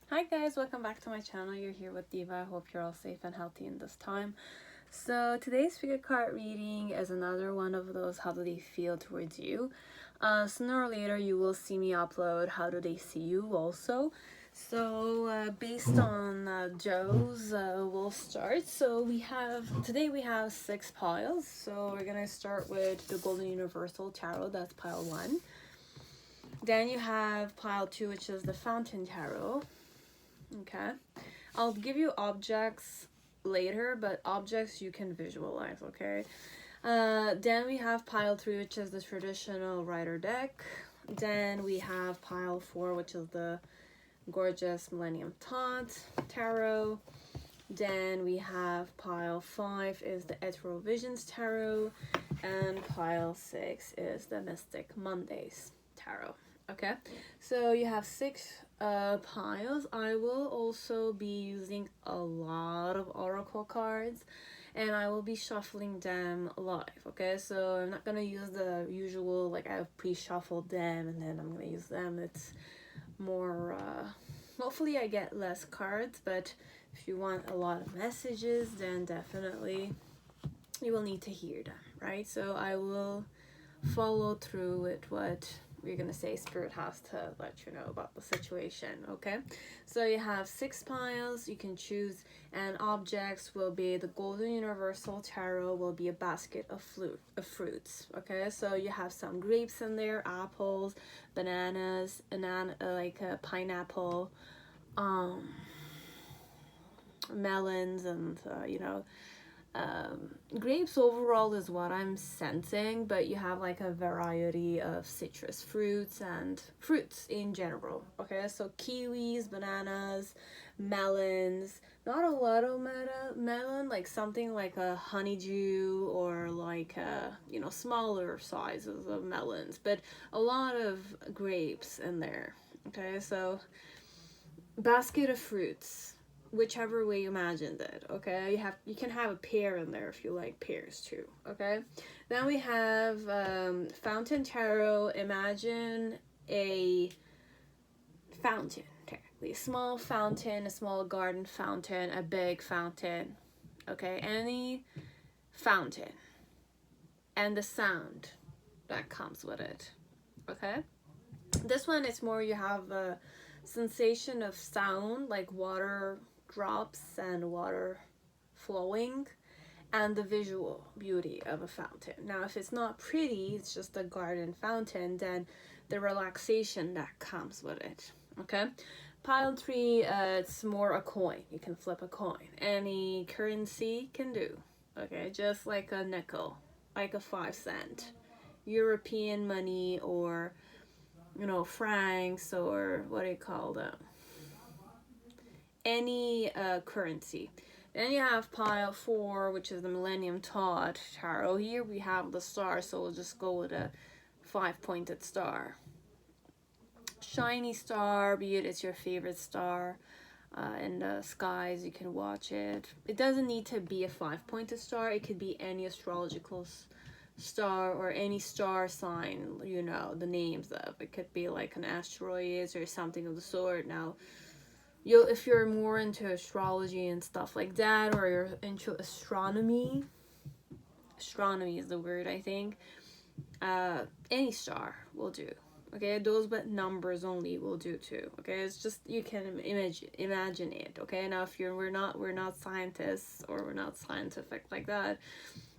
Hi guys, welcome back to my channel. You're here with Diva. I hope you're all safe and healthy in this time. So today's figure card reading is another one of those how do they feel towards you. Sooner or later you will see me upload how do they see you also. So based on Joe's, we'll start. So today we have 6 piles. So we're gonna start with the Golden Universal Tarot. That's pile 1. Then you have pile 2, which is the Fountain Tarot. Okay, I'll give you objects later, but objects you can visualize. Okay, then we have pile 3, which is the traditional Rider deck. Then we have pile 4, which is the gorgeous Millennium Thoth Tarot. Then we have pile 5 is the Ethereal Visions Tarot, and pile 6 is the Mystic Mondays Tarot. Okay, so you have 6 piles. I will also be using a lot of oracle cards, and I will be shuffling them live. Okay, so I'm not gonna use the usual, like I've pre-shuffled them and then I'm gonna use them. It's more hopefully I get less cards, but if you want a lot of messages, then definitely you will need to hear them, right? So I will follow through with what we're gonna say Spirit has to let you know about the situation. Okay, so you have 6 piles you can choose, and objects will be the Golden Universal Tarot will be a basket of fruits. Okay, so you have some grapes in there, apples, bananas, like a pineapple, melons, and grapes overall is what I'm sensing, but you have like a variety of citrus fruits and fruits in general. Okay, so kiwis, bananas, melons, not a lot of melon, like something like a honeydew or like smaller sizes of melons, but a lot of grapes in there. Okay, so basket of fruits, whichever way you imagined it. Okay, you can have a pear in there if you like pears too. Okay, then we have Fountain Tarot. Imagine a fountain, technically a small fountain, a small garden fountain, a big fountain. Okay, any fountain and the sound that comes with it. Okay, this one is more you have a sensation of sound, like water drops and water flowing, and the visual beauty of a fountain. Now if it's not pretty, it's just a garden fountain, then the relaxation that comes with it. Okay, pile 3, it's more a coin. You can flip a coin, any currency can do. Okay, just like a nickel, like a 5 cent European money, or francs, or what do you call them, any currency. Then you have pile 4, which is the Millennium Thoth Tarot. Here we have the star, so we'll just go with a 5-pointed star. Shiny star, be it's your favorite star in the skies, you can watch it. It doesn't need to be a 5-pointed star. It could be any astrological star or any star sign, the names of. It could be like an asteroid or something of the sort. Now, if you're more into astrology and stuff like that, or you're into astronomy is the word, I think, any star will do. Okay, those but numbers only will do too. Okay, it's just you can imagine it. Okay, now if we're not scientists, or we're not scientific like that,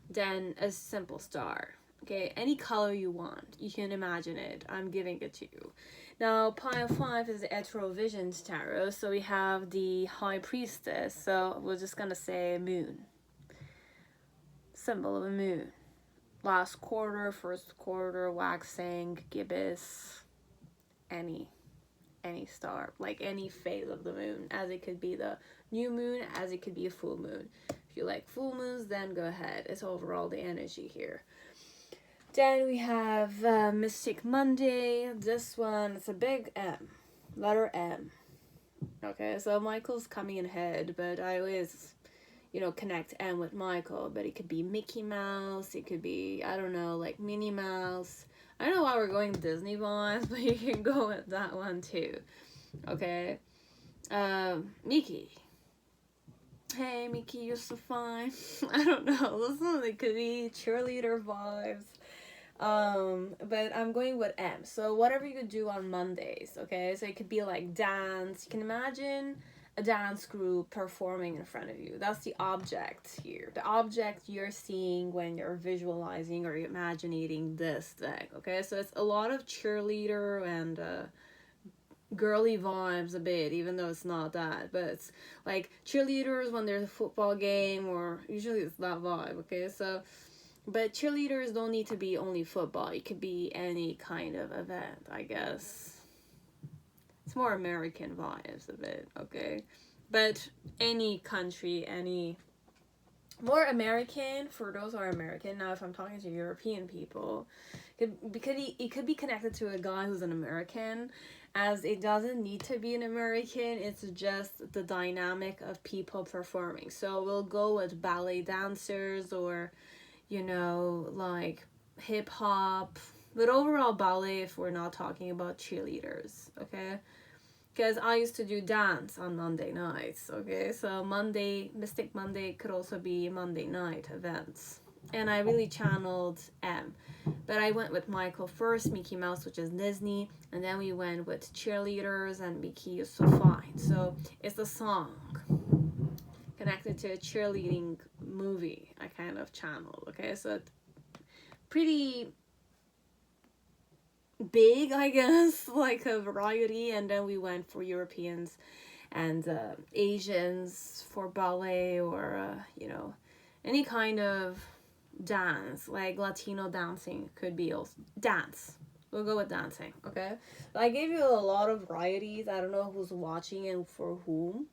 then a simple star. Okay, any color you want, you can imagine it. I'm giving it to you. Now, pile 5 is the Ethereal Visions Tarot. So we have the High Priestess. So we're just gonna say moon. Symbol of a moon. Last quarter, first quarter, waxing, gibbous, any star, like any phase of the moon, as it could be the new moon, as it could be a full moon. If you like full moons, then go ahead. It's overall the energy here. Then we have Mystic Monday. This one, it's a big M, letter M. Okay, so Michael's coming in ahead, but I always, connect M with Michael. But it could be Mickey Mouse. It could be, I don't know, like Minnie Mouse. I don't know why we're going Disney vibes, but you can go with that one too. Okay, Mickey. Hey, Mickey, you're so fine. I don't know. Listen, it could be cheerleader vibes. But I'm going with M. So whatever you could do on Mondays, okay? So it could be like dance. You can imagine a dance group performing in front of you. That's the object here. The object you're seeing when you're visualizing or imagining this deck, okay? So it's a lot of cheerleader and girly vibes a bit, even though it's not that, but it's like cheerleaders when there's a football game, or usually it's that vibe, okay? So but cheerleaders don't need to be only football. It could be any kind of event, I guess. It's more American vibes a bit, okay? But any country, any more American for those who are American. Now, if I'm talking to European people, it could be connected to a guy who's an American, as it doesn't need to be an American. It's just the dynamic of people performing. So we'll go with ballet dancers, or you know, like hip hop, but overall ballet if we're not talking about cheerleaders, okay? Because I used to do dance on Monday nights, okay? So Mystic Monday could also be Monday night events. And I really channeled M. But I went with Michael first, Mickey Mouse, which is Disney, and then we went with cheerleaders and Mickey is so fine. So it's the song connected to a cheerleading movie I kind of channeled, okay? So it's pretty big, I guess, like a variety. And then we went for Europeans and Asians for ballet, or you know, any kind of dance, like Latino dancing could be also dance. We'll go with dancing, okay? So I gave you a lot of varieties. I don't know who's watching and for whom.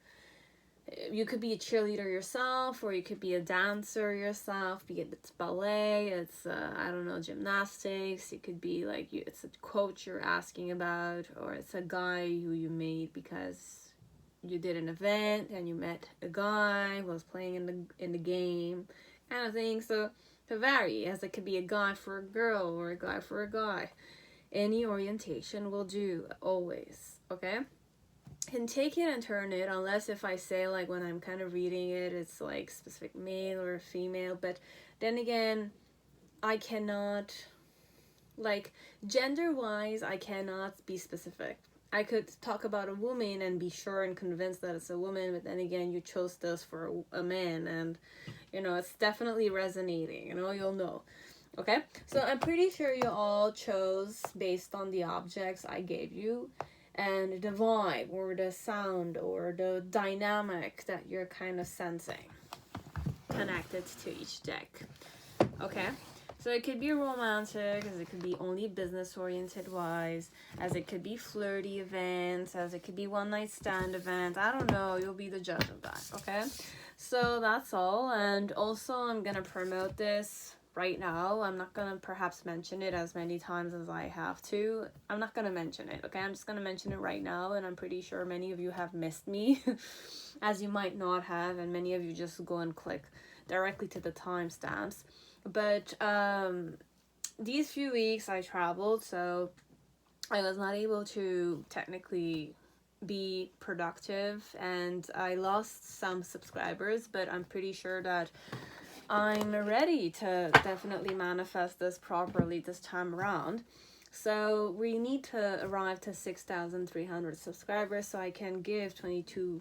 You could be a cheerleader yourself, or you could be a dancer yourself, be it it's ballet, it's I don't know, gymnastics. It could be like it's a coach you're asking about, or it's a guy who you made because you did an event and you met a guy who was playing in the game, kind of thing. So to vary, as it could be a guy for a girl or a guy for a guy. Any orientation will do, always, okay? Can take it and turn it, unless if I say like when I'm kind of reading it, it's like specific male or female. But then again, I cannot, like, gender wise, I cannot be specific. I could talk about a woman and be sure and convinced that it's a woman, but then again, you chose this for a man, and you know, it's definitely resonating, you know, you'll know. Okay, so I'm pretty sure you all chose based on the objects I gave you and the vibe or the sound or the dynamic that you're kind of sensing connected to each deck. Okay, so it could be romantic, as it could be only business oriented wise, as it could be flirty events, as it could be one night stand events. I don't know, you'll be the judge of that. Okay, so that's all. And also I'm gonna promote this right now. I'm not gonna perhaps mention it as many times as I have to. I'm not gonna mention it, okay? I'm just gonna mention it right now, and I'm pretty sure many of you have missed me as you might not have, and many of you just go and click directly to the timestamps. But these few weeks I traveled, so I was not able to technically be productive, and I lost some subscribers, but I'm pretty sure that I'm ready to definitely manifest this properly this time around. So we need to arrive to 6,300 subscribers so I can give 22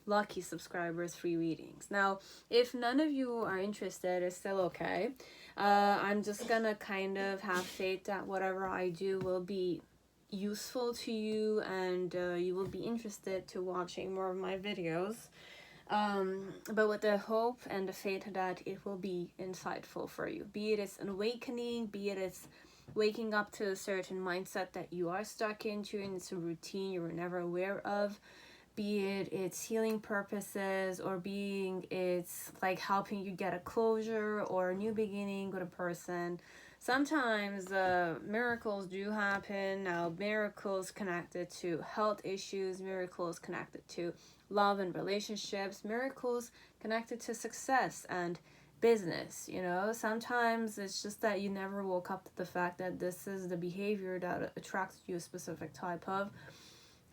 lucky subscribers free readings. Now, if none of you are interested, it's still okay. I'm just gonna kind of have faith that whatever I do will be useful to you, and you will be interested to watching more of my videos. But with the hope and the faith that it will be insightful for you. Be it it's an awakening, be it it's waking up to a certain mindset that you are stuck into and it's a routine you were never aware of. Be it it's healing purposes, or being it's like helping you get a closure or a new beginning with a person. Sometimes miracles do happen. Now, miracles connected to health issues, miracles connected to love and relationships, miracles connected to success and business. You know, sometimes it's just that you never woke up to the fact that this is the behavior that attracts you a specific type of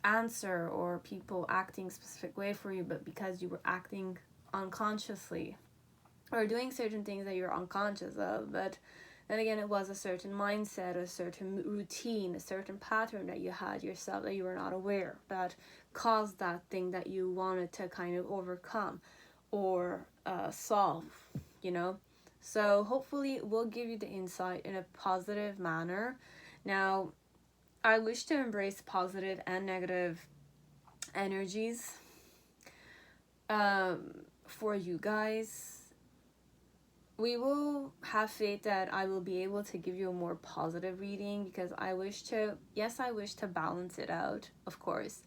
answer or people acting specific way for you, but because you were acting unconsciously or doing certain things that you're unconscious of. But then again, it was a certain mindset, a certain routine, a certain pattern that you had yourself that you were not aware that caused that thing that you wanted to kind of overcome or solve, you know. So hopefully it will give you the insight in a positive manner. Now, I wish to embrace positive and negative energies for you guys. We will have faith that I will be able to give you a more positive reading, because I wish to balance it out, of course,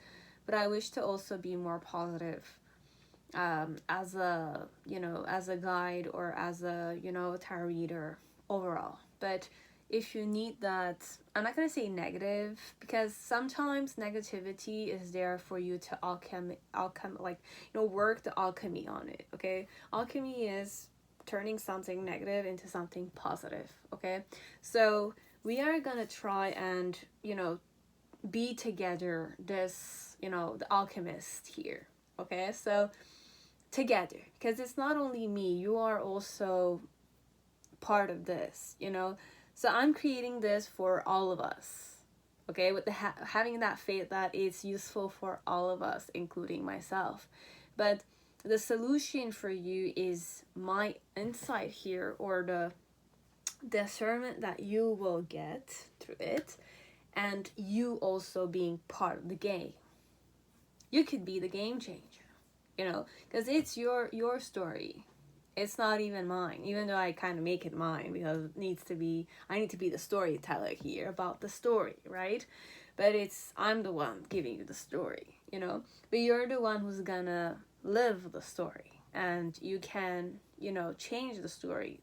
but I wish to also be more positive as a, you know, as a guide or as a, you know, tarot reader overall. But if you need that, I'm not going to say negative, because sometimes negativity is there for you to like, you know, work the alchemy on it, okay? Alchemy is turning something negative into something positive, okay? So we are going to try and, you know, be together this, you know, the alchemist here, okay? So together, because it's not only me, you are also part of this, you know. So I'm creating this for all of us, okay, with the having that faith that it's useful for all of us, including myself. But the solution for you is my insight here, or the discernment that you will get through it, and you also being part of the game. You could be the game changer, you know, because it's your story. It's not even mine, even though I kind of make it mine, because I need to be the storyteller here about the story, right? But I'm the one giving you the story, you know, but you're the one who's gonna live the story, and you can, you know, change the story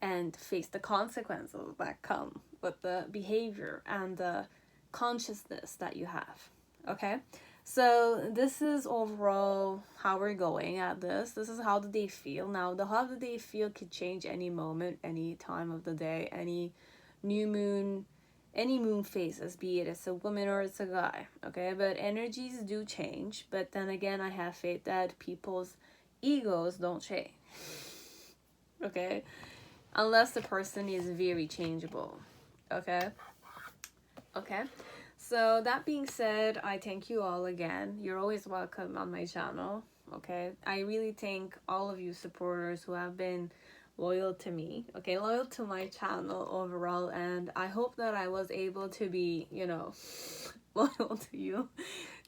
and face the consequences that come with the behavior and the consciousness that you have, okay? So this is overall how we're going at this. This is how the day feel. Now, the how the day feel could change any moment, any time of the day, any new moon, any moon phases, be it's a woman or it's a guy, okay? But energies do change. But then again, I have faith that people's egos don't change, okay? Unless the person is very changeable, okay? Okay. So that being said, I thank you all again. You're always welcome on my channel, okay? I really thank all of you supporters who have been loyal to me, okay? Loyal to my channel overall, and I hope that I was able to be, you know, loyal to you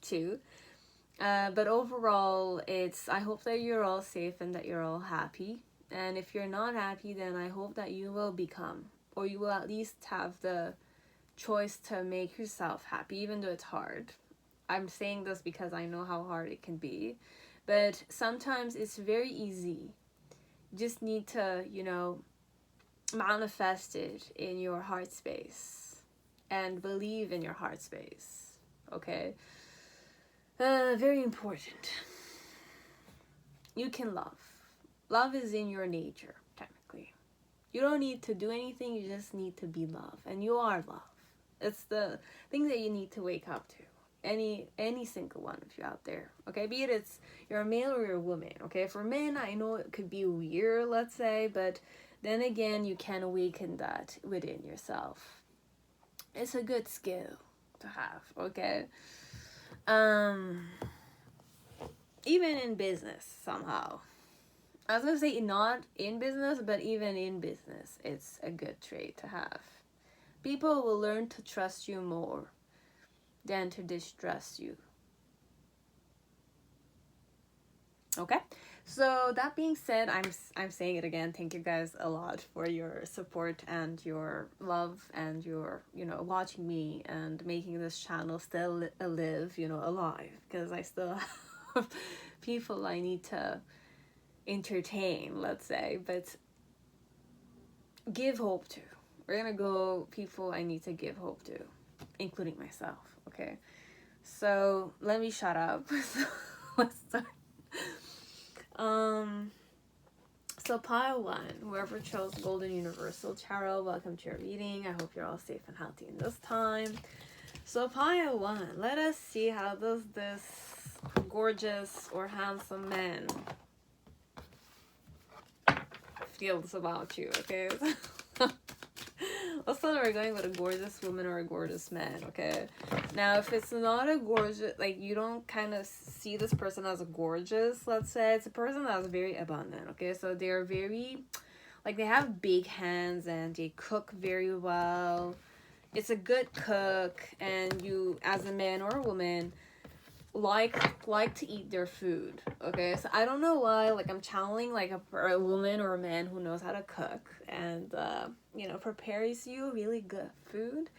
too. But overall, I hope that you're all safe and that you're all happy. And if you're not happy, then I hope that you will become, or you will at least have the choice to make yourself happy, even though it's hard. I'm saying this because I know how hard it can be, but sometimes it's very easy. You just need to, you know, manifest it in your heart space and believe in your heart space, okay? Very important. You can love. Love is in your nature, technically. You don't need to do anything, you just need to be love, and you are love. It's the thing that you need to wake up to. Any single one of you out there, okay? Be it you're a male or you're a woman, okay? For men, I know it could be weird, let's say, but then again, you can awaken that within yourself. It's a good skill to have, okay? Even in business, somehow. I was gonna say not in business, but even in business, it's a good trait to have. People will learn to trust you more than to distrust you. Okay? So that being said, I'm saying it again. Thank you guys a lot for your support and your love and your, you know, watching me and making this channel still alive, you know, alive, because I still have people I need to entertain, let's say, but give hope to. We're gonna go people I need to give hope to, including myself, okay? So let me shut up. Let's start. So pile one, whoever chose Golden Universal Tarot, welcome to your reading. I hope you're all safe and healthy in this time. So pile one, let us see how does this gorgeous or handsome man feels about you, okay? Let's say we're going with a gorgeous woman or a gorgeous man, okay? Now, if it's not a gorgeous, like, you don't kind of see this person as a gorgeous, let's say, it's a person that's very abundant, okay? So they're very, like, they have big hands and they cook very well. It's a good cook, and you, as a man or a woman, like to eat their food, okay? So I don't know why, like, I'm channeling like a woman or a man who knows how to cook and you know, prepares you really good food,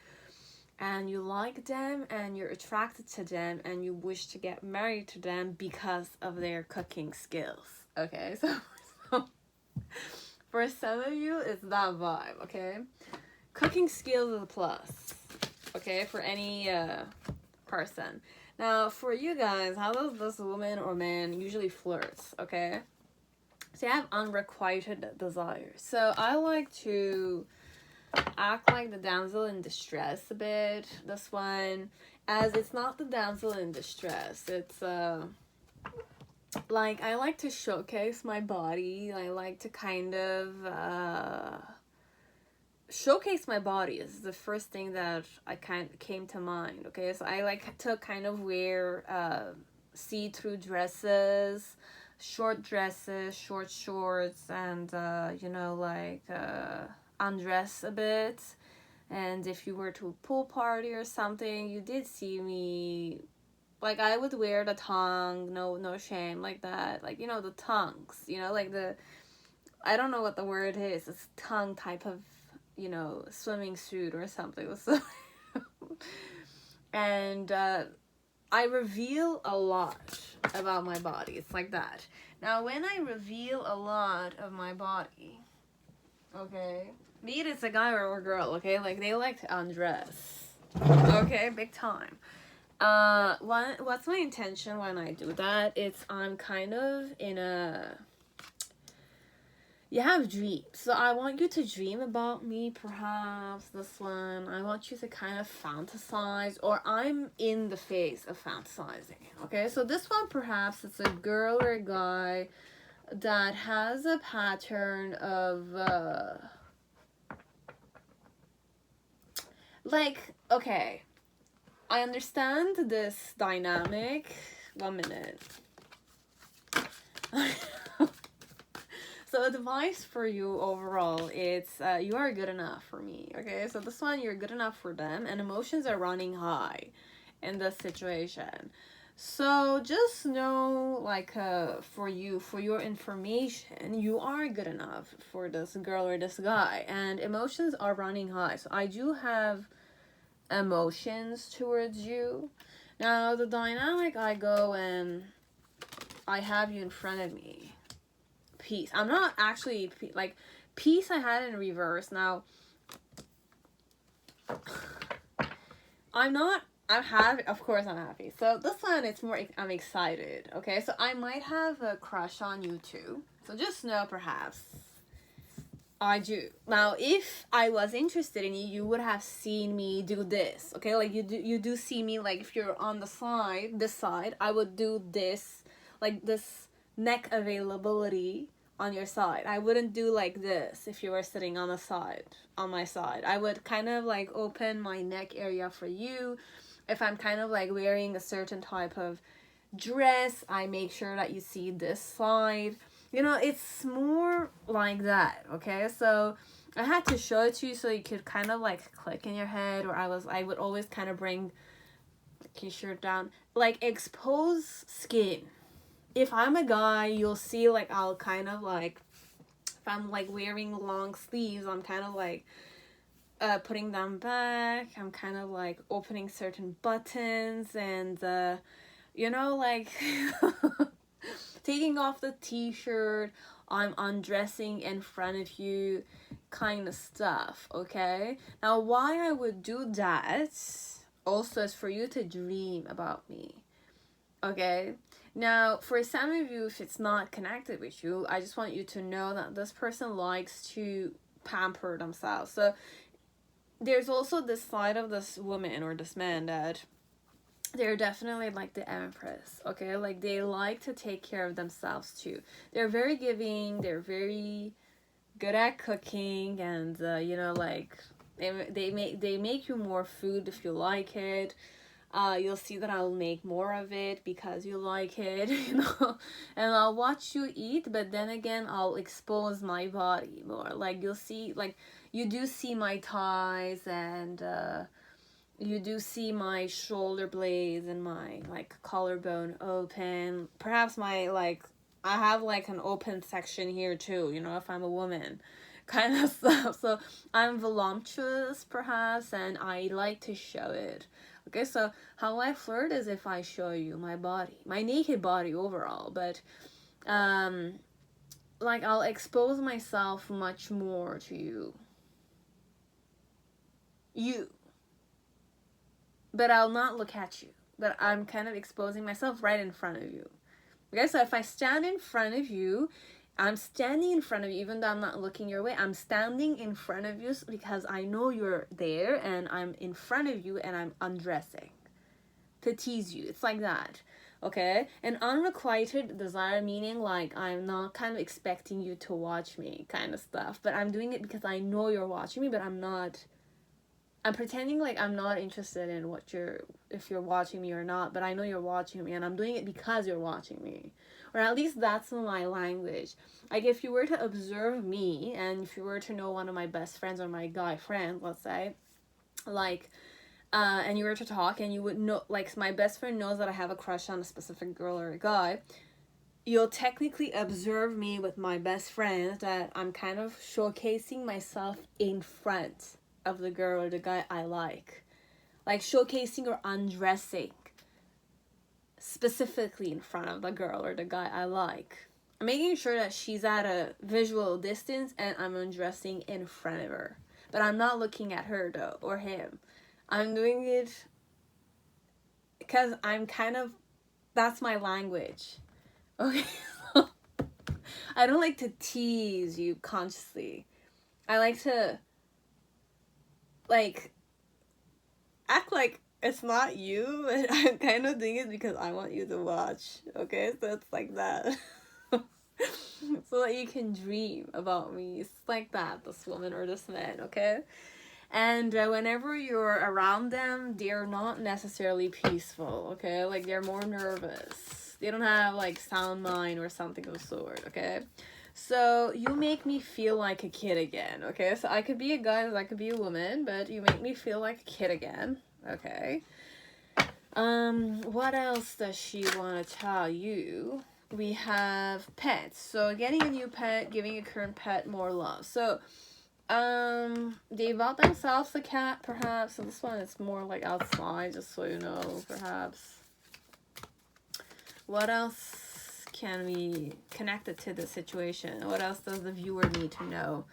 and you like them and you're attracted to them and you wish to get married to them because of their cooking skills, okay? So for some of you, it's that vibe, okay? Cooking skills is a plus, okay, for any person. Now, for you guys, how does this woman or man usually flirts, okay? So you have unrequited desire. So I like to act like the damsel in distress a bit, this one, as it's not the damsel in distress. It's, like, I like to showcase my body. I like to kind of, showcase my body is the first thing that I came to mind, okay? So I like to kind of wear see-through dresses, short dresses, short shorts, and you know, like undress a bit. And if you were to a pool party or something, you did see me, like, I would wear the tongue, no shame, like that, like, you know, the tongues, you know, like the, I don't know what the word is, it's tongue type of, you know, swimming suit or something. So and I reveal a lot about my body. It's like that. Now, when I reveal a lot of my body, okay, be it it's a guy or a girl, okay, like, they like to undress, okay, big time. What's my intention when I do that? It's, I'm kind of in a, you have dreams. So I want you to dream about me, perhaps, this one. I want you to kind of fantasize, or I'm in the phase of fantasizing, okay? So this one, perhaps, it's a girl or a guy that has a pattern of, like, okay, I understand this dynamic. 1 minute. So advice for you overall, it's you are good enough for me, okay? So this one, you're good enough for them, and emotions are running high in this situation. So just know, like, for you, for your information, you are good enough for this girl or this guy, and emotions are running high. So I do have emotions towards you. Now, the dynamic, I go and I have you in front of me. Peace. I'm not actually, like, peace I had in reverse. Now, I'm happy. Of course I'm happy. So this one, it's more, I'm excited, okay? So I might have a crush on you too. So just know, perhaps, I do. Now, if I was interested in you, you would have seen me do this, okay? Like, you do see me, like, if you're on the side, this side, I would do this, like, this neck availability on your side. I wouldn't do like this if you were sitting on the side, on my side. I would kind of like open my neck area for you. If I'm kind of like wearing a certain type of dress, I make sure that you see this side. You know, it's more like that, okay? So I had to show it to you so you could kind of like click in your head, or I would always kind of bring the t-shirt down, like expose skin. If I'm a guy, you'll see, like, I'll kind of, like, if I'm, like, wearing long sleeves, I'm kind of, like, putting them back. I'm kind of, like, opening certain buttons and, you know, like, taking off the t-shirt. I'm undressing in front of you kind of stuff, okay? Now, why I would do that also is for you to dream about me, okay? Now, for some of you, if it's not connected with you, I just want you to know that this person likes to pamper themselves. So there's also this side of this woman or this man that they're definitely like the empress, okay? Like, they like to take care of themselves too. They're very giving, they're very good at cooking, and you know, like, they make you more food if you like it. You'll see that I'll make more of it because you like it, you know, and I'll watch you eat, but then again, I'll expose my body more. Like, you'll see, like, you do see my thighs, and you do see my shoulder blades and my, like, collarbone open. Perhaps my, like, I have, like, an open section here too, you know, if I'm a woman, kind of stuff. So I'm voluptuous, perhaps, and I like to show it. Okay, so how I flirt is if I show you my body, my naked body overall, but like, I'll expose myself much more to you, but I'll not look at you, but I'm kind of exposing myself right in front of you. Okay, so if I stand in front of you, I'm standing in front of you, even though I'm not looking your way. I'm standing in front of you because I know you're there, and I'm in front of you, and I'm undressing to tease you. It's like that, okay? And unrequited desire, meaning, like, I'm not kind of expecting you to watch me kind of stuff, but I'm doing it because I know you're watching me, but I'm pretending like I'm not interested in if you're watching me or not, but I know you're watching me, and I'm doing it because you're watching me. Or at least that's my language. Like, if you were to observe me, and if you were to know one of my best friends or my guy friend, let's say, like, and you were to talk, and you would know, like, my best friend knows that I have a crush on a specific girl or a guy, you'll technically observe me with my best friend that I'm kind of showcasing myself in front of the girl or the guy I like showcasing or undressing specifically in front of the girl or the guy I like. I'm making sure that she's at a visual distance, and I'm undressing in front of her, but I'm not looking at her though, or him. I'm doing it because I'm kind of, that's my language, okay? I don't like to tease you consciously. I like to, like, act like it's not you, and I'm kind of doing it because I want you to watch, okay? So it's like that. So that you can dream about me. It's like that, this woman or this man, okay? And whenever you're around them, they're not necessarily peaceful, okay? Like, they're more nervous. They don't have, like, sound mind or something of the sort, okay? So you make me feel like a kid again, okay? So I could be a guy, I could be a woman, but you make me feel like a kid again, okay? What else does she want to tell you? We have pets. So getting a new pet, giving a current pet more love. So they bought themselves a cat, perhaps. So this one is more like outside, just so you know, perhaps. What else can we connect it to the situation? What else does the viewer need to know?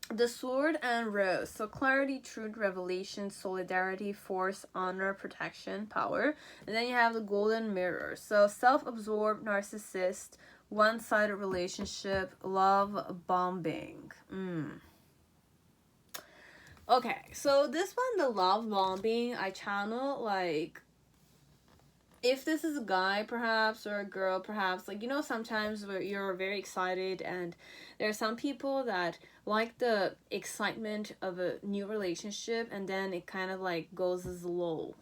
The sword and rose. So clarity, truth, revelation, solidarity, force, honor, protection, power. And then you have the golden mirror. So self-absorbed, narcissist, one-sided relationship, love bombing. Okay, so this one, the love bombing, I channel, like, if this is a guy, perhaps, or a girl, perhaps, like, you know, sometimes where you're very excited, and there are some people that like the excitement of a new relationship, and then it kind of, like, goes low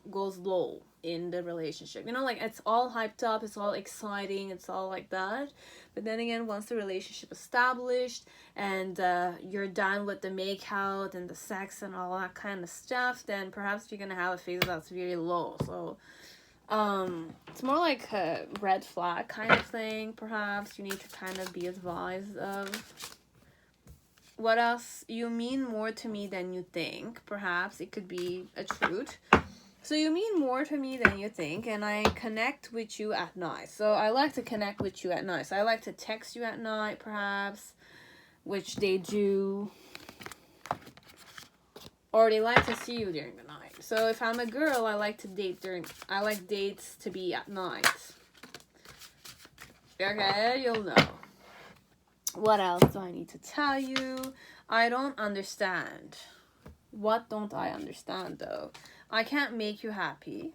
in the relationship. You know, like, it's all hyped up, it's all exciting, it's all like that. But then again, once the relationship is established, and you're done with the make out and the sex and all that kind of stuff, then perhaps you're gonna have a phase that's very low. So it's more like a red flag kind of thing, perhaps. You need to kind of be advised of. What else? You mean more to me than you think, perhaps. It could be a truth. So you mean more to me than you think, and I connect with you at night. So I like to connect with you at night. So I like to text you at night, perhaps, which they do. Or they like to see you during the night. So if I'm a girl, I like dates to be at night. Okay, you'll know. What else do I need to tell you? I don't understand. What don't I understand though? I can't make you happy.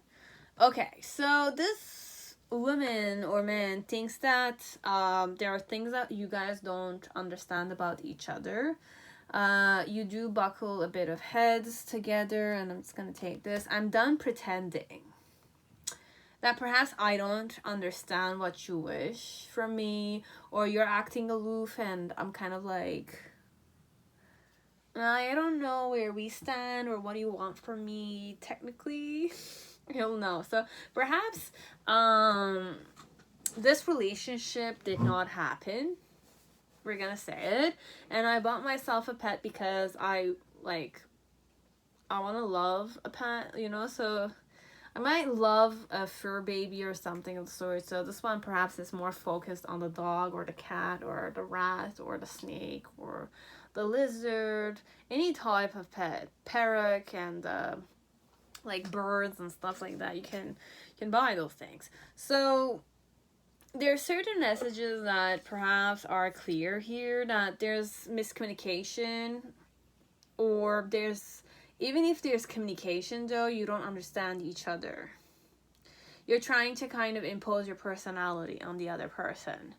Okay, so this woman or man thinks that there are things that you guys don't understand about each other. You do buckle a bit of heads together, and I'm just gonna take this. I'm done pretending that perhaps I don't understand what you wish from me, or you're acting aloof, and I'm kind of like, I don't know where we stand or what do you want from me technically. You'll know. So perhaps this relationship did not happen. We're gonna say it. And I bought myself a pet because I want to love a pet, you know, so I might love a fur baby or something of the sort. So this one perhaps is more focused on the dog or the cat or the rat or the snake or the lizard, any type of pet, parrot and like birds and stuff like that. You can buy those things. So there are certain messages that perhaps are clear here, that there's miscommunication, or even if there's communication though, you don't understand each other. You're trying to kind of impose your personality on the other person.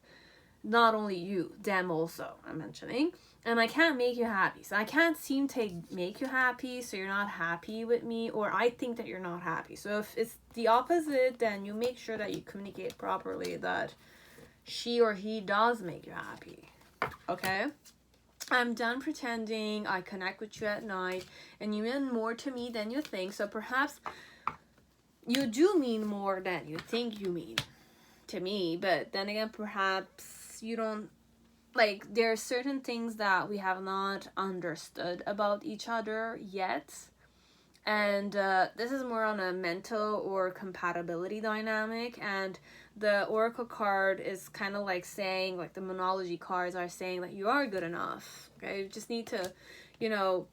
Not only you, them also, I'm mentioning. And I can't make you happy. So I can't seem to make you happy, so you're not happy with me, or I think that you're not happy. So if it's the opposite, then you make sure that you communicate properly that she or he does make you happy. Okay? I'm done pretending. I connect with you at night, and you mean more to me than you think. So perhaps you do mean more than you think you mean to me, but then again, perhaps you don't. Like, there are certain things that we have not understood about each other yet. And this is more on a mental or compatibility dynamic. And the Oracle card is kind of like saying, like the Monology cards are saying that you are good enough. Okay, you just need to, you know,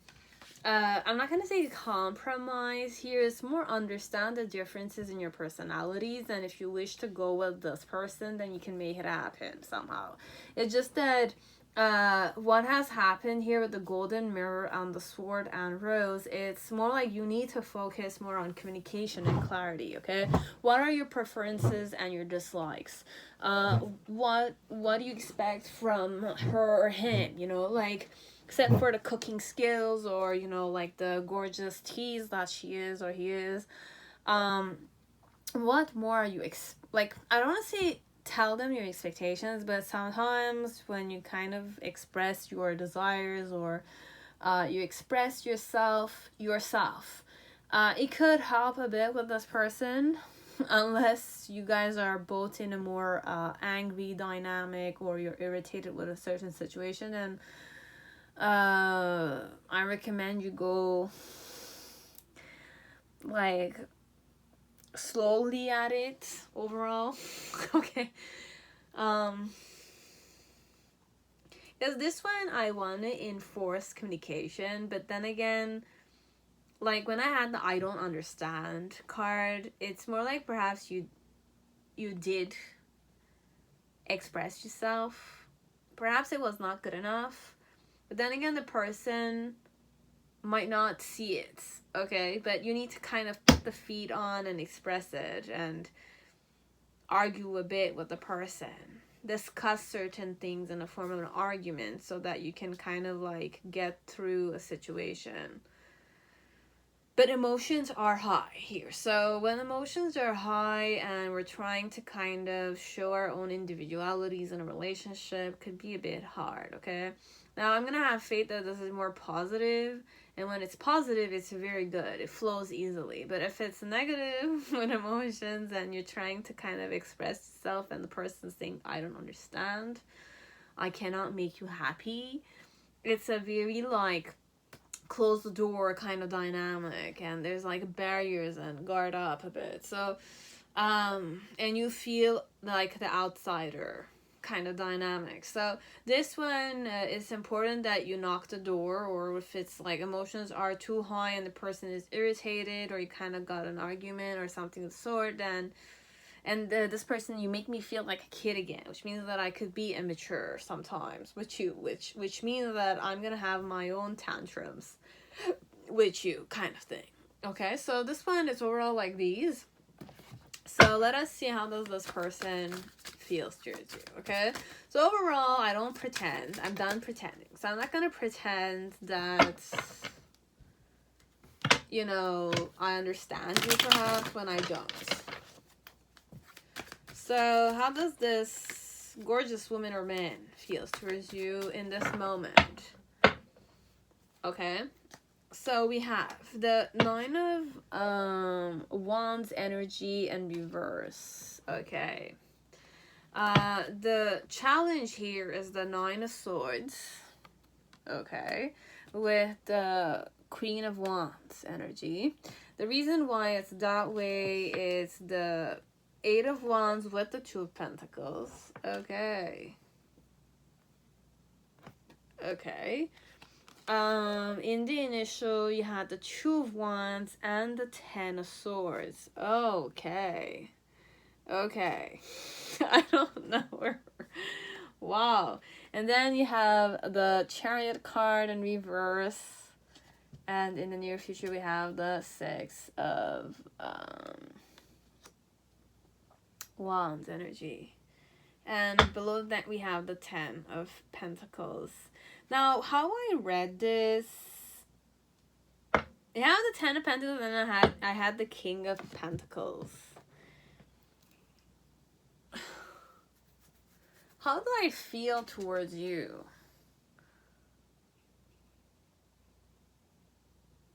I'm not going to say compromise here. It's more understand the differences in your personalities. And if you wish to go with this person, then you can make it happen somehow. It's just that what has happened here with the golden mirror and the sword and rose, it's more like you need to focus more on communication and clarity. Okay, what are your preferences and your dislikes? What do you expect from her or him, you know, like, except for the cooking skills, or, you know, like the gorgeous teas that she is or he is. What more are you like, I don't want to say tell them your expectations, but sometimes when you kind of express your desires, or you express yourself, it could help a bit with this person, unless you guys are both in a more angry dynamic, or you're irritated with a certain situation. And I recommend you go like slowly at it overall. Okay. Because this one I want to enforce communication, but then again, like when I had the I don't understand card, it's more like perhaps you did express yourself. Perhaps it was not good enough. But then again, the person might not see it, okay? But you need to kind of put the feet on and express it, and argue a bit with the person. Discuss certain things in the form of an argument, so that you can kind of like get through a situation. But emotions are high here. So when emotions are high and we're trying to kind of show our own individualities in a relationship, could be a bit hard, okay? Now, I'm going to have faith that this is more positive, and when it's positive, it's very good. It flows easily. But if it's negative with emotions and you're trying to kind of express yourself and the person's saying, I don't understand, I cannot make you happy, it's a very, like, close the door kind of dynamic, and there's, like, barriers and guard up a bit. So, and you feel like the outsider kind of dynamic. So this one, it's important that you knock the door, or if it's like emotions are too high and the person is irritated, or you kind of got an argument or something of the sort, then And this person, you make me feel like a kid again, which means that I could be immature sometimes with you, which means that I'm gonna have my own tantrums with you, kind of thing. Okay, so this one is overall like these. So let us see how does this person feels towards you. Okay, so overall, I don't pretend. I'm done pretending. So I'm not gonna pretend that, you know, I understand you perhaps when I don't. So how does this gorgeous woman or man feels towards you in this moment? Okay, so we have the 9 of Wands energy in reverse. Okay, the challenge here is the 9 of Swords. Okay, with the Queen of Wands energy. The reason why it's that way is the 8 of Wands with the 2 of Pentacles. Okay. Okay. In the initial, you had the 2 of Wands and the 10 of Swords. Okay. Okay. I don't know where. Wow. And then you have the Chariot card in reverse. And in the near future, we have the 6 of Wands energy. And below that, we have the 10 of Pentacles. Now, how I read this, I have the 10 of Pentacles, and I had the King of Pentacles. How do I feel towards you?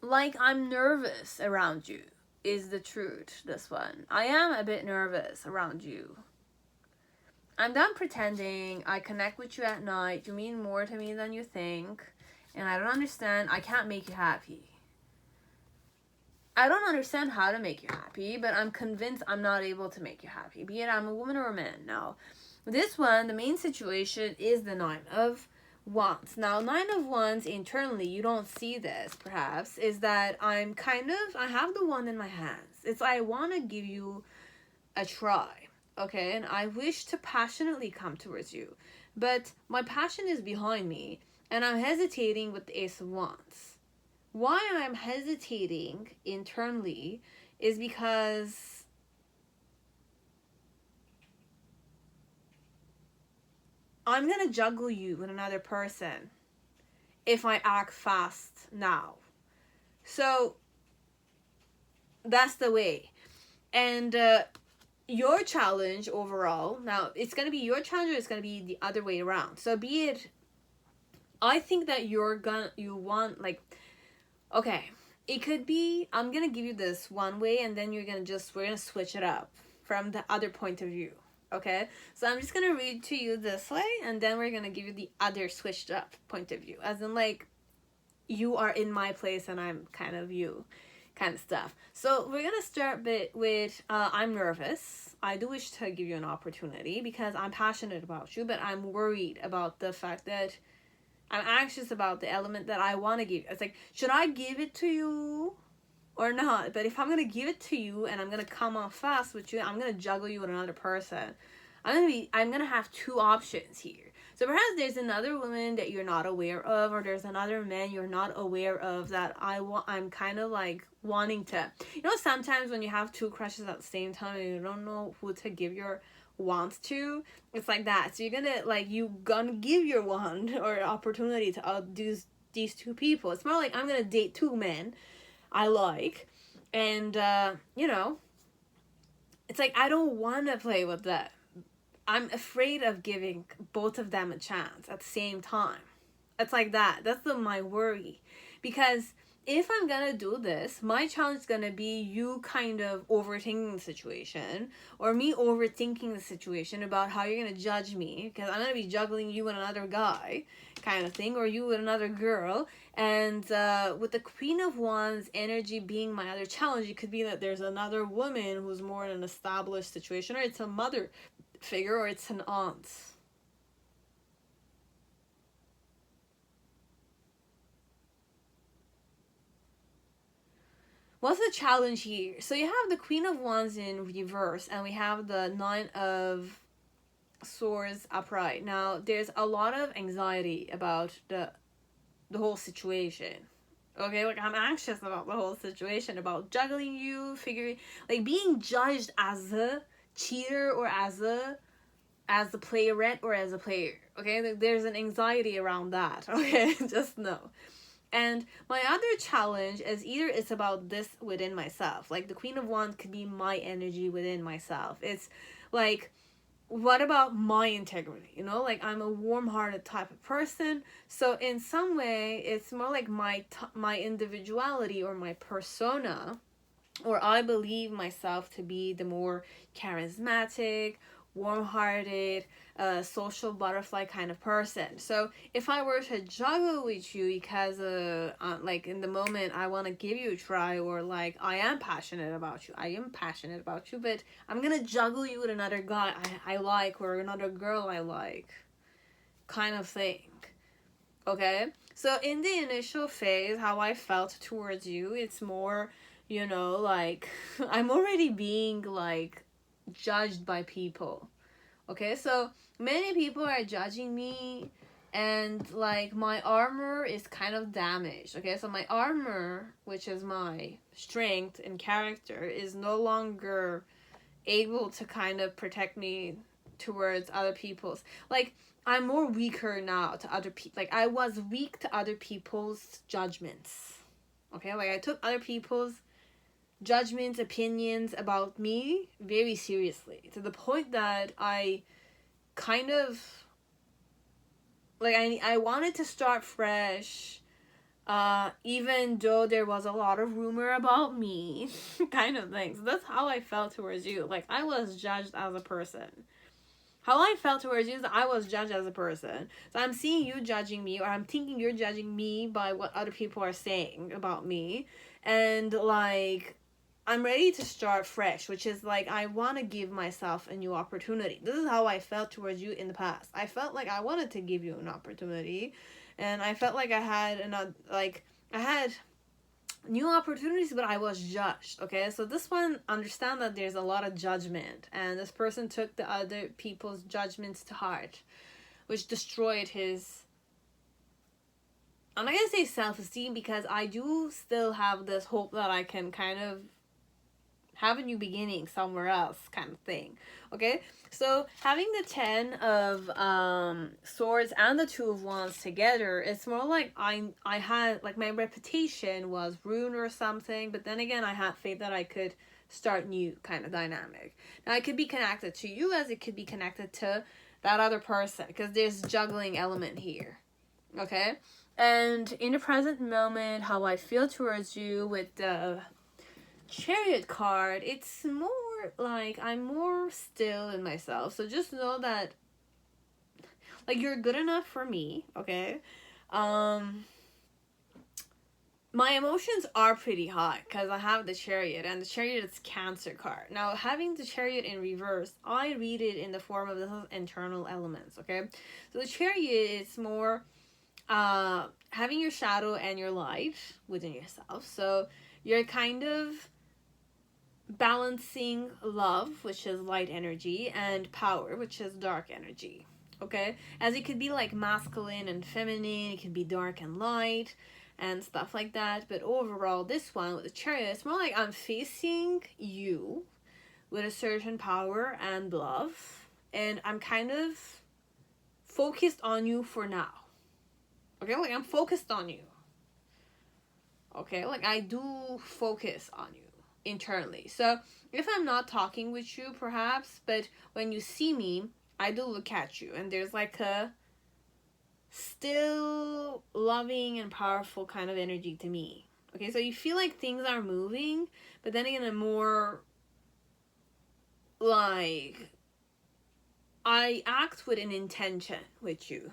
Like, I'm nervous around you, is the truth, this one. I am a bit nervous around you. I'm done pretending. I connect with you at night. You mean more to me than you think. And I don't understand. I can't make you happy. I don't understand how to make you happy, but I'm convinced I'm not able to make you happy. Be it I'm a woman or a man. Now, this one, the main situation is the 9 of Wands. Now, 9 of Wands internally, you don't see this perhaps, is that I have the wand in my hands. It's I want to give you a try. Okay, and I wish to passionately come towards you, but my passion is behind me, and I'm hesitating with the Ace of Wands. Why I'm hesitating internally is because I'm gonna juggle you with another person if I act fast now. So that's the way. And your challenge overall, now it's going to be your challenge or it's going to be the other way around. So be it, I think that you want like, okay, it could be, I'm going to give you this one way and then we're going to switch it up from the other point of view. Okay, so I'm just going to read to you this way and then we're going to give you the other switched up point of view. As in like, you are in my place and I'm kind of you. Kind of stuff. So we're gonna start with I'm nervous. I do wish to give you an opportunity because I'm passionate about you, but I'm worried about the fact that I'm anxious about the element that I want to give you. It's like, should I give it to you or not? But if I'm gonna give it to you and I'm gonna come off fast with you, I'm gonna juggle you with another person. I'm gonna have 2 options here. So perhaps there's another woman that you're not aware of, or there's another man you're not aware of that I'm kind of like wanting to. You know, sometimes when you have 2 crushes at the same time and you don't know who to give your wants to, it's like that. So you gonna give your wand or opportunity to outdo these 2 people. It's more like I'm gonna date 2 men I like, and you know, it's like I don't want to play with that. I'm afraid of giving both of them a chance at the same time. It's like that. That's my worry. Because if I'm going to do this, my challenge is going to be you kind of overthinking the situation or me overthinking the situation about how you're going to judge me because I'm going to be juggling you and another guy kind of thing or you with another girl. And with the Queen of Wands energy being my other challenge, it could be that there's another woman who's more in an established situation or it's a mother figure or it's an aunt. what's the challenge here? So you have the Queen of Wands in reverse, and we have the Nine of Swords upright. Now, there's a lot of anxiety about the whole situation. Okay, like I'm anxious about the whole situation, about juggling you, figuring, like being judged as a cheater or as the playerette or as a player. Okay, like, there's an anxiety around that. Okay, just know. And my other challenge is either it's about this within myself. Like the Queen of Wands could be my energy within myself. It's like, what about my integrity? You know, like I'm a warm-hearted type of person. So in some way, it's more like my individuality or my persona, or I believe myself to be the more charismatic, warm-hearted, social butterfly kind of person. So if I were to juggle with you because like in the moment I want to give you a try, or like I am passionate about you, but I'm gonna juggle you with another guy I like, or another girl I like, kind of thing. Okay, so in the initial phase, how I felt towards you, it's more, you know, like I'm already being like judged by people. Okay, so many people are judging me, and like my armor is kind of damaged. Okay, so my armor, which is my strength and character, is no longer able to kind of protect me towards other people's, like I'm more weaker now to other people. Like I was weak to other people's judgments. Okay, like I took other people's judgments, opinions about me very seriously, to the point that I kind of, like, I wanted to start fresh, even though there was a lot of rumor about me, kind of thing. So that's how I felt towards you. Like, I was judged as a person. How I felt towards you is that I was judged as a person. So I'm seeing you judging me, or I'm thinking you're judging me by what other people are saying about me. And, like, I'm ready to start fresh, which is like I want to give myself a new opportunity. This is how I felt towards you in the past. I felt like I wanted to give you an opportunity, and I felt like I had new opportunities, but I was judged. Okay, so this one, understand that there's a lot of judgment, and this person took the other people's judgments to heart, which destroyed his, I'm not gonna say self-esteem, because I do still have this hope that I can kind of have a new beginning somewhere else, kind of thing. Okay, so having the 10 of swords and the 2 of wands together, it's more like I had, like, my reputation was ruined or something, but then again I had faith that I could start new kind of dynamic. Now it could be connected to you, as it could be connected to that other person, because there's juggling element here. Okay, and in the present moment, how I feel towards you with the Chariot card, it's more like I'm more still in myself. So just know that, like, you're good enough for me. Okay, my emotions are pretty high because I have the Chariot, and the Chariot is Cancer card. Now, having the Chariot in reverse, I read it in the form of the internal elements. Okay, so the Chariot is more having your shadow and your light within yourself. So you're kind of balancing love, which is light energy, and power, which is dark energy. Okay, as it could be like masculine and feminine, it could be dark and light and stuff like that. But overall, this one with the Chariot, it's more like I'm facing you with a certain power and love, and I'm kind of focused on you for now. Okay, like I'm focused on you. Okay, like I do focus on you internally. So if I'm not talking with you, perhaps, but when you see me, I do look at you, and there's like a still loving and powerful kind of energy to me. Okay, so you feel like things are moving, but then again, a more like I act with an intention with you.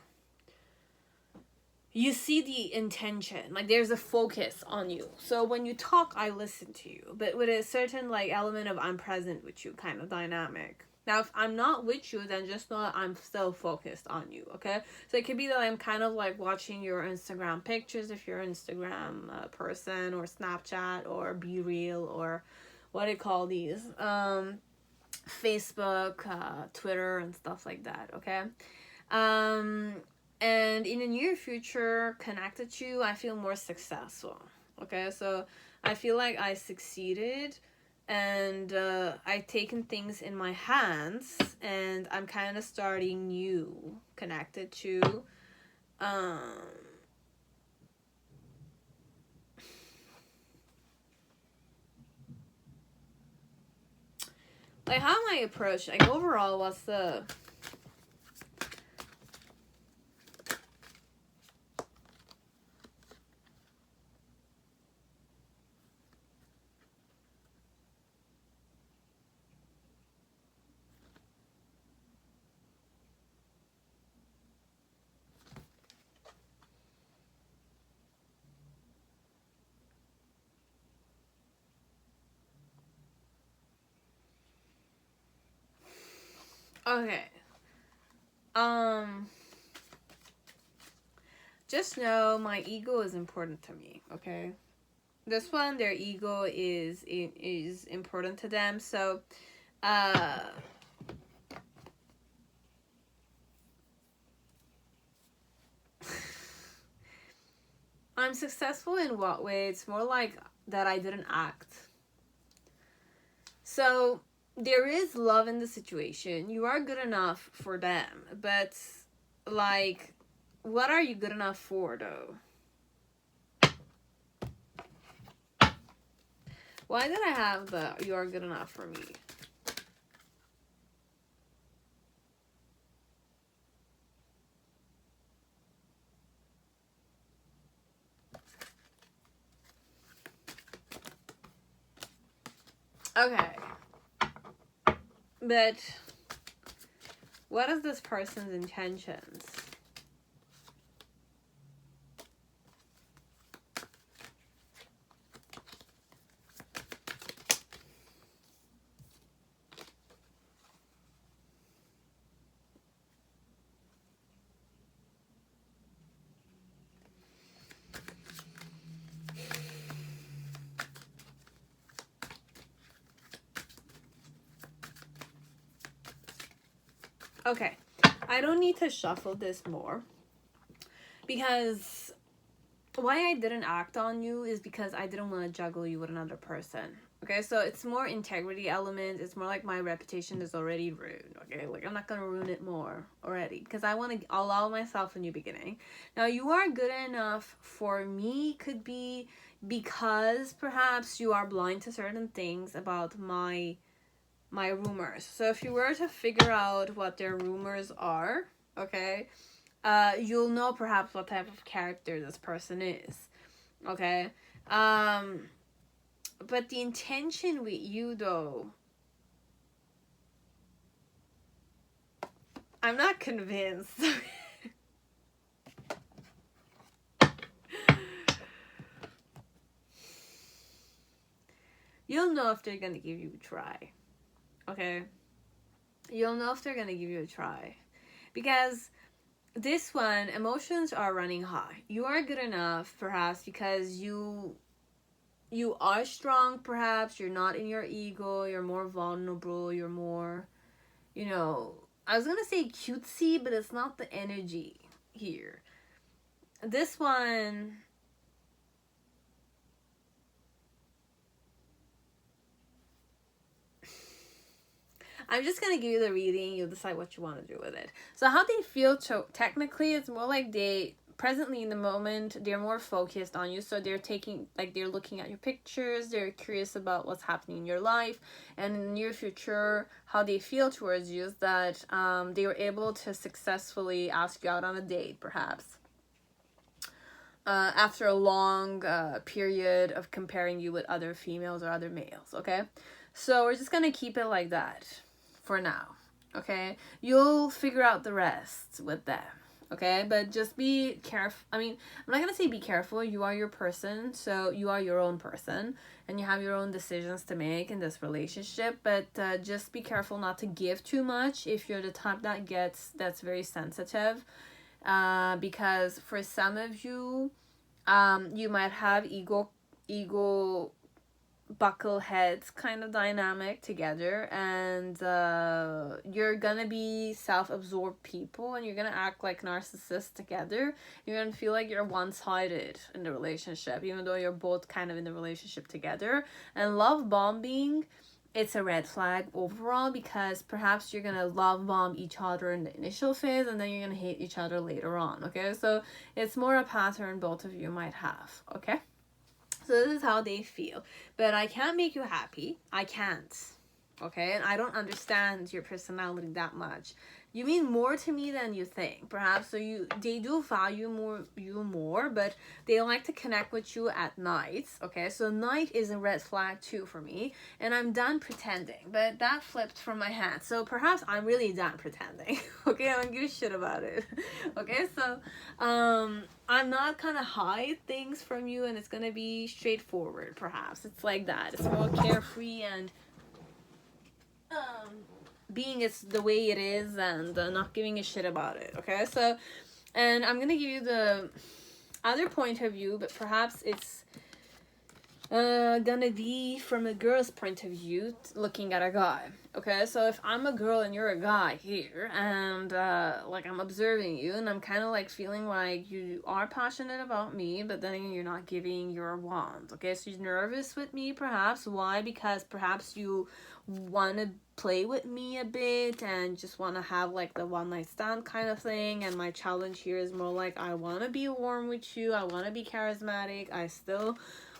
You see the intention, like there's a focus on you. So when you talk, I listen to you, but with a certain like element of I'm present with you kind of dynamic. Now, if I'm not with you, then just know that I'm still focused on you, okay? So it could be that I'm kind of like watching your Instagram pictures if you're an Instagram person, or Snapchat, or Be Real, or what do you call these? Facebook, Twitter, and stuff like that, okay? And in the near future, connected to you, I feel more successful, okay? So I feel like I succeeded, and I've taken things in my hands, and I'm kind of starting new, connected to, like, how am I approached? Like, overall, what's the... Okay. Just know my ego is important to me, okay? This one, their ego is important to them, so I'm successful in what way? It's more like that I didn't act. So there is love in the situation. You are good enough for them, but like, what are you good enough for, though? Why did I have the you are good enough for me? Okay. But what is this person's intentions? Okay, I don't need to shuffle this more, because why I didn't act on you is because I didn't want to juggle you with another person. Okay, so it's more integrity element. It's more like my reputation is already ruined. Okay, like I'm not gonna ruin it more already, because I want to allow myself a new beginning. Now, you are good enough for me could be because perhaps you are blind to certain things about my rumors. So if you were to figure out what their rumors are, okay, you'll know perhaps what type of character this person is, okay? But the intention with you, though, I'm not convinced. You'll know if they're gonna give you a try, okay? You'll know if they're gonna give you a try, because this one, emotions are running high. You are good enough, perhaps, because you are strong, perhaps. You're not in your ego. You're more vulnerable. You're more, I was gonna say cutesy, but it's not the energy here. This one, I'm just gonna give you the reading. You'll decide what you want to do with it. So how they feel, technically, it's more like they presently in the moment, they're more focused on you. So they're they're looking at your pictures. They're curious about what's happening in your life, and in the near future, how they feel towards you is that they were able to successfully ask you out on a date, perhaps. After a long period of comparing you with other females or other males, okay? So we're just gonna keep it like that for now, okay? You'll figure out the rest with them, Okay, but just be careful. I mean, I'm not gonna say be careful. You are your person, so you are your own person, and you have your own decisions to make in this relationship. But just be careful not to give too much if you're the type that's very sensitive. Because for some of you, you might have ego buckle heads kind of dynamic together, and you're gonna be self-absorbed people, and you're gonna act like narcissists together. You're gonna feel like you're one-sided in the relationship, even though you're both kind of in the relationship together. And love bombing, it's a red flag overall, because perhaps you're gonna love bomb each other in the initial phase, and then you're gonna hate each other later on. Okay, so it's more a pattern both of you might have. Okay, so this is how they feel. But I can't make you happy. I can't. Okay? And I don't understand your personality that much. You mean more to me than you think, perhaps. So they do value you more, but they like to connect with you at night. Okay? So night is a red flag too for me. And I'm done pretending. But that flipped from my hand. So perhaps I'm really done pretending. Okay? I don't give a shit about it. Okay? So I'm not gonna hide things from you, and it's gonna be straightforward, perhaps. It's like that. It's more carefree and being it's the way it is, and not giving a shit about it. Okay, so, and I'm gonna give you the other point of view, but perhaps it's gonna be from a girl's point of view looking at a guy. Okay, so if I'm a girl and you're a guy here, and like I'm observing you, and I'm kind of like feeling like you are passionate about me, but then you're not giving your wand. Okay, so you're nervous with me, perhaps. Why? Because perhaps you want to play with me a bit and just want to have like the one night stand kind of thing. And my challenge here is more like, I want to be warm with you, I want to be charismatic, I still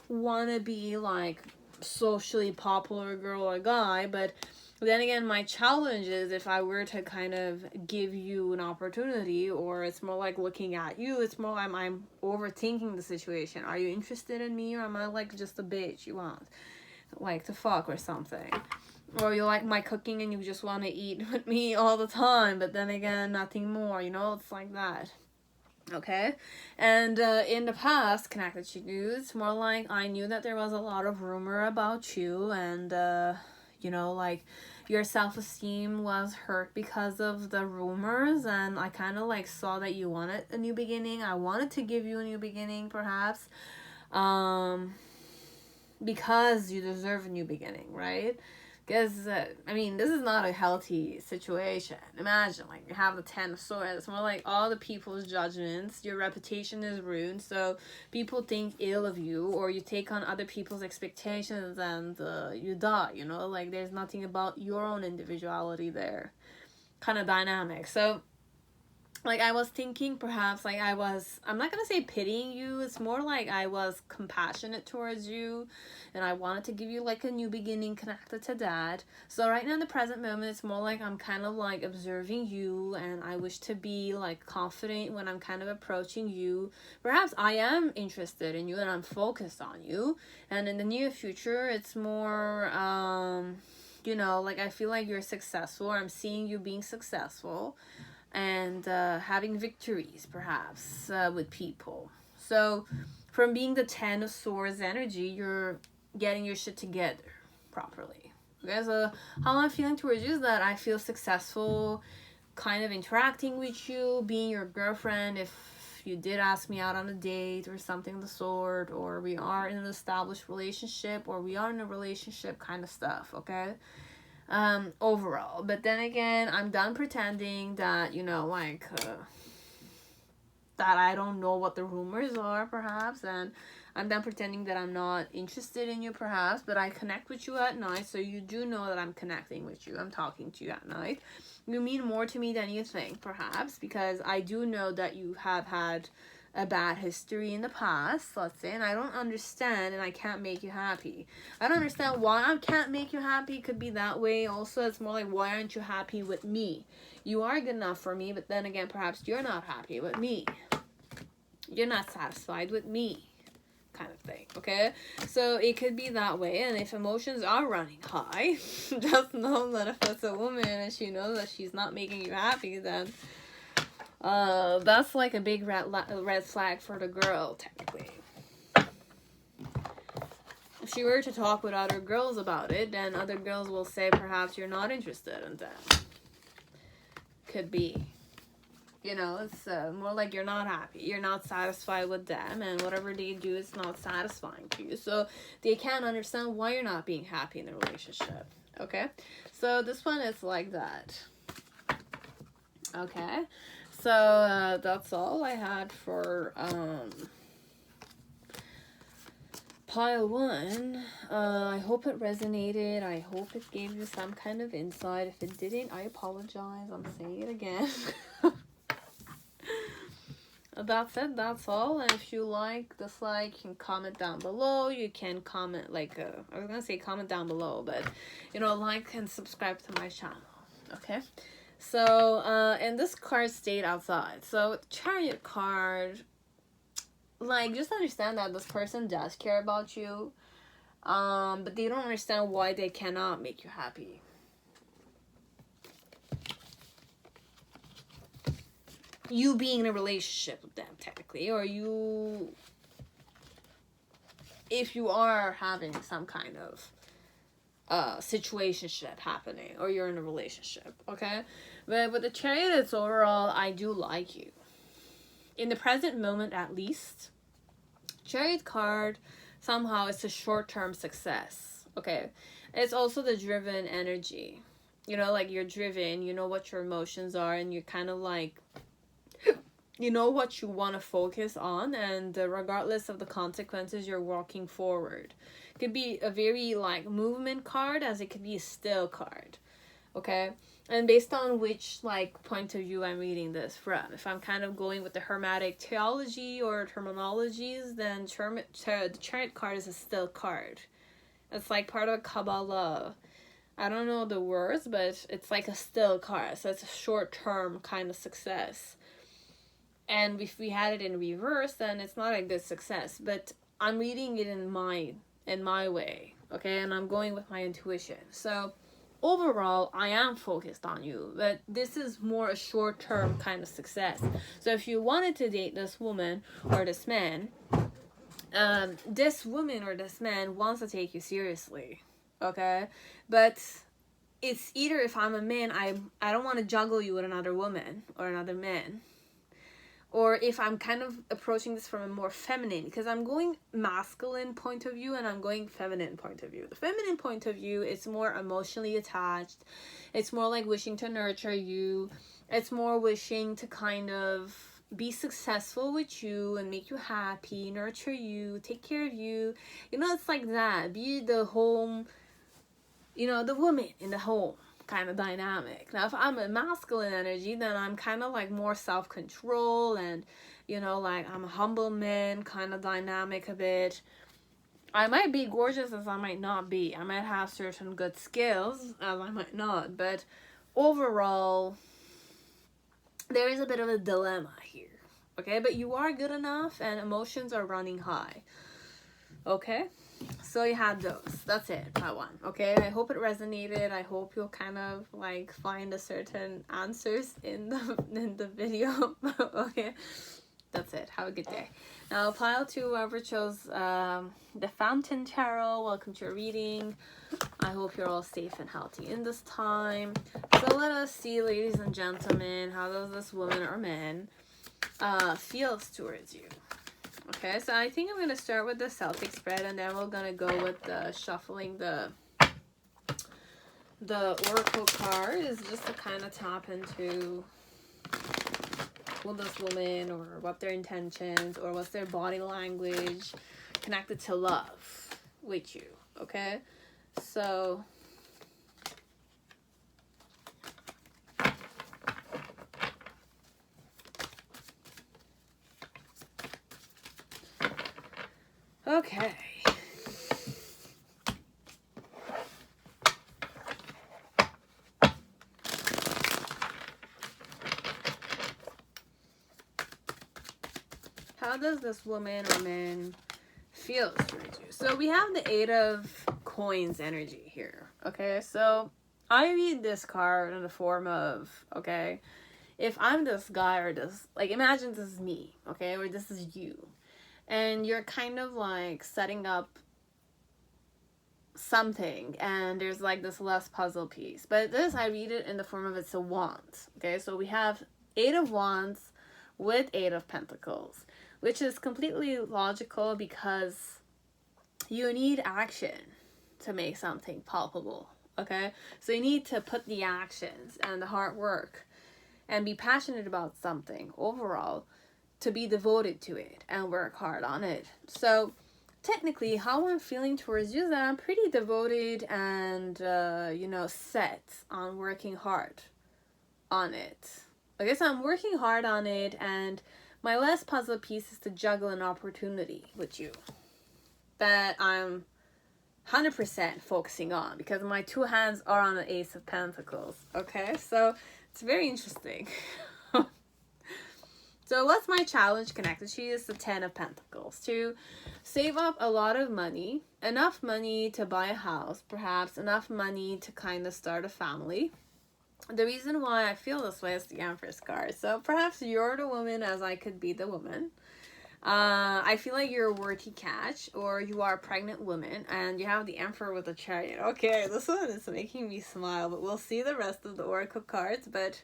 want to be like socially popular girl or guy. But then again, my challenge is if I were to kind of give you an opportunity, or it's more like looking at you, it's more like I'm overthinking the situation. Are you interested in me, or am I like just a bitch you want like to fuck or something? Or you like my cooking and you just want to eat with me all the time, but then again, nothing more, you know? It's like that. Okay? And in the past, connected to you, it's more like I knew that there was a lot of rumor about you, and, you know, like your self-esteem was hurt because of the rumors, and I kind of like saw that you wanted a new beginning. I wanted to give you a new beginning, perhaps, because you deserve a new beginning, right? Because, I mean, this is not a healthy situation. Imagine, like, you have the 10 of Swords. It's more like all the people's judgments. Your reputation is ruined. So people think ill of you, or you take on other people's expectations, and you die, you know? Like, there's nothing about your own individuality there. Kind of dynamic. So, like, I was thinking perhaps, like, I'm not gonna say pitying you, it's more like I was compassionate towards you, and I wanted to give you, like, a new beginning connected to that. So right now in the present moment, it's more like I'm kind of, like, observing you, and I wish to be, like, confident when I'm kind of approaching you. Perhaps I am interested in you, and I'm focused on you, and in the near future, it's more, you know, like, I feel like you're successful, or I'm seeing you being successful, and having victories perhaps with people. So from being the 10 of Swords energy, you're getting your shit together properly. Okay, so how I'm feeling towards you is that I feel successful kind of interacting with you, being your girlfriend if you did ask me out on a date or something of the sort, or we are in an established relationship, or we are in a relationship kind of stuff. Okay, overall. But then again, I'm done pretending that, you know, like, that I don't know what the rumors are, perhaps, and I'm done pretending that I'm not interested in you, perhaps, but I connect with you at night, so you do know that I'm connecting with you, I'm talking to you at night. You mean more to me than you think, perhaps, because I do know that you have had a bad history in the past, let's say, and I don't understand, and I can't make you happy. I don't understand why I can't make you happy. It could be that way also. It's more like, why aren't you happy with me? You are good enough for me, but then again, perhaps you're not happy with me. You're not satisfied with me, kind of thing. Okay, so it could be that way. And if emotions are running high, just know that if it's a woman and she knows that she's not making you happy, then That's like a big red flag for the girl, technically. If she were to talk with other girls about it, then other girls will say perhaps you're not interested in them. Could be. You know, it's more like you're not happy. You're not satisfied with them, and whatever they do is not satisfying to you. So they can't understand why you're not being happy in the relationship. Okay? So this one is like that. Okay? So that's all I had for pile 1. I hope it resonated. I hope it gave you some kind of insight. If it didn't, I apologize. I'm saying it again. That's it. That's all. And if you like, dislike, you can comment down below. You can comment, like, I was gonna say comment down below, but, you know, like and subscribe to my channel. Okay? So, and this card stayed outside. So, Chariot card, like, just understand that this person does care about you, but they don't understand why they cannot make you happy. You being in a relationship with them, technically, or you, if you are having some kind of situationship happening, or you're in a relationship, okay? But with the Chariot, it's overall, I do like you. In the present moment, at least, Chariot card, somehow it's a short-term success, okay? It's also the driven energy. You know, like, you're driven, you know what your emotions are, and you're kind of like, you know what you want to focus on, and regardless of the consequences, you're walking forward. It could be a very, like, movement card, as it could be a still card, okay? And based on which, like, point of view I'm reading this from, if I'm kind of going with the Hermetic theology or terminologies, then the Chariot card is a still card. It's like part of Kabbalah. I don't know the words, but it's like a still card, so it's a short-term kind of success. And if we had it in reverse, then it's not a good success. But I'm reading it in my way, okay? And I'm going with my intuition. So overall, I am focused on you, but this is more a short-term kind of success. So if you wanted to date this woman or this man, this woman or this man wants to take you seriously, okay? But it's either, if I'm a man, I don't want to juggle you with another woman or another man. Or if I'm kind of approaching this from a more feminine, because I'm going masculine point of view and I'm going feminine point of view. The feminine point of view is more emotionally attached. It's more like wishing to nurture you. It's more wishing to kind of be successful with you and make you happy, nurture you, take care of you. You know, it's like that. Be the home, you know, the woman in the home kind of dynamic. Now, if I'm a masculine energy, then I'm kind of like more self-control and, you know, like I'm a humble man kind of dynamic a bit. I might be gorgeous as I might not be. I might have certain good skills as I might not. But overall, there is a bit of a dilemma here. Okay, but you are good enough and emotions are running high. Okay? So you had those. That's it, that one. Okay, I hope it resonated. I hope you'll kind of like find a certain answers in the video. Okay, that's it. Have a good day. Now pile 2, whoever chose the Fountain Tarot, welcome to your reading. I hope you're all safe and healthy in this time. So let us see, ladies and gentlemen, how does this woman or man feels towards you. Okay, so I think I'm going to start with the Celtic spread, and then we're going to go with the shuffling the Oracle card, is just to kind of tap into who this woman, or what their intentions, or what's their body language connected to love with you, okay? So okay. How does this woman or man feel towards you? So we have the 8 of Coins energy here. Okay, so I read this card in the form of, okay, if I'm this guy or this, like, imagine this is me, okay, or this is you, and you're kind of like setting up something, and there's like this last puzzle piece. But this, I read it in the form of it's a wand. Okay, so we have 8 of Wands with 8 of Pentacles, which is completely logical because you need action to make something palpable. Okay, so you need to put the actions and the hard work and be passionate about something overall, to be devoted to it and work hard on it. So technically, how I'm feeling towards you is that I'm pretty devoted and, set on working hard on it. I guess I'm working hard on it, and my last puzzle piece is to juggle an opportunity with you that I'm 100% focusing on, because my 2 hands are on the Ace of Pentacles. Okay, so it's very interesting. So what's my challenge connected to is the 10 of Pentacles. To save up a lot of money, enough money to buy a house, perhaps enough money to kind of start a family. The reason why I feel this way is the Empress card. So perhaps you're the woman as I could be the woman. I feel like you're a worthy catch, or you are a pregnant woman, and you have the Emperor with a Chariot. Okay, this one is making me smile, but we'll see the rest of the Oracle cards. But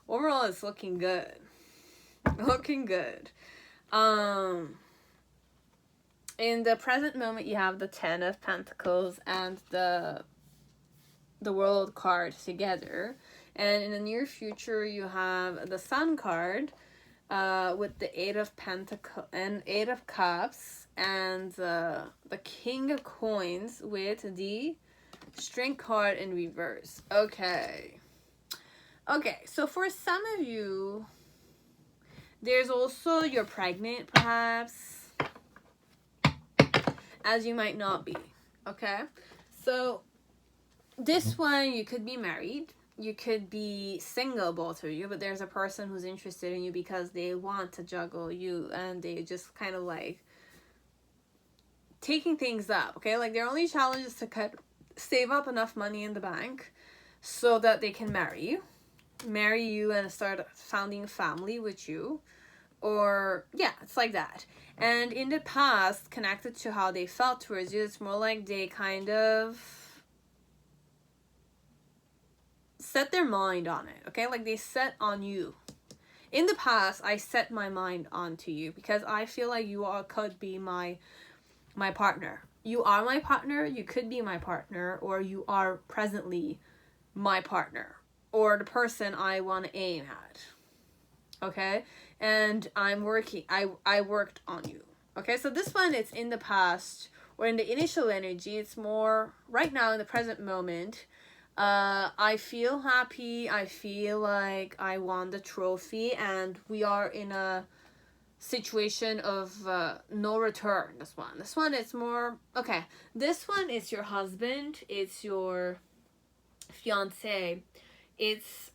overall, it's looking good. Looking good. In the present moment, you have the 10 of Pentacles and the World card together, and in the near future you have the Sun card with the 8 of Pentacles and 8 of Cups, and the King of Coins with the Strength card in reverse. Okay, so for some of you, there's also, you're pregnant, perhaps, as you might not be, okay? So, this one, you could be married, you could be single, both of you, but there's a person who's interested in you because they want to juggle you, and they just kind of like taking things up, okay? Like, their only challenge is to save up enough money in the bank so that they can marry you and start founding a family with you. Or, yeah, it's like that. And in the past, connected to how they felt towards you, it's more like they kind of set their mind on it, okay? Like, they set on you. In the past, I set my mind onto you because I feel like you could be my partner. You are my partner, you could be my partner, or you are presently my partner, or the person I want to aim at, okay? And I worked on you. Okay, so this one, it's in the past, or in the initial energy. It's more right now in the present moment. I feel happy. I feel like I won the trophy, and we are in a situation of no return. This one it's more, okay, this one is your husband, it's your fiance, it's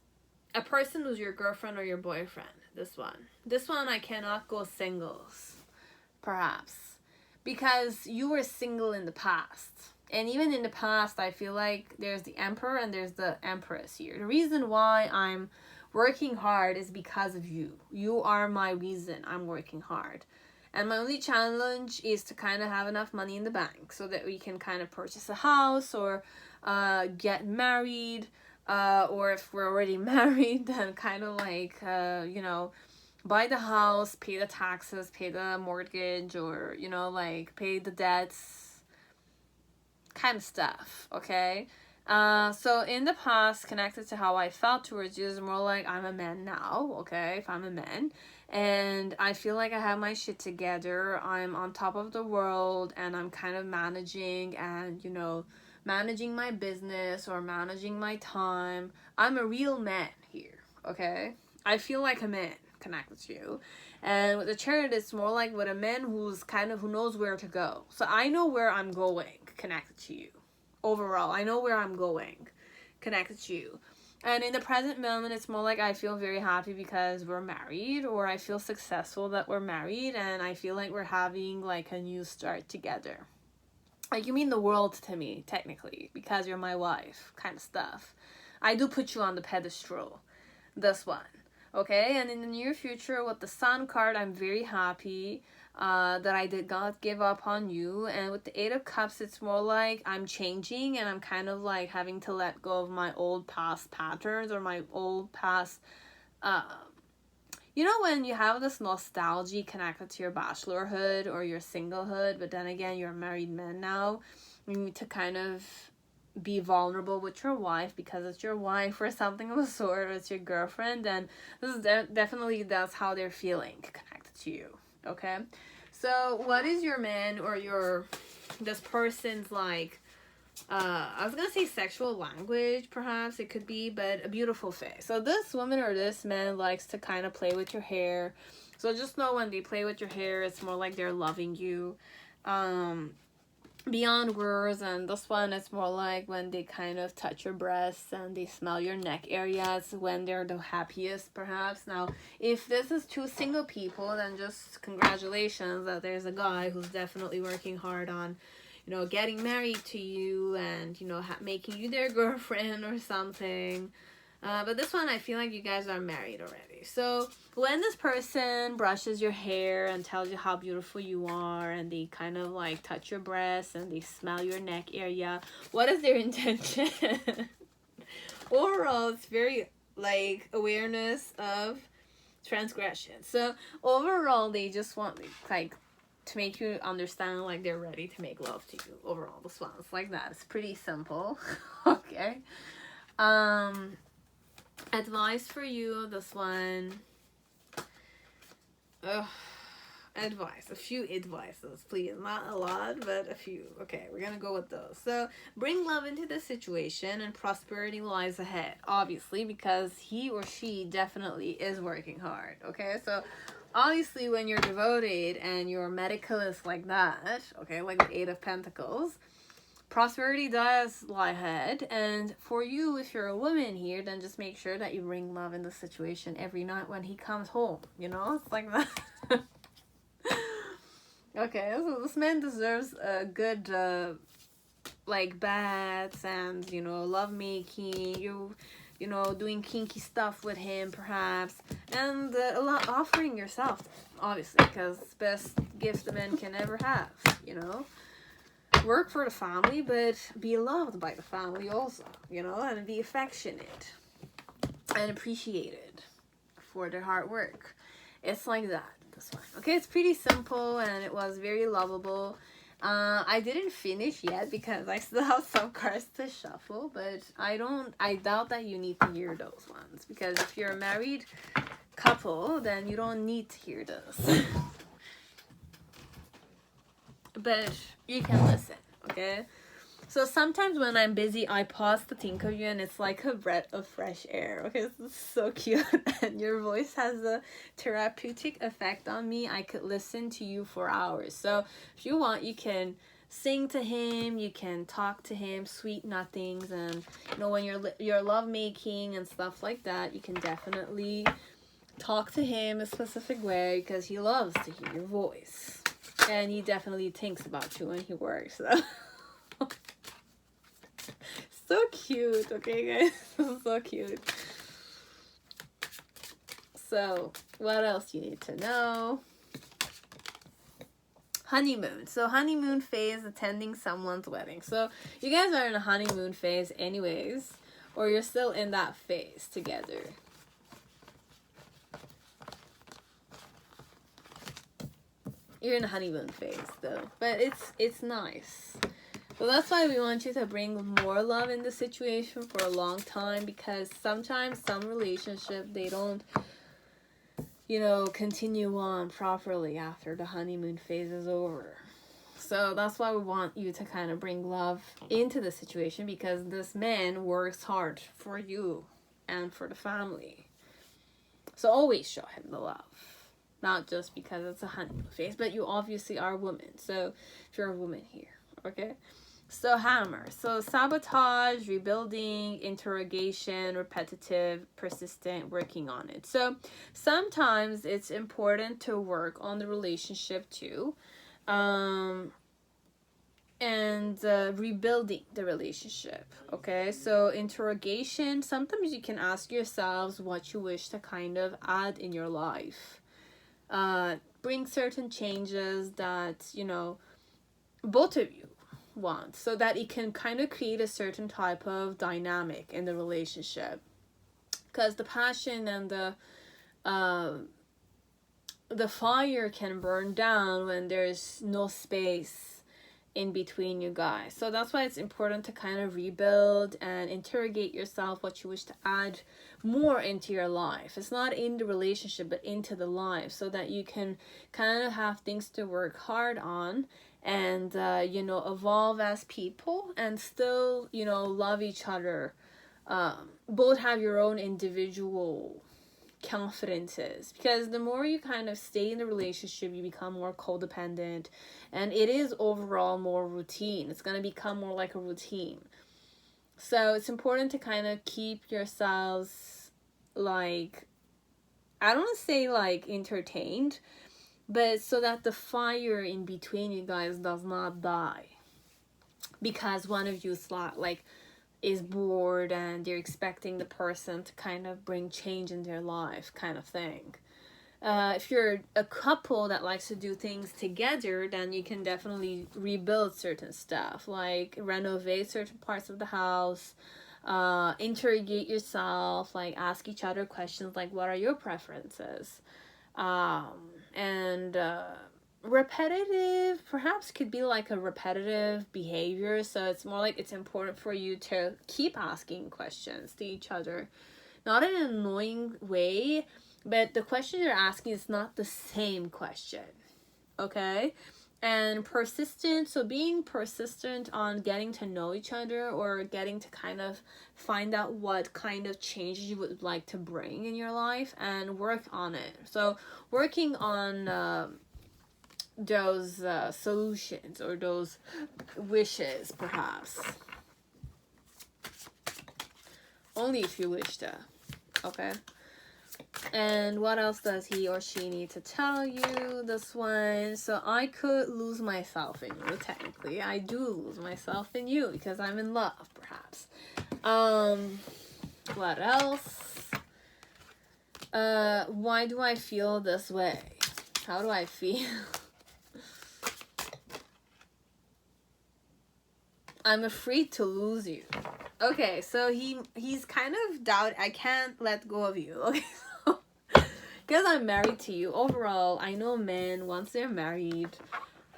a person who's your girlfriend or your boyfriend. This one I cannot go singles, perhaps, because you were single in the past. And even in the past, I feel like there's the Emperor and there's the Empress here. The reason why I'm working hard is because of you. You are my reason I'm working hard. And my only challenge is to kind of have enough money in the bank so that we can kind of purchase a house, or get married, or if we're already married, then kind of like, buy the house, pay the taxes, pay the mortgage, or, like pay the debts, kind of stuff, okay? So in the past, connected to how I felt towards you, is more like I'm a man now, okay? If I'm a man, and I feel like I have my shit together, I'm on top of the world, and I'm kind of managing and, managing my business or managing my time. I'm a real man here, okay? I feel like a man connected to you. And with the Chariot, it's more like with a man who knows where to go. So I know where I'm going connected to you. Overall, I know where I'm going connected to you. And in the present moment, it's more like I feel very happy because we're married, or I feel successful that we're married, and I feel like we're having like a new start together. Like, you mean the world to me, technically, because you're my wife, kind of stuff. I do put you on the pedestal, this one. Okay, and in the near future with the Sun card, I'm very happy that I did not give up on you. And with the Eight of Cups, it's more like I'm changing and I'm kind of like having to let go of my old past patterns or my old past, you know, when you have this nostalgia connected to your bachelorhood or your singlehood, but then again, you're a married man now, you need to kind of be vulnerable with your wife because it's your wife or something of the sort, or it's your girlfriend, and this is definitely that's how they're feeling connected to you. Okay, so what is your man or your this person's like I was gonna say sexual language, perhaps it could be, but a beautiful face. So this woman or this man likes to kind of play with your hair, so just know when they play with your hair, it's more like they're loving you beyond words. And this one, it's more like when they kind of touch your breasts and they smell your neck areas when they're the happiest, perhaps. Now, if this is two single people, then just congratulations that there's a guy who's definitely working hard on, you know, getting married to you and, you know, making you their girlfriend or something. But this one, I feel like you guys are married already. So when this person brushes your hair and tells you how beautiful you are, and they kind of like touch your breasts and they smell your neck area, what is their intention? Overall, it's very like awareness of transgression. So overall, they just want like to make you understand like they're ready to make love to you. Overall, this one, it's like that. It's pretty simple. Okay. Advice for you, this one. Advice. A few advices, please. Not a lot, but a few. Okay, we're gonna go with those. So, bring love into the situation and prosperity lies ahead. Obviously, because he or she definitely is working hard. Okay, so obviously when you're devoted and you're medicalist like that, okay, like the Eight of Pentacles, prosperity does lie ahead. And for you, if you're a woman here, then just make sure that you bring love in the situation every night when he comes home. You know, it's like that. Okay, so this man deserves a good like baths and, you know, love making, you know, doing kinky stuff with him perhaps, and a lot offering yourself, obviously, because best gift the man can ever have, you know. Work for the family, but be loved by the family also, you know, and be affectionate and appreciated for their hard work. It's like that, this one. Okay, it's pretty simple and it was very lovable. I didn't finish yet because I still have some cards to shuffle, but I doubt that you need to hear those ones, because if you're a married couple, then you don't need to hear those. But you can listen, okay? So sometimes when I'm busy, I pause to think of you, and it's like a breath of fresh air. Okay, this is so cute, and your voice has a therapeutic effect on me. I could listen to you for hours. So if you want, you can sing to him, you can talk to him, sweet nothings, and you know, when you're love making and stuff like that, you can definitely talk to him a specific way because he loves to hear your voice, and he definitely thinks about you when he works. So. So cute, okay guys? So cute. So what else you need to know? Honeymoon. So honeymoon phase, attending someone's wedding. So you guys are in a honeymoon phase anyways, or you're still in that phase together. You're in a honeymoon phase though, but it's nice. So that's why we want you to bring more love in the situation for a long time, because sometimes some relationship, they don't, you know, continue on properly after the honeymoon phase is over. So that's why we want you to kind of bring love into the situation, because this man works hard for you and for the family. So always show him the love. Not just because it's a honeymoon phase, but you obviously are a woman. So if you're a woman here, okay? So hammer. So sabotage, rebuilding, interrogation, repetitive, persistent, working on it. So sometimes it's important to work on the relationship too. and rebuilding the relationship. Okay, so interrogation, sometimes you can ask yourselves what you wish to kind of add in your life, bring certain changes that, you know, both of you want, so that it can kind of create a certain type of dynamic in the relationship, because the passion and the fire can burn down when there's no space in between you guys. So that's why it's important to kind of rebuild and interrogate yourself what you wish to add more into your life. It's not in the relationship, but into the life, so that you can kind of have things to work hard on and, you know, evolve as people and still, you know, love each other. Both have your own individual confidences, because the more you kind of stay in the relationship, you become more codependent, and it is overall more routine. It's going to become more like a routine. So it's important to kind of keep yourselves, like, I don't want to say like entertained, but so that the fire in between you guys does not die because one of you is bored and they're expecting the person to kind of bring change in their life, kind of thing. If you're a couple that likes to do things together, then you can definitely rebuild certain stuff, like renovate certain parts of the house, interrogate yourself, like ask each other questions like, what are your preferences? And repetitive perhaps could be like a repetitive behavior, so it's more like it's important for you to keep asking questions to each other, not in an annoying way, but the question you're asking is not the same question. Okay, and persistent, so being persistent on getting to know each other, or getting to kind of find out what kind of changes you would like to bring in your life and work on it. So working on those solutions or those wishes, perhaps only if you wish to. Okay, and what else does he or she need to tell you? This one, so I could lose myself in you. Technically I do lose myself in you because I'm in love, perhaps. What else? Why do I feel this way? How do I feel? I'm afraid to lose you. Okay, so he's kind of doubt. I can't let go of you. Okay, so because I'm married to you. Overall, I know men, once they're married,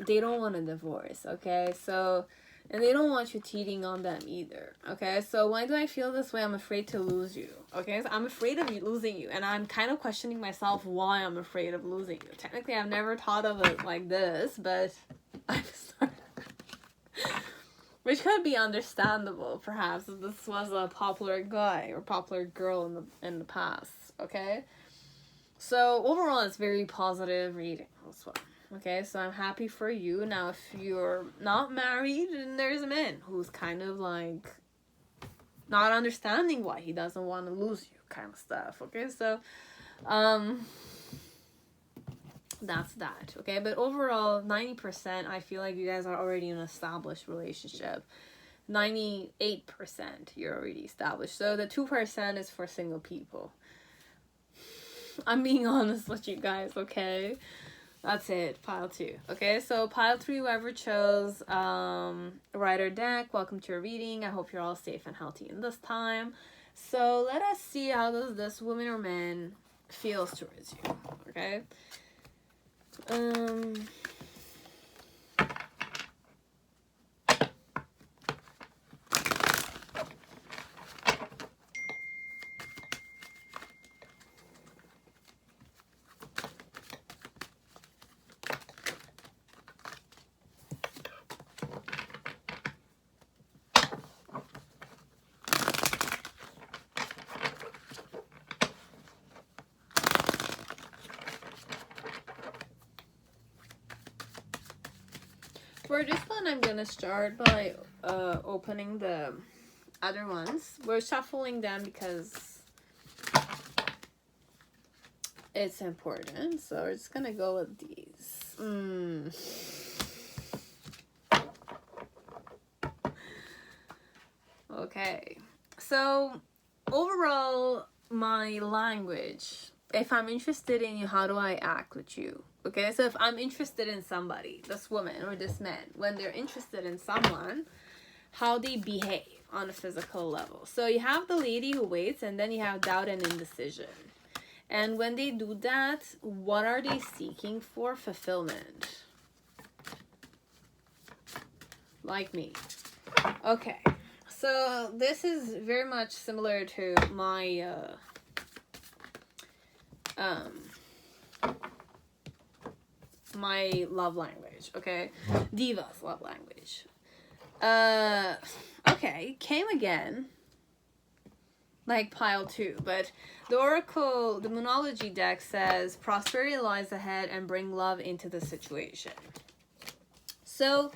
they don't want a divorce. Okay, so, and they don't want you cheating on them either. Okay, so why do I feel this way? I'm afraid to lose you. Okay, so I'm afraid of losing you, and I'm kind of questioning myself why I'm afraid of losing you. Technically, I've never thought of it like this, but I'm sorry. Which could be understandable, perhaps, if this was a popular guy or popular girl in the past. Okay, so overall, it's very positive reading as well. Okay, so I'm happy for you. Now, if you're not married, then there's a man who's kind of like not understanding why he doesn't want to lose you, kind of stuff. Okay, so that's that. Okay, but overall, 90% I feel like you guys are already in an established relationship. 98% you're already established. So the 2% is for single people. I'm being honest with you guys, okay? That's it, pile 2. Okay, so pile 3, whoever chose Rider deck, welcome to your reading. I hope you're all safe and healthy in this time. So let us see how does this woman or man feels towards you. Okay. For this one, I'm gonna start by opening the other ones. We're shuffling them because it's important, so we're just gonna go with these. so overall, my language, if I'm interested in you, how do I act with you? Okay, so if I'm interested in somebody, this woman or this man, when they're interested in someone, how they behave on a physical level. So you have the lady who waits, and then you have doubt and indecision. And when they do that, what are they seeking for? Fulfillment. Like me. Okay. So this is very much similar to my my love language, okay? Diva's love language. Okay, came again. Like pile 2, but the oracle, the Moonology deck says prosperity lies ahead and bring love into the situation. So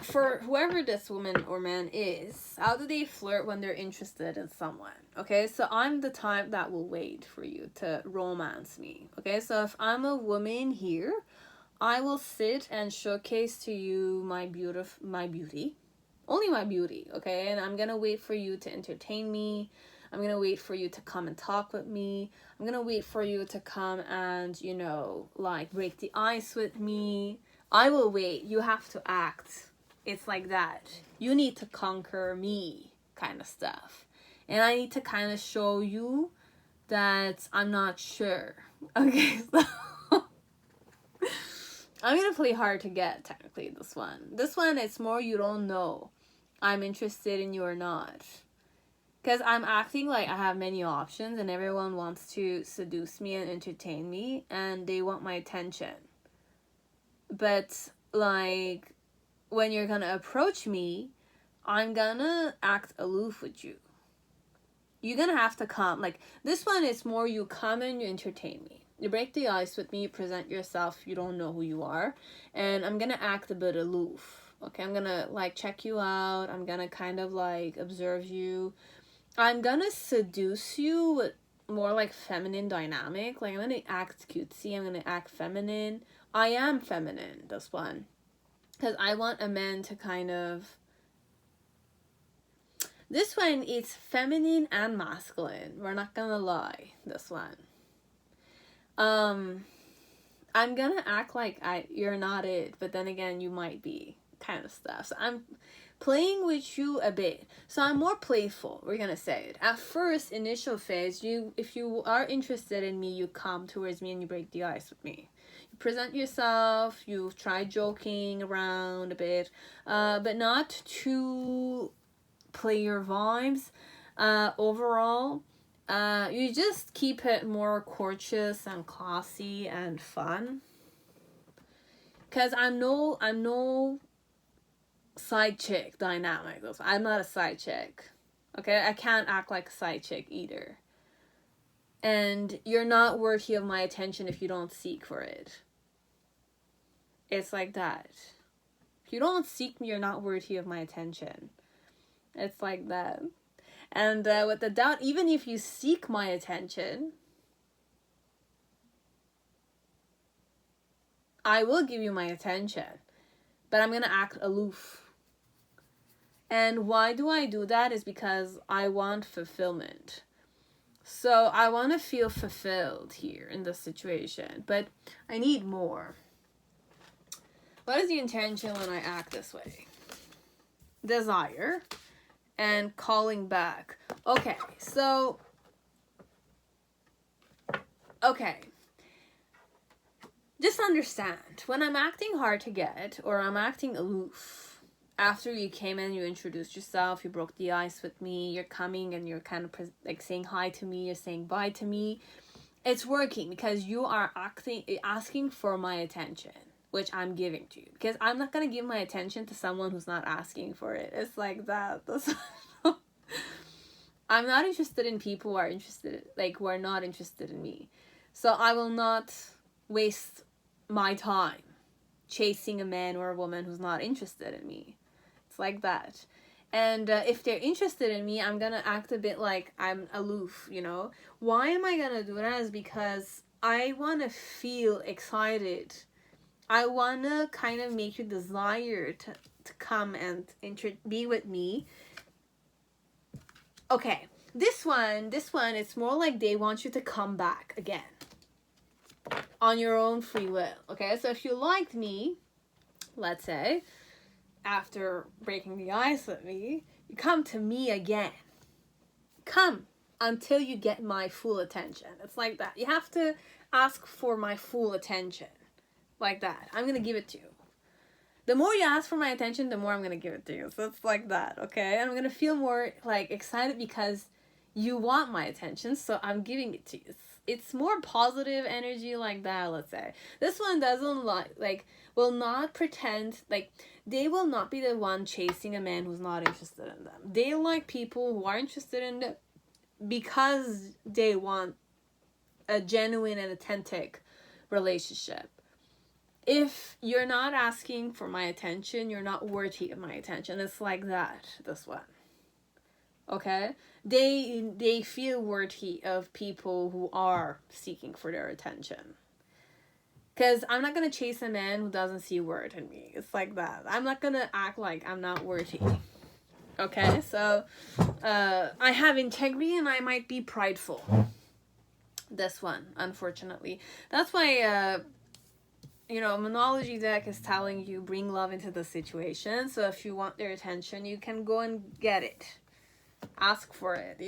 for whoever this woman or man is, how do they flirt when they're interested in someone? Okay, so I'm the type that will wait for you to romance me. Okay, so if I'm a woman here, I will sit and showcase to you my beauty. Only my beauty, okay? And I'm gonna wait for you to entertain me. I'm gonna wait for you to come and talk with me. I'm gonna wait for you to come and, you know, like break the ice with me. I will wait. You have to act. It's like that. You need to conquer me, kind of stuff. And I need to kind of show you that I'm not sure. Okay, so I'm gonna play hard to get, technically, this one. This one, it's more you don't know I'm interested in you or not. Because I'm acting like I have many options and everyone wants to seduce me and entertain me and they want my attention. But, like, when you're gonna approach me, I'm gonna act aloof with you. You're gonna have to come. Like, this one is more you come and you entertain me. You break the ice with me, you present yourself, you don't know who you are. And I'm gonna act a bit aloof. Okay, I'm gonna, like, check you out. I'm gonna kind of, like, observe you. I'm gonna seduce you with more, like, feminine dynamic. Like, I'm gonna act cutesy. I'm gonna act feminine. I am feminine, this one. Because I want a man to kind of... This one is feminine and masculine. We're not gonna lie, this one. I'm gonna act like you're not it, but then again, you might be, kind of stuff. So I'm playing with you a bit. So I'm more playful, we're gonna say it. At first, initial phase, if you are interested in me, you come towards me and you break the ice with me. You present yourself, you try joking around a bit, but not to play your vibes. Overall, you just keep it more courteous and classy and fun. Cause I'm no side chick dynamic. I'm not a side chick. Okay, I can't act like a side chick either. And you're not worthy of my attention if you don't seek for it. It's like that. If you don't seek me, you're not worthy of my attention. It's like that. And with the doubt, even if you seek my attention, I will give you my attention. But I'm going to act aloof. And why do I do that is because I want fulfillment. So I want to feel fulfilled here in this situation. But I need more. What is the intention when I act this way? Desire. And calling back. Okay, so... Okay. Just understand, when I'm acting hard to get, or I'm acting aloof, after you came in, you introduced yourself, you broke the ice with me, you're coming and you're kind of like saying hi to me, you're saying bye to me, it's working because you are asking for my attention, which I'm giving to you. Because I'm not going to give my attention to someone who's not asking for it. It's like that. I'm not interested in people who are who are not interested in me. So I will not waste my time chasing a man or a woman who's not interested in me. It's like that. And if they're interested in me, I'm gonna act a bit like I'm aloof, you know. Why am I gonna do that? Is because I want to feel excited. I want to kind of make you desire to come and be with me. Okay, this one, it's more like they want you to come back again on your own free will. Okay, so if you liked me, let's say, after breaking the ice with me, you come to me again. Come until you get my full attention. It's like that. You have to ask for my full attention. Like that. I'm gonna give it to you. The more you ask for my attention, the more I'm gonna give it to you. So it's like that, okay? And I'm gonna feel more like excited because you want my attention, so I'm giving it to you. It's more positive energy like that, let's say. This one doesn't will not pretend, like, they will not be the one chasing a man who's not interested in them. They like people who are interested in them because they want a genuine and authentic relationship. If you're not asking for my attention, you're not worthy of my attention. It's like that, this one. Okay? They feel worthy of people who are seeking for their attention. Because I'm not going to chase a man who doesn't see worth in me. It's like that. I'm not going to act like I'm not worthy. Okay? So, I have integrity and I might be prideful. This one, unfortunately. That's why, Monology deck is telling you bring love into the situation. So if you want their attention, you can go and get it. Ask for it,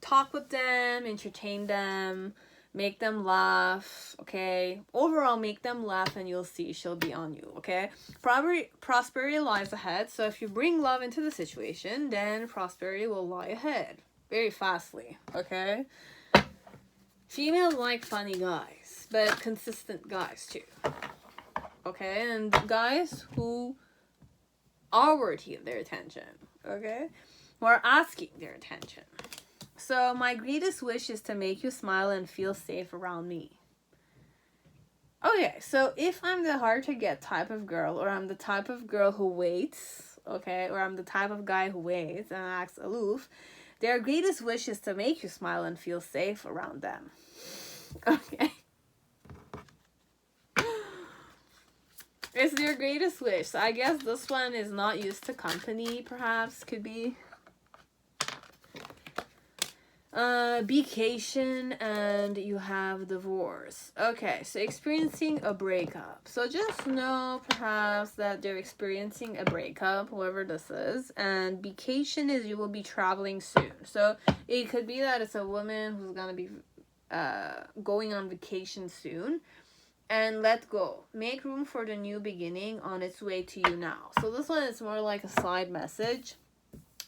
talk with them, entertain them, make them laugh, okay? Overall, make them laugh and you'll see she'll be on you, okay? Prosperity lies ahead. So if you bring love into the situation, then prosperity will lie ahead very fastly, okay? Females like funny guys, but consistent guys too. Okay, and guys who are worthy of their attention. Okay, who are asking their attention. So my greatest wish is to make you smile and feel safe around me. Okay, so if I'm the hard to get type of girl, or I'm the type of girl who waits, okay, or I'm the type of guy who waits and acts aloof, their greatest wish is to make you smile and feel safe around them. Okay. It's their greatest wish. So I guess this one is not used to company, perhaps, could be. Vacation, and you have divorce. Okay, so experiencing a breakup. So just know perhaps that they're experiencing a breakup, whoever this is. And vacation is you will be traveling soon. So it could be that it's a woman who's gonna be going on vacation soon. And let go. Make room for the new beginning on its way to you now. So this one is more like a side message.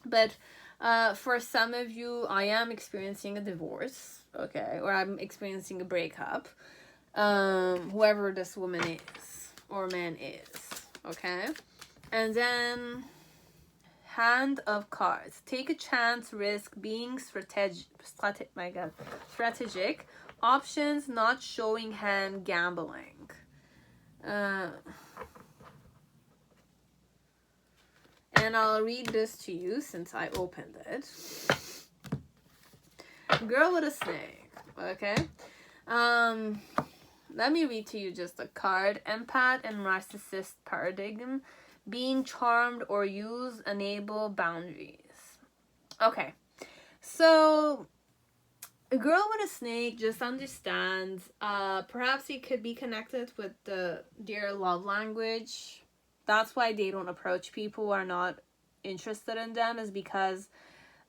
But for some of you, I am experiencing a divorce, okay, or I'm experiencing a breakup, whoever this woman is or man is, okay. And then hand of cards. Take a chance, risk, being strategic. Options, not showing hand, gambling. And I'll read this to you since I opened it. Girl with a snake. Okay. Let me read to you just a card. Empath and narcissist paradigm. Being charmed or use, enable boundaries. Okay. So a girl with a snake just understands, perhaps it could be connected with their love language. That's why they don't approach people who are not interested in them, is because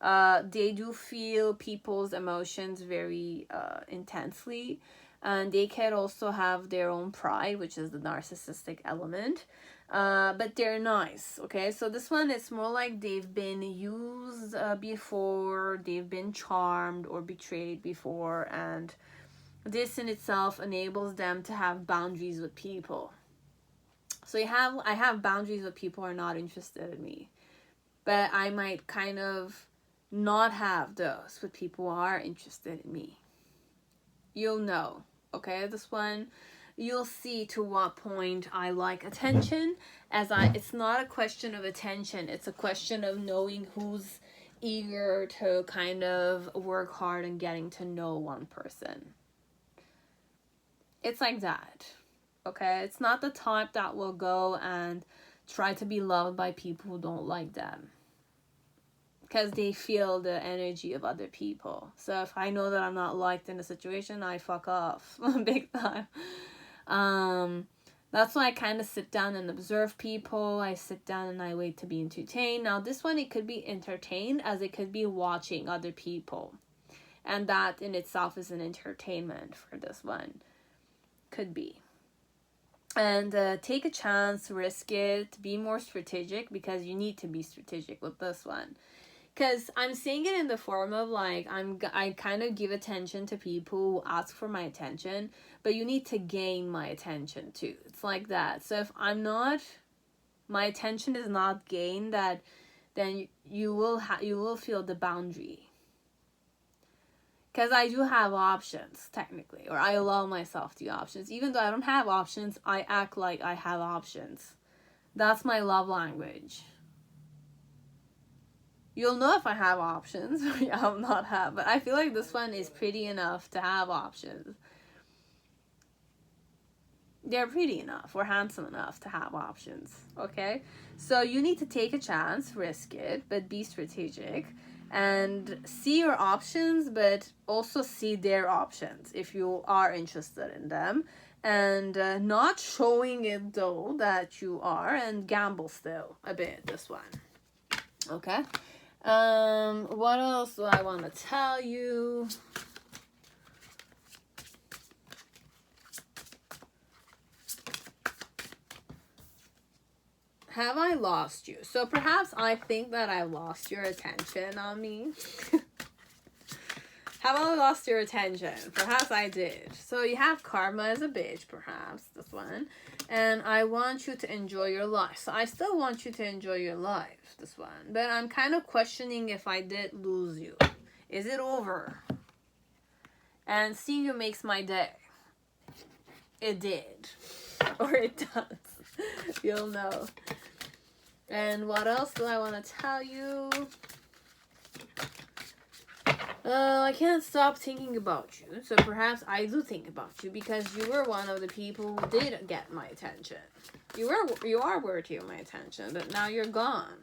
they do feel people's emotions very intensely. And they can also have their own pride, which is the narcissistic element. But they're nice, okay? So this one is more like they've been used before, they've been charmed or betrayed before, and this in itself enables them to have boundaries with people. So I have boundaries with people who are not interested in me, but I might kind of not have those with people who are interested in me. You'll know, okay? This one, you'll see to what point I like attention, it's not a question of attention, it's a question of knowing who's eager to kind of work hard and getting to know one person. It's like that, okay? It's not the type that will go and try to be loved by people who don't like them. because they feel the energy of other people. So if I know that I'm not liked in a situation, I fuck off big time. That's why I kind of sit down and observe people. I sit down and I wait to be entertained. Now this one, it could be entertained as it could be watching other people. And that in itself is an entertainment for this one. Could be. And take a chance, risk it, be more strategic, because you need to be strategic with this one. Because I'm saying it in the form of like, I kind of give attention to people who ask for my attention, but you need to gain my attention too. It's like that. So if my attention is not gained, then you will feel the boundary. Because I do have options, technically, or I allow myself the options. Even though I don't have options, I act like I have options. That's my love language. You'll know if I have options or I will not have. But I feel like this one is pretty enough to have options. They're pretty enough or handsome enough to have options, okay? So you need to take a chance, risk it, but be strategic. And see your options, but also see their options if you are interested in them. And not showing it though that you are, and gamble still a bit, this one. Okay. What else do I want to tell you? Have I lost you? So perhaps I think that I lost your attention on me. Have I lost your attention? Perhaps I did. So you have karma as a bitch, perhaps, this one. And I want you to enjoy your life. So I still want you to enjoy your life, this one. But I'm kind of questioning if I did lose you. Is it over? And seeing you makes my day. It did. Or it does. You'll know. And what else do I want to tell you? I can't stop thinking about you. So perhaps I do think about you because you were one of the people who did get my attention. You are worthy of my attention, but now you're gone.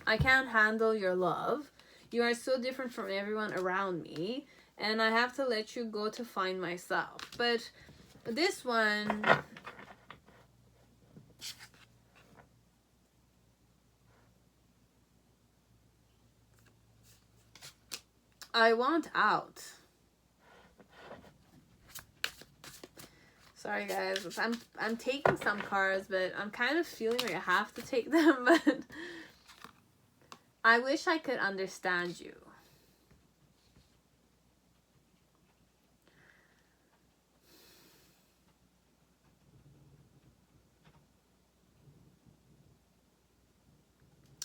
I can't handle your love. You are so different from everyone around me, and I have to let you go to find myself. But this one, I want out. Sorry guys, I'm taking some cards, but I'm kind of feeling like I have to take them, but I wish I could understand you.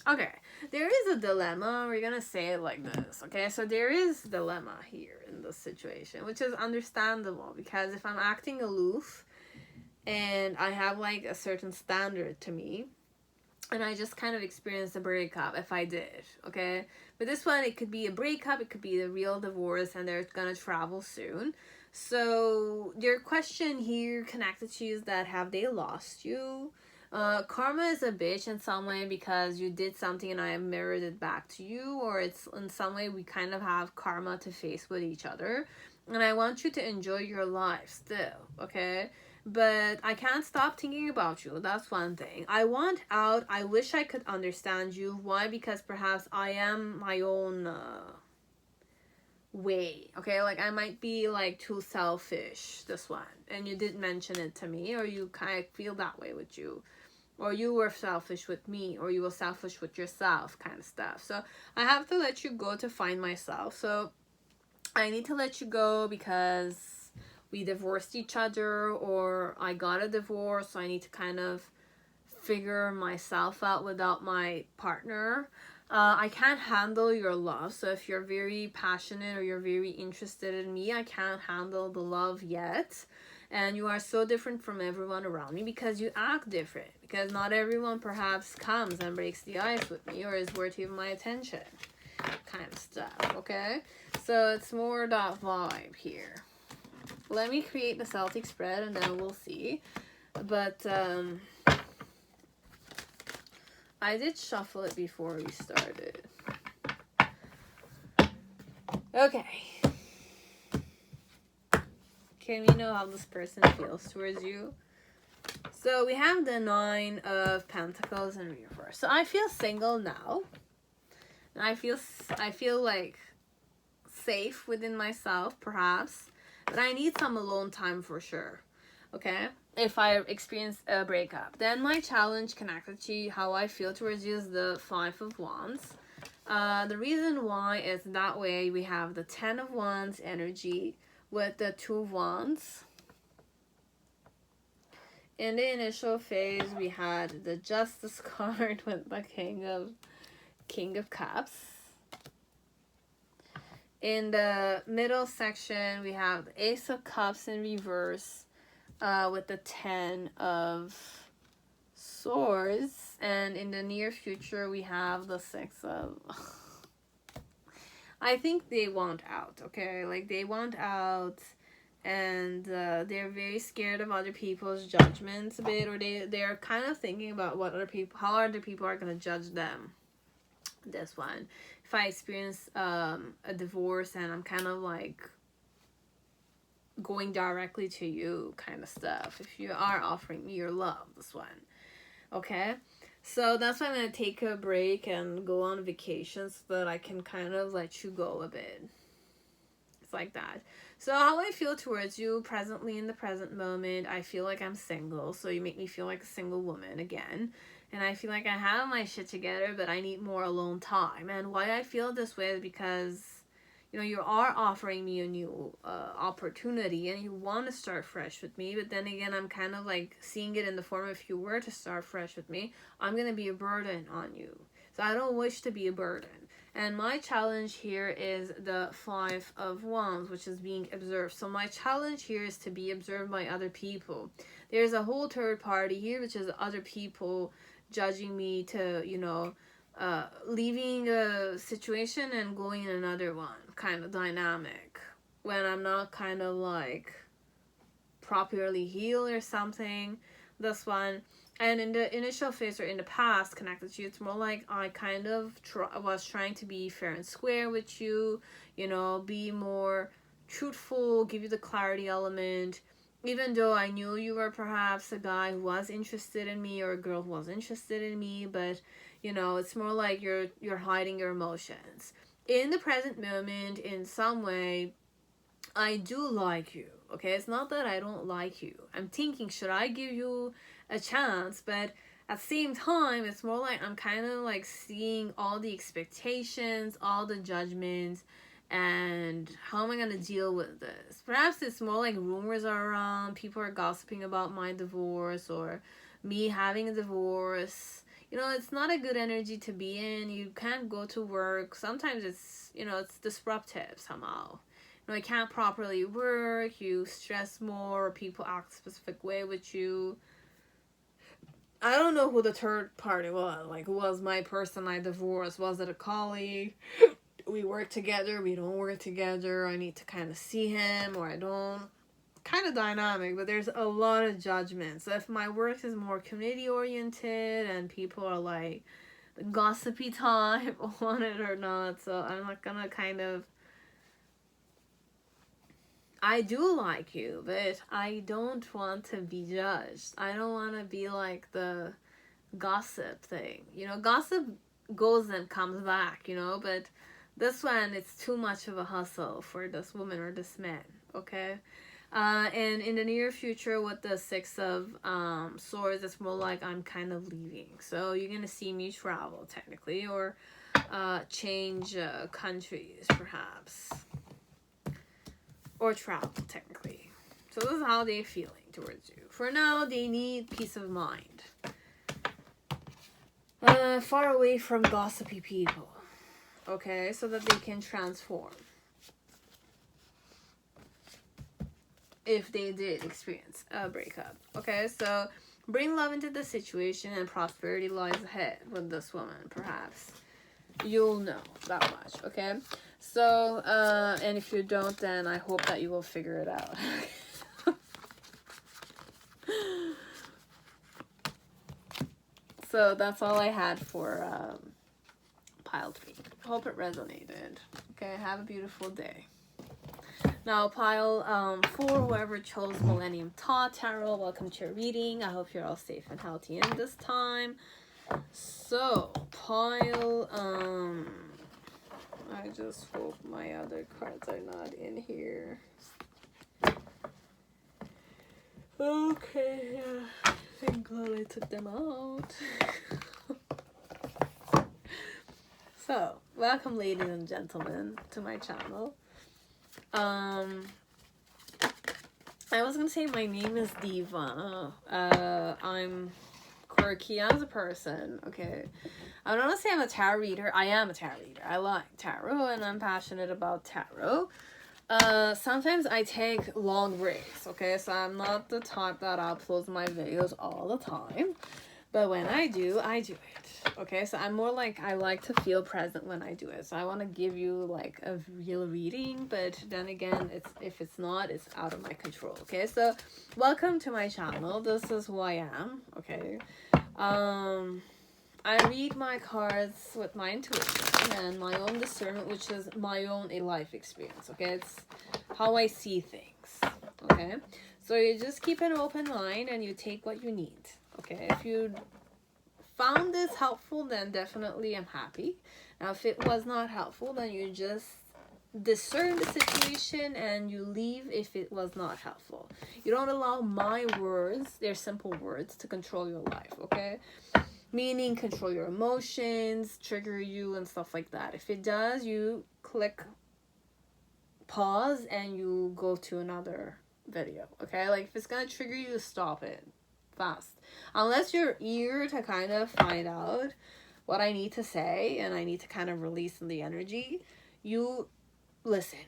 Okay, there is a dilemma. We're gonna say it like this, okay? So there is dilemma here in this situation, which is understandable, because if I'm acting aloof and I have like a certain standard to me, and I just kind of experienced a breakup, if I did, okay? But this one, it could be a breakup, it could be a real divorce, and they're gonna travel soon. So your question here connected to you is that have they lost you? Karma is a bitch in some way because you did something and I mirrored it back to you, or it's in some way we kind of have karma to face with each other, and I want you to enjoy your life still, okay? But I can't stop thinking about you. That's one thing. I want out. I wish I could understand you. Why? Because perhaps I am my own way, okay? Like I might be like too selfish, this one, and you did mention it to me, or you kind of feel that way with you, or you were selfish with me, or you were selfish with yourself, kind of stuff. So I have to let you go to find myself. So I need to let you go because we divorced each other, or I got a divorce, so I need to kind of figure myself out without my partner. I can't handle your love. So if you're very passionate or you're very interested in me, I can't handle the love yet. And you are so different from everyone around me because you act different. Because not everyone perhaps comes and breaks the ice with me or is worthy of my attention. Kind of stuff, okay? So it's more that vibe here. Let me create the Celtic spread and then we'll see. But I did shuffle it before we started. Okay. Can we know how this person feels towards you? So we have the 9 of Pentacles in reverse. So I feel single now. And I feel like safe within myself, perhaps. But I need some alone time for sure. Okay? If I experience a breakup. Then my challenge connected to how I feel towards you is the 5 of Wands. The reason why is that way we have the 10 of Wands energy with the 2 of Wands. In the initial phase, we had the Justice card with the King of Cups. In the middle section, we have the Ace of Cups in reverse with the 10 of Swords. And in the near future, we have the 6 of... I think they want out, okay? Like, they want out, and they're very scared of other people's judgments a bit, or they're kind of thinking about how other people are going to judge them. This one. If I experience a divorce and I'm kind of like going directly to you kind of stuff. If you are offering me your love, this one. Okay? So that's why I'm going to take a break and go on vacation so that I can kind of let you go a bit. It's like that. So how I feel towards you presently in the present moment, I feel like I'm single. So you make me feel like a single woman again. And I feel like I have my shit together, but I need more alone time. And why I feel this way is because, you know, you are offering me a new opportunity and you want to start fresh with me. But then again, I'm kind of like seeing it in the form of if you were to start fresh with me, I'm going to be a burden on you. So I don't wish to be a burden. And my challenge here is the 5 of Wands, which is being observed. So my challenge here is to be observed by other people. There's a whole third party here, which is other people judging me to, you know, leaving a situation and going in another one kind of dynamic when I'm not kind of like properly healed or something. This one. And in the initial phase or in the past connected to you, it's more like I kind of was trying to be fair and square with you, you know, be more truthful, give you the clarity element. Even though I knew you were perhaps a guy who was interested in me or a girl who was interested in me, but, you know, it's more like you're hiding your emotions. In the present moment, in some way, I do like you, okay? It's not that I don't like you. I'm thinking, should I give you a chance? But at the same time, it's more like I'm kind of like seeing all the expectations, all the judgments, and how am I going to deal with this? Perhaps it's more like rumors are around, people are gossiping about my divorce or me having a divorce. You know, it's not a good energy to be in. You can't go to work. Sometimes it's, you know, it's disruptive somehow. You know, you can't properly work, you stress more, or people act a specific way with you. I don't know who the third party was. Like, who was my person I divorced? Was it a colleague? We work together, we don't work together, I need to kind of see him or I don't. Kind of dynamic, but there's a lot of judgment. So if my work is more community oriented and people are like the gossipy type on it or not, so I'm not gonna kind of... I do like you, but I don't want to be judged. I don't want to be like the gossip thing. You know, gossip goes and comes back, you know, but this one, it's too much of a hustle for this woman or this man, okay? And in the near future with the 6 of Swords, it's more like I'm kind of leaving. So you're going to see me travel, technically, or change countries, perhaps. Or travel, technically. So this is how they're feeling towards you. For now, they need peace of mind. Far away from gossipy people. Okay, so that they can transform. If they did experience a breakup. Okay, so bring love into the situation and prosperity lies ahead with this woman, perhaps. You'll know that much, okay? So, and if you don't, then I hope that you will figure it out. So that's all I had for pile 3. Hope it resonated. Okay, have a beautiful day. Now, pile 4, whoever chose Millennium Thoth Tarot, welcome to your reading. I hope you're all safe and healthy in this time. So, pile, I just hope my other cards are not in here. Okay, I'm glad I took them out. So, welcome ladies and gentlemen to my channel. I was gonna say my name is Diva. I'm quirky as a person, okay? I don't want to say I'm a tarot reader. I am a tarot reader. I like tarot and I'm passionate about tarot. Sometimes I take long breaks, okay? So I'm not the type that uploads my videos all the time. But when I do it, okay? So I'm more like, I like to feel present when I do it. So I want to give you like a real reading, but then again, if it's not, it's out of my control, okay? So welcome to my channel. This is who I am, okay? I read my cards with my intuition and my own discernment, which is my own life experience, okay? It's how I see things, okay? So you just keep an open mind and you take what you need, okay? If you found this helpful, then definitely I'm happy. Now, if it was not helpful, then you just discern the situation and you leave if it was not helpful. You don't allow my words, they're simple words, to control your life, okay? Meaning control your emotions, trigger you and stuff like that. If it does, you click pause and you go to another video, okay? Like if it's gonna trigger you, stop it fast. Unless you're eager to kind of find out what I need to say and I need to kind of release the energy, you listen,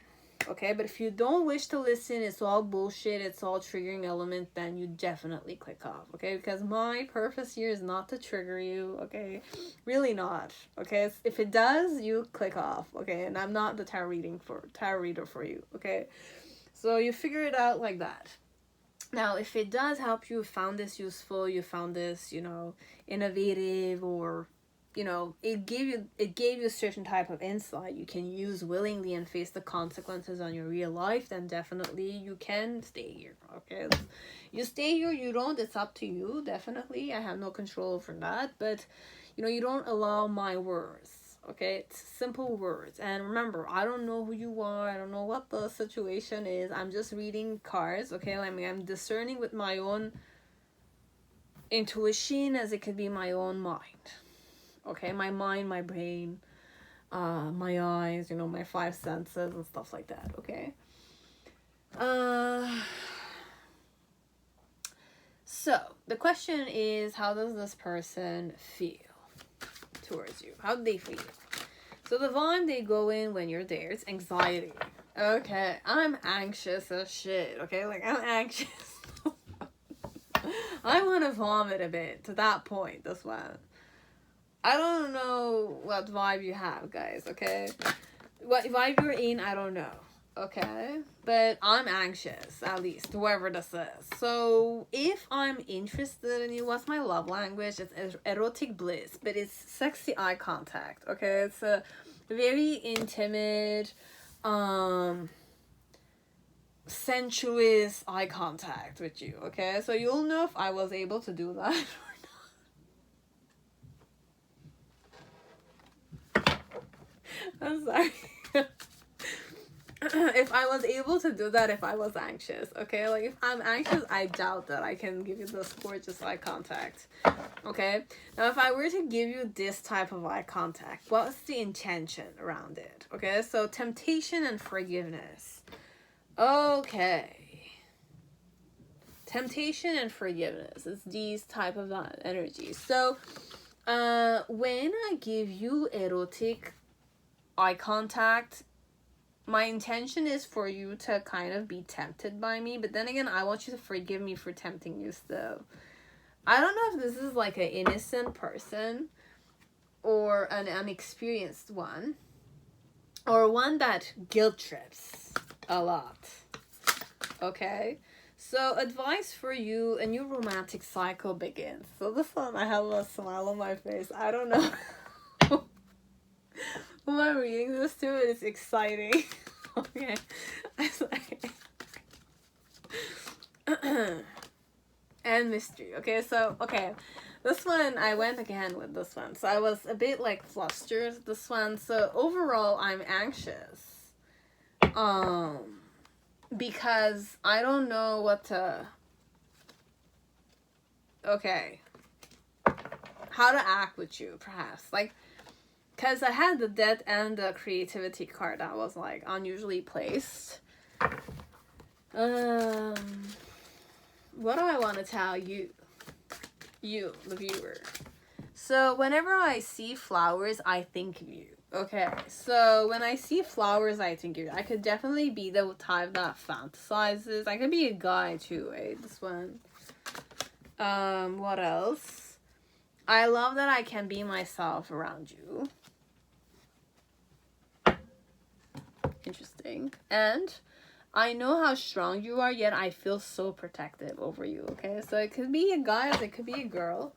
okay? But if you don't wish to listen, it's all bullshit, it's all triggering element, then you definitely click off, okay? Because my purpose here is not to trigger you, okay? Really not, okay? If it does, you click off, okay? And I'm not the tarot reader for you, okay? So you figure it out like that. Now, if it does help you, found this useful, you found this, you know, innovative, or you know, it gave you a certain type of insight you can use willingly and face the consequences on your real life, then definitely you can stay here, okay? You stay here, you don't, it's up to you, definitely. I have no control over that, but, you know, you don't allow my words, okay? It's simple words. And remember, I don't know who you are, I don't know what the situation is, I'm just reading cards, okay? I mean, I'm discerning with my own intuition as it could be my own mind. Okay, my mind, my brain, my eyes, you know, my 5 senses and stuff like that, okay? So, the question is, how does this person feel towards you? How do they feel? So, the vibe they go in when you're there, it's anxiety. Okay, I'm anxious as shit, okay? Like, I'm anxious. I want to vomit a bit to that point, this one. I don't know what vibe you have, guys, okay? What vibe you're in, I don't know, okay? But I'm anxious, at least, whoever this is. So, if I'm interested in you, what's my love language? It's erotic bliss, but it's sexy eye contact, okay? It's a very intimate, sensuous eye contact with you, okay? So, you'll know if I was able to do that. I'm sorry. If I was able to do that if I was anxious, okay? Like, if I'm anxious, I doubt that I can give you this gorgeous eye contact, okay? Now, if I were to give you this type of eye contact, what's the intention around it, okay? So, temptation and forgiveness. Okay. Temptation and forgiveness. It's these type of energies. So, when I give you erotic eye contact, my intention is for you to kind of be tempted by me, but then again, I want you to forgive me for tempting you still. I don't know if this is like an innocent person or an unexperienced one, or one that guilt trips a lot, okay? So, advice for you, a new romantic cycle begins. So this one, I have a smile on my face. I don't know. When I'm reading this too, it's exciting. Okay. I'm sorry. And mystery. Okay, so, okay. This one, I went again with this one. So I was a bit like flustered this one. So overall, I'm anxious. Because I don't know what to... Okay. How to act with you, perhaps. Like, because I had the death and the creativity card that was, like, unusually placed. What do I want to tell you? You, the viewer. So, whenever I see flowers, I think of you. Okay, so when I see flowers, I think of you. I could definitely be the type that fantasizes. I could be a guy, too, right? This one. What else? I love that I can be myself around you. Interesting. And I know how strong you are, yet I feel so protective over you, okay? So it could be a guy, or it could be a girl.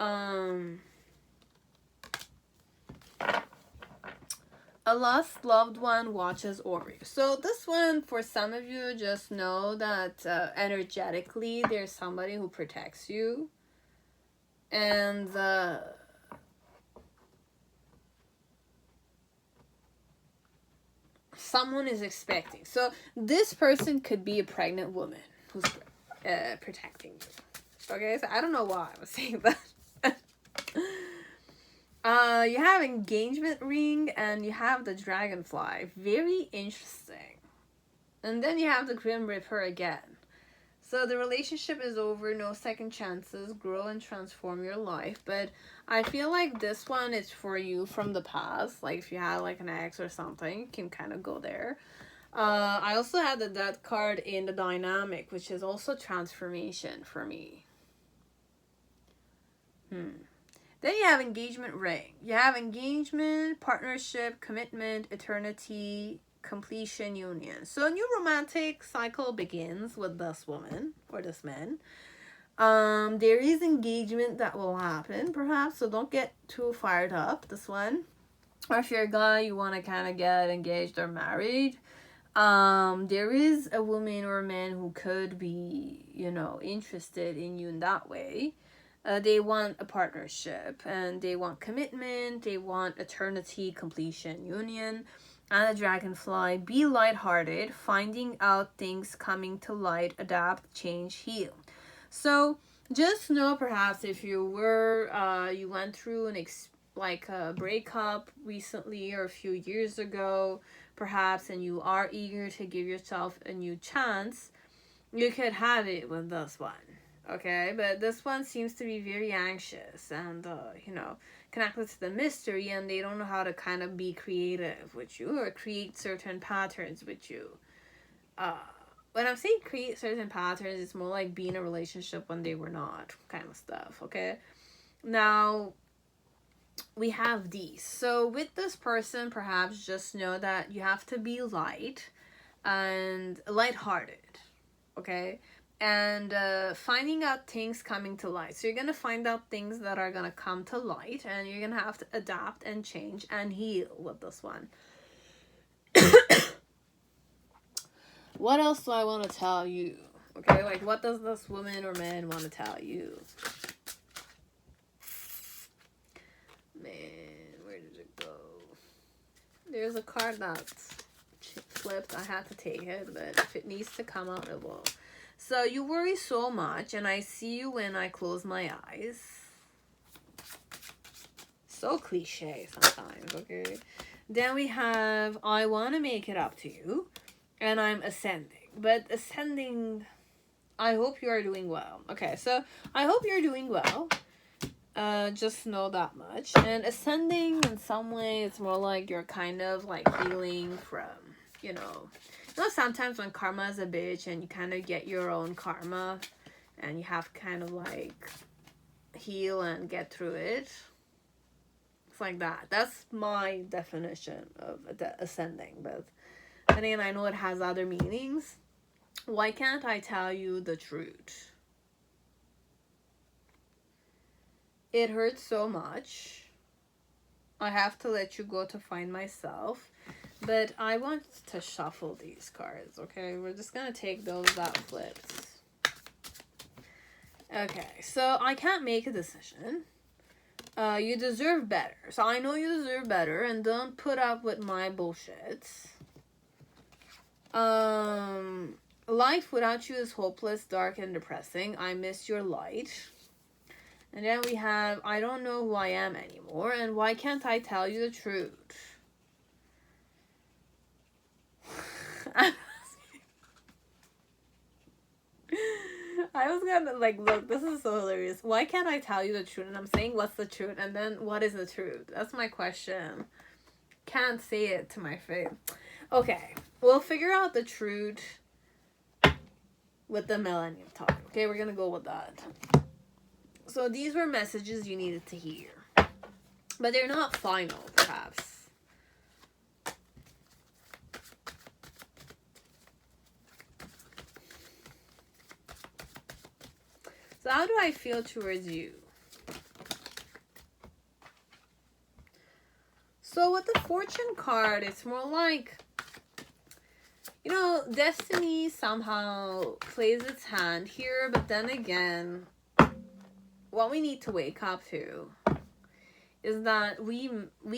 A lost loved one watches over you. So this one, for some of you, just know that energetically, there's somebody who protects you. And someone is expecting. So this person could be a pregnant woman who's protecting you. Okay, so I don't know why I was saying that. You have engagement ring and you have the dragonfly. Very interesting. And then you have the Grim Reaper again. So the relationship is over, no second chances, grow and transform your life. But I feel like this one is for you from the past. Like if you had like an ex or something, you can kind of go there. I also had the Death card in the dynamic, which is also transformation for me. Then you have engagement ring. You have engagement, partnership, commitment, eternity, completion, union. So a new romantic cycle begins with this woman or this man. There is engagement that will happen, perhaps, so don't get too fired up, this one. Or if you're a guy, you want to kind of get engaged or married. There is a woman or a man who could be, you know, interested in you in that way. They want a partnership and they want commitment, they want eternity, completion, union. And a dragonfly, be lighthearted, finding out things coming to light, adapt, change, heal. So just know perhaps if you were, you went through a breakup recently or a few years ago, perhaps, and you are eager to give yourself a new chance, you could have it with this one. Okay, but this one seems to be very anxious and, you know, connected to the mystery, and they don't know how to kind of be creative with you or create certain patterns with you. When I'm saying create certain patterns, it's more like being in a relationship when they were not kind of stuff, okay? Now, we have these. So with this person, perhaps just know that you have to be light and lighthearted, okay? And finding out things coming to light. So you're going to find out things that are going to come to light, and you're going to have to adapt and change and heal with this one. What else do I want to tell you? Okay, like what does this woman or man want to tell you? Man, where did it go? There's a card that's flipped. I had to take it, but if it needs to come out, it will. So you worry so much, and I see you when I close my eyes. So cliche sometimes, okay? Then we have, I want to make it up to you, and I'm ascending. But ascending, I hope you are doing well. Okay, so I hope you're doing well. Just know that much. And ascending, in some way, it's more like you're kind of like healing from, you know, sometimes when karma is a bitch and you kind of get your own karma and you have to kind of like heal and get through it. It's like that. That's my definition of ascending. But then again, I know it has other meanings. Why can't I tell you the truth? It hurts so much. I have to let you go to find myself. But I want to shuffle these cards, okay? We're just gonna take those that flipped. Okay, so I can't make a decision. You deserve better. So I know you deserve better, and don't put up with my bullshit. Life without you is hopeless, dark, and depressing. I miss your light. And then we have, I don't know who I am anymore, and why can't I tell you the truth? I was gonna like, look, this is so hilarious. Why can't I tell you the truth? And I'm saying, what's the truth? And then, what is the truth? That's my question. Can't say it to my face. Okay, we'll figure out the truth with the Millennium talk. Okay, we're gonna go with that. So these were messages you needed to hear. But they're not final, perhaps. So how do I feel towards you? So with the Fortune card, it's more like, you know, destiny somehow plays its hand here, but then again, what we need to wake up to is that we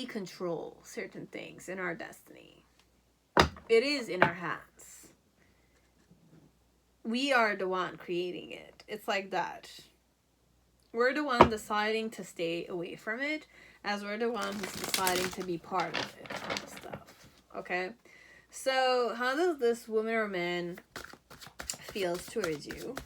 control certain things in our destiny. It is in our hands. We are the one creating it. It's like that. We're the one deciding to stay away from it, as we're the one who's deciding to be part of it, kind of stuff. Okay? So, how does this woman or man feels towards you?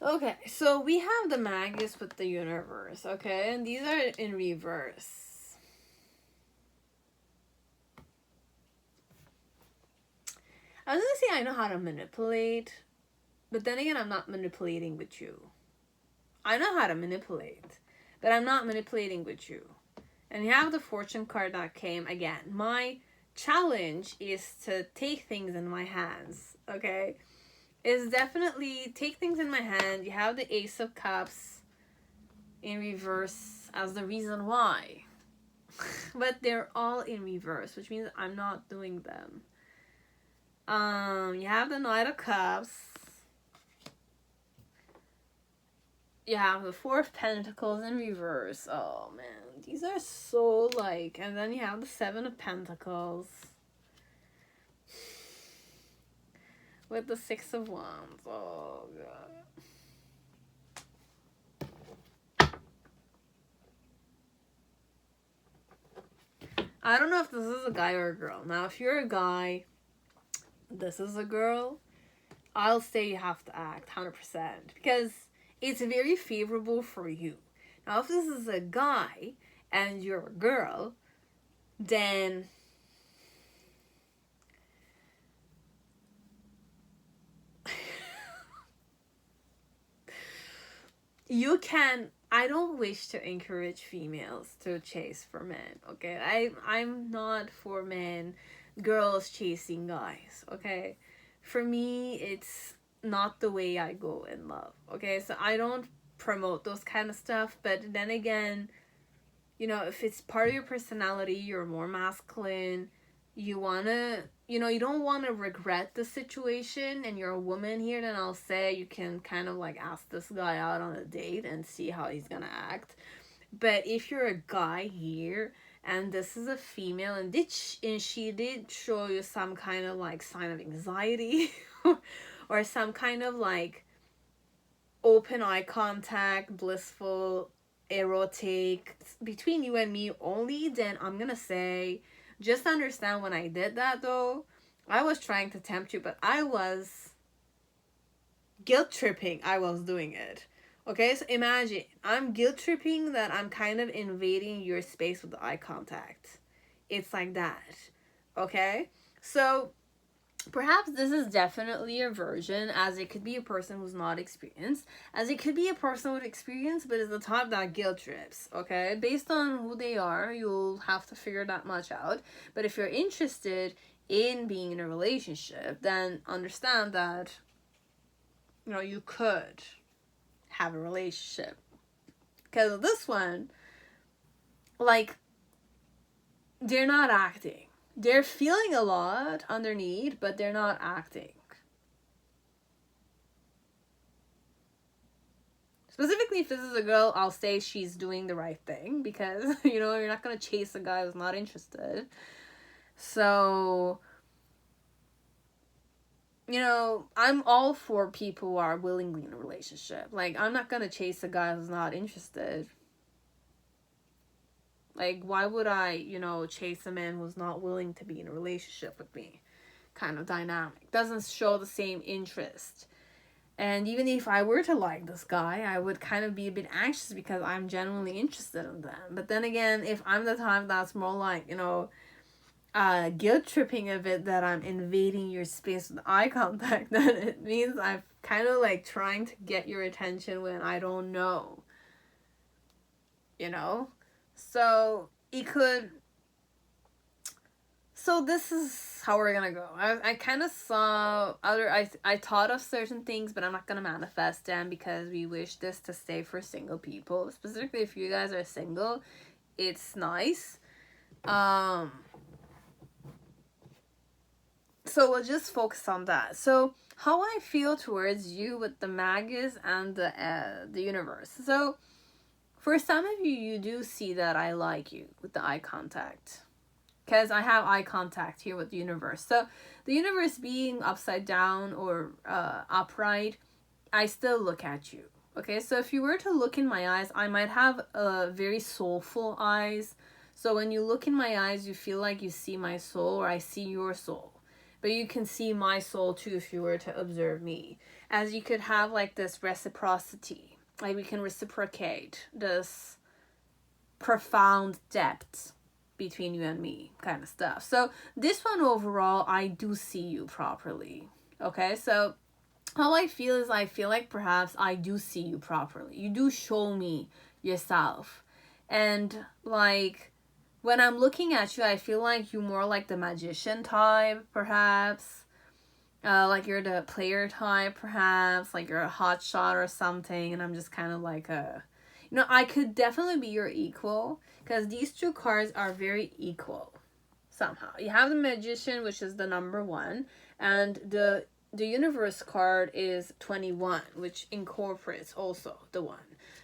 Okay, so we have the Magus with the universe, okay? And these are in reverse. I was gonna say I know how to manipulate, but then again, I'm not manipulating with you. I know how to manipulate, but I'm not manipulating with you. And you have the Fortune card that came again. My challenge is to take things in my hands, okay? Is definitely take things in my hand. You have the Ace of Cups in reverse as the reason why. But they're all in reverse, which means I'm not doing them. You have the Knight of Cups. You have the Four of Pentacles in reverse. Oh man, these are so like, and then you have the Seven of Pentacles. With the Six of Wands. Oh god. I don't know if this is a guy or a girl. Now, if you're a guy, this is a girl, I'll say you have to act 100%. Because it's very favorable for you. Now, if this is a guy and you're a girl, then you can, I don't wish to encourage females to chase for men, okay? I'm not for men, girls chasing guys, okay? For me, it's not the way I go in love, okay? So I don't promote those kind of stuff, but then again, you know, if it's part of your personality, you're more masculine, you wanna, you know, you don't want to regret the situation and you're a woman here, then I'll say you can kind of like ask this guy out on a date and see how he's gonna act. But if you're a guy here and this is a female and she did show you some kind of like sign of anxiety or some kind of like open eye contact, blissful, erotic between you and me only, then I'm gonna say, just understand when I did that though, I was trying to tempt you, but I was guilt tripping. I was doing it. Okay, so imagine I'm guilt tripping that I'm kind of invading your space with the eye contact. It's like that. Okay, so perhaps this is definitely a version, as it could be a person who's not experienced, as it could be a person with experience, but it's the type that guilt trips, okay? Based on who they are, you'll have to figure that much out. But if you're interested in being in a relationship, then understand that you could have a relationship. Because this one, like, they're not acting. They're feeling a lot underneath, but they're not acting. Specifically, if this is a girl, I'll say she's doing the right thing, because, you're not going to chase a guy who's not interested. So, I'm all for people who are willingly in a relationship. Like, I'm not going to chase a guy who's not interested. Like, why would I, chase a man who's not willing to be in a relationship with me? Kind of dynamic. Doesn't show the same interest. And even if I were to like this guy, I would kind of be a bit anxious because I'm genuinely interested in them. But then again, if I'm the type that's more like, guilt tripping a bit that I'm invading your space with eye contact, then it means I'm kind of like trying to get your attention when I don't know. So it could... So this is how we're gonna go. I kind of saw I thought of certain things, but I'm not gonna manifest them because we wish this to stay for single people. Specifically, if you guys are single, it's nice. So we'll just focus on that. So how I feel towards you with the Magus and the universe. So for some of you, you do see that I like you with the eye contact. Because I have eye contact here with the universe. So the universe being upside down or upright, I still look at you. Okay, so if you were to look in my eyes, I might have very soulful eyes. So when you look in my eyes, you feel like you see my soul or I see your soul. But you can see my soul too if you were to observe me. As you could have like this reciprocity. Like we can reciprocate this profound depth between you and me kind of stuff. So this one overall, I do see you properly. Okay, so how I feel is I feel like perhaps I do see you properly. You do show me yourself. And like when I'm looking at you, I feel like you're more like the magician type, perhaps. Like you're the player type, perhaps. Like you're a hot shot or something. And I'm just kind of like a... I could definitely be your equal. Because these two cards are very equal. Somehow. You have the magician, which is the number 1. And the universe card is 21, which incorporates also the 1.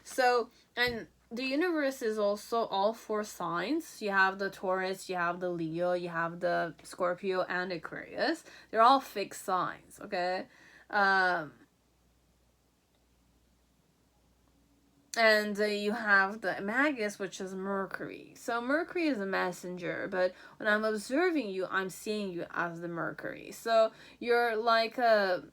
So, and the universe is also all 4 signs. You have the Taurus, you have the Leo, you have the Scorpio, and Aquarius. They're all fixed signs, okay? And you have the Magus, which is Mercury. So Mercury is a messenger, but when I'm observing you, I'm seeing you as the Mercury. So you're like a...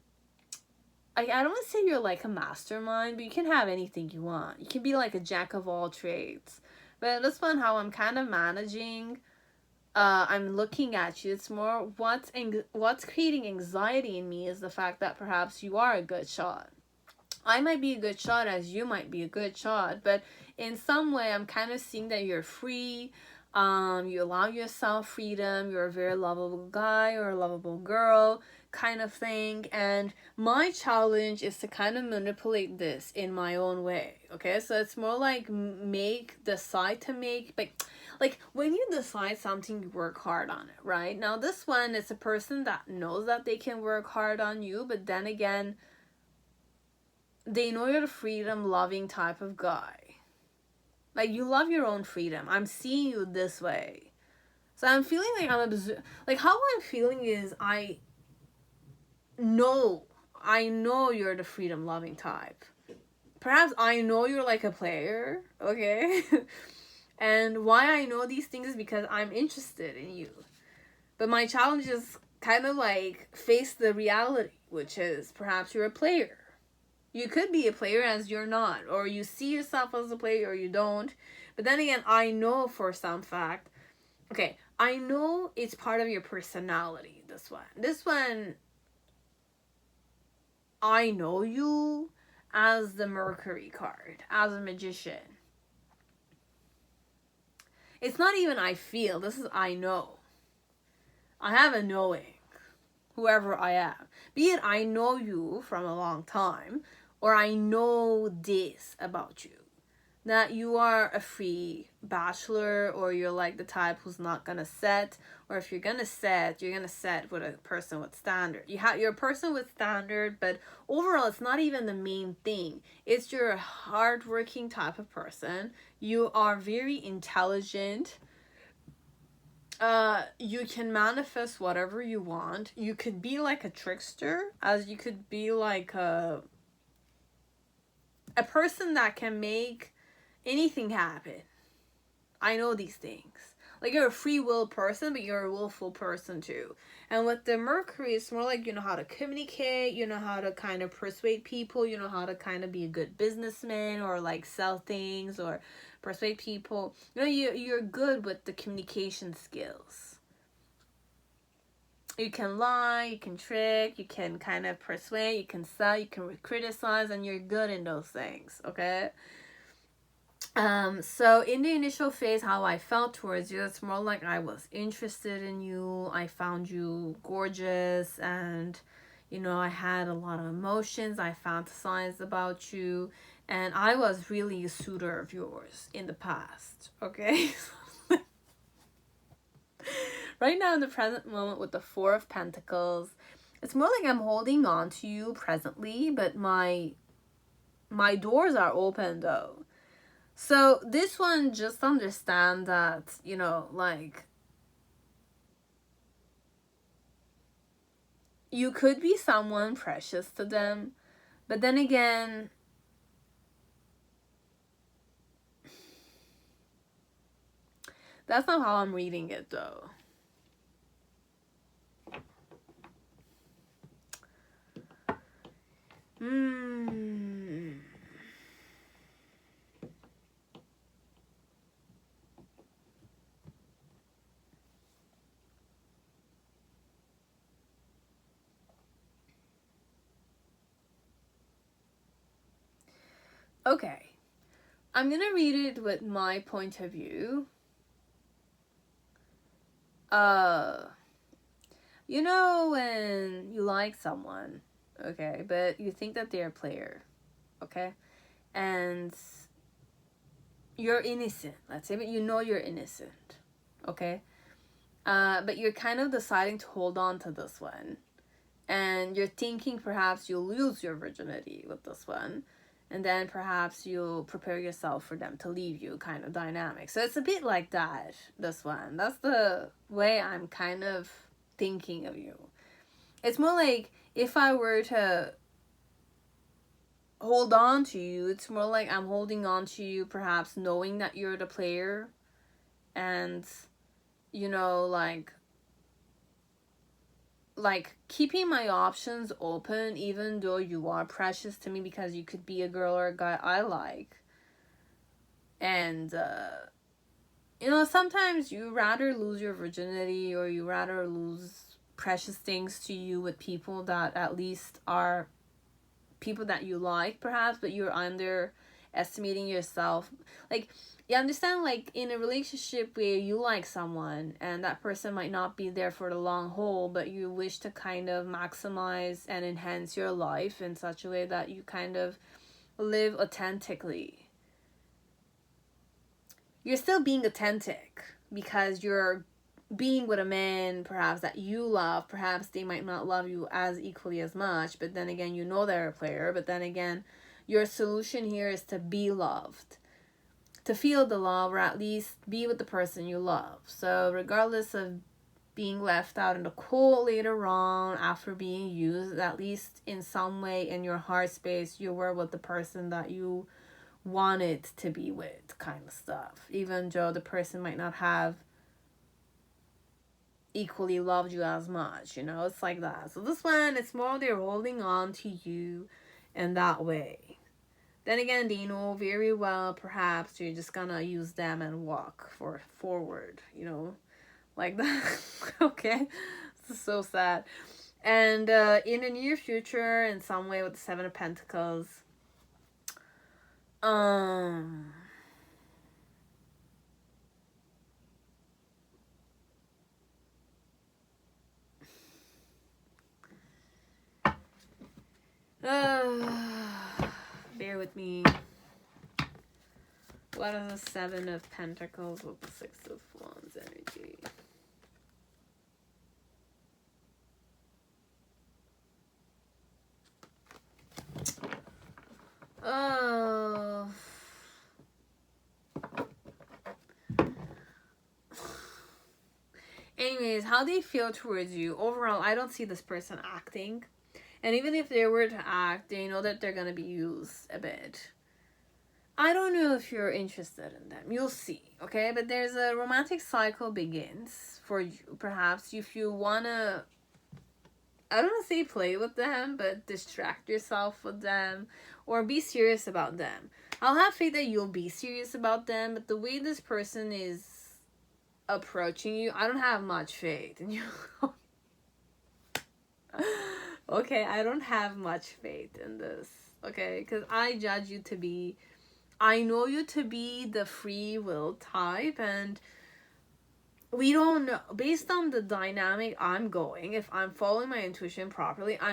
I don't want to say you're like a mastermind, but you can have anything you want. You can be like a jack of all trades. But this one, how I'm kind of managing, I'm looking at you. It's more what's creating anxiety in me is the fact that perhaps you are a good shot. I might be a good shot as you might be a good shot, but in some way I'm kind of seeing that you're free. You allow yourself freedom. You're a very lovable guy or a lovable girl kind of thing. And my challenge is to kind of manipulate this in my own way. Okay, so it's more like decide to make, but like when you decide something, you work hard on it, right? Now this one is a person that knows that they can work hard on you, but then again, they know you're the freedom-loving type of guy. Like, you love your own freedom. I'm seeing you this way. So I'm feeling like like, how I'm feeling is I know you're the freedom-loving type. Perhaps I know you're like a player, okay? And why I know these things is because I'm interested in you. But my challenge is kind of like face the reality, which is perhaps you're a player. You could be a player as you're not, or you see yourself as a player or you don't. But then again, I know for some fact, okay, I know it's part of your personality, this one, I know you as the Mercury card, as a magician. It's not even I feel, this is I know. I have a knowing. whoever I am. Be it I know you from a long time, or I know this about you. That you are a free bachelor, or you're like the type who's not gonna set, or if you're gonna set, you're gonna set with a person with standard. You're a person with standard, but overall it's not even the main thing. It's you're a hardworking type of person. You are very intelligent. You can manifest whatever you want. You could be like a trickster, as you could be like a person that can make anything happen. I know these things. Like, you're a free will person, but you're a willful person too. And with the Mercury, it's more like you know how to communicate, you know how to kind of persuade people, you know how to kind of be a good businessman, or like sell things or persuade people. You know, you're good with the communication skills. You can lie, you can trick, you can kind of persuade, you can sell, you can criticize, and you're good in those things, okay? So in the initial phase, how I felt towards you, it's more like I was interested in you. I found you gorgeous, and you know, I had a lot of emotions. I fantasized about you, and I was really a suitor of yours in the past, okay? Right now in the present moment with the Four of Pentacles, it's more like I'm holding on to you presently, but my doors are open though. So this one, just understand that, you know, like, you could be someone precious to them, but then again, that's not how I'm reading it though. Okay. I'm gonna read it with my point of view. You know when you like someone, okay, but you think that they're a player, okay? And you're innocent, let's say, but you know you're innocent, okay? But you're kind of deciding to hold on to this one. And you're thinking perhaps you'll lose your virginity with this one. And then perhaps you'll prepare yourself for them to leave you, kind of dynamic. So it's a bit like that, this one. That's the way I'm kind of thinking of you. It's more like if I were to hold on to you, it's more like I'm holding on to you perhaps knowing that you're the player. And, you know, like keeping my options open, even though you are precious to me, because you could be a girl or a guy I like. And you know, sometimes you rather lose your virginity, or you rather lose precious things to you with people that at least are people that you like perhaps, but you're underestimating yourself. Like, you understand, like, in a relationship where you like someone and that person might not be there for the long haul, but you wish to kind of maximize and enhance your life in such a way that you kind of live authentically. You're still being authentic because you're being with a man perhaps that you love. Perhaps they might not love you as equally as much, but then again, you know they're a player. But then again, your solution here is to be loved, to feel the love, or at least be with the person you love. So regardless of being left out in the cold later on after being used, at least in some way in your heart space, you were with the person that you wanted to be with, kind of stuff. Even though the person might not have equally loved you as much, you know, it's like that. So this one, it's more they're holding on to you in that way. Then again, they know very well perhaps you're just gonna use them and walk forward, you know, like that. Okay, this is so sad. And in the near future, in some way with the Seven of Pentacles, Bear with me. What is the Seven of Pentacles with the Six of Wands energy? Oh. Anyways, how they feel towards you. Overall, I don't see this person acting. And even if they were to act, they know that they're going to be used a bit. I don't know if you're interested in them. You'll see, okay? But there's a romantic cycle begins for you. Perhaps if you want to, I don't want to say play with them, but distract yourself with them or be serious about them. I'll have faith that you'll be serious about them, but the way this person is approaching you, I don't have much faith in you. Okay, I don't have much faith in this, okay? Because I judge you to be, I know you to be the free will type, and we don't know, based on the dynamic I'm going, if I'm following my intuition properly, I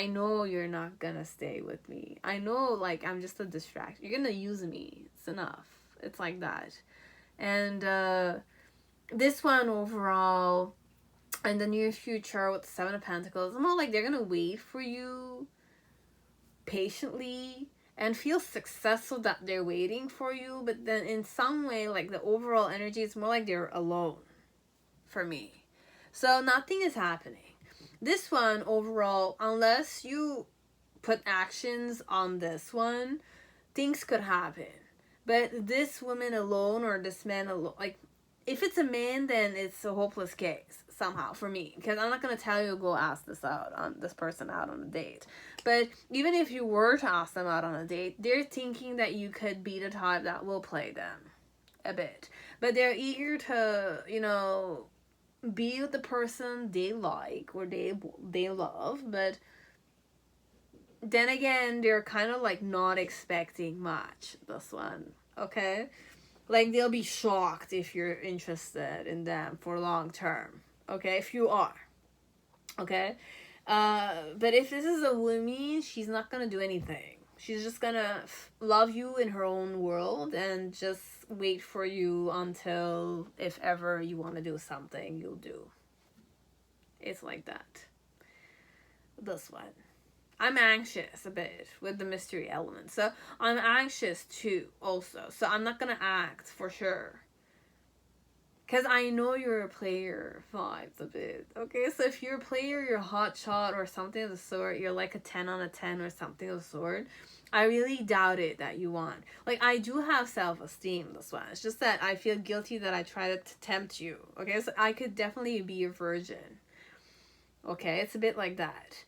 know you're not gonna stay with me. I know, like, I'm just a distraction. You're gonna use me. It's enough. It's like that. And this one overall, in the near future with the Seven of Pentacles, I'm more like they're gonna wait for you patiently and feel successful that they're waiting for you, but then in some way, like, the overall energy is more like they're alone for me. So nothing is happening. This one overall, unless you put actions on this one, things could happen. But this woman alone or this man alone, like, if it's a man, then it's a hopeless case somehow for me, because I'm not going to tell you go ask this person out on a date. But even if you were to ask them out on a date, they're thinking that you could be the type that will play them a bit. But they're eager to, you know, be with the person they like or they love. But then again, they're kind of like not expecting much, this one, okay? Like, they'll be shocked if you're interested in them for long term, okay? If you are, okay? But if this is a woman, she's not gonna do anything. She's just gonna love you in her own world and just wait for you until, if ever you want to do something, you'll do. It's like that. This one. I'm anxious a bit with the mystery element. So I'm anxious too also. So I'm not going to act for sure. Because I know you're a player vibes a bit. Okay, so if you're a player, you're a hot shot or something of the sort, you're like a 10 on a 10 or something of the sort, I really doubt it that you want. Like, I do have self-esteem, this one. It's just that I feel guilty that I try to tempt you. Okay, so I could definitely be a virgin. Okay, it's a bit like that.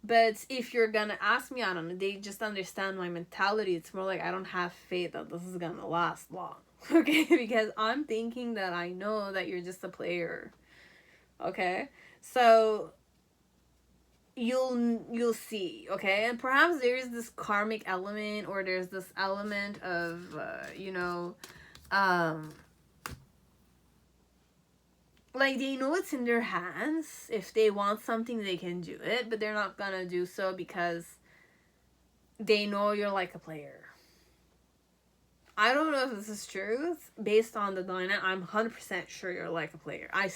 But if you're gonna ask me out on a date, just understand my mentality. It's more like I don't have faith that this is gonna last long. Okay, because I'm thinking that I know that you're just a player. Okay, so you'll see. Okay, and perhaps there's this karmic element, or there's this element of like, they know it's in their hands. If they want something, they can do it, but they're not gonna do so because they know you're like a player. I don't know if this is true. Based on the dynamic, I'm 100% sure you're like a player. I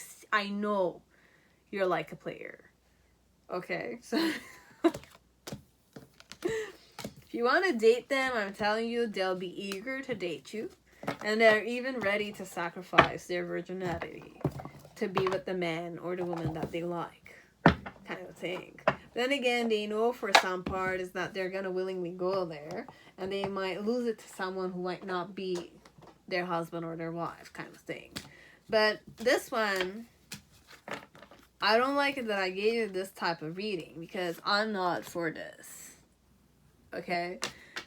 know you're like a player. Okay, so if you want to date them, I'm telling you, they'll be eager to date you. And they're even ready to sacrifice their virginity to be with the man or the woman that they like, kind of thing. Then again, they know for some part is that they're going to willingly go there, and they might lose it to someone who might not be their husband or their wife, kind of thing. But this one, I don't like it that I gave you this type of reading, because I'm not for this. Okay?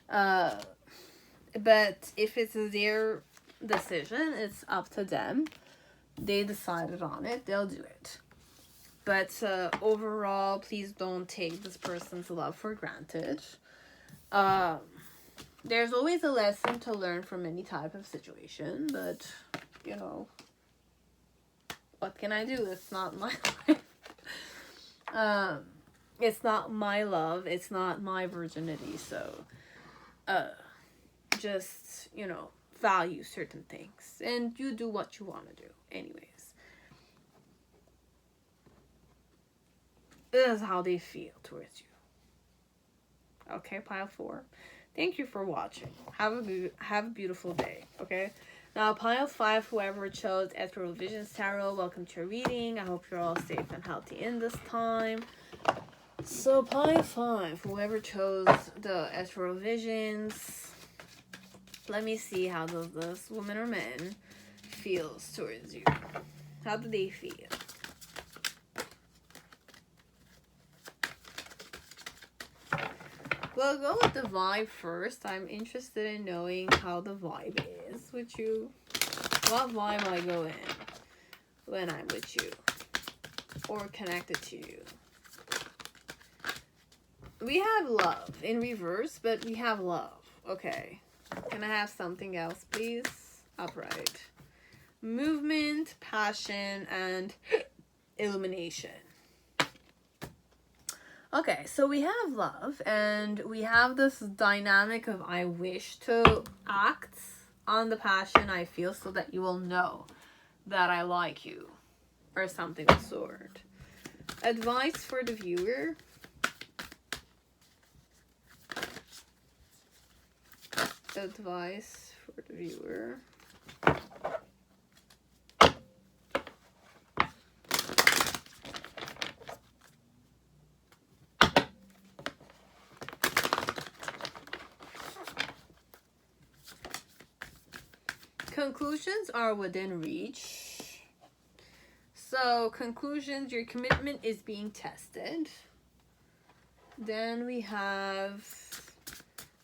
But if it's their decision, it's up to them. They decided on it, they'll do it. But overall, please don't take this person's love for granted. There's always a lesson to learn from any type of situation, but, you know, what can I do? It's not my life. it's not my love, it's not my virginity, so just, you know, value certain things and you do what you want to do anyways. This is how they feel towards you. Okay, pile 4, thank you for watching. Have a beautiful day. Okay, now pile 5, whoever chose Ethereal Visions Tarot, welcome to your reading. I hope you're all safe and healthy in this time. So pile 5, whoever chose the Ethereal Visions, let me see, how does this woman or man feels towards you? How do they feel? We'll go with the vibe first. I'm interested in knowing how the vibe is with you. What vibe I go in when I'm with you or connected to you. We have love in reverse, but we have love. Okay. Can I have something else, please? Upright. Movement, passion, and illumination. Okay, so we have love, and we have this dynamic of I wish to act on the passion I feel so that you will know that I like you, or something of the sort. Advice for the viewer. Advice for the viewer. Conclusions are within reach. So conclusions, your commitment is being tested. Then we have,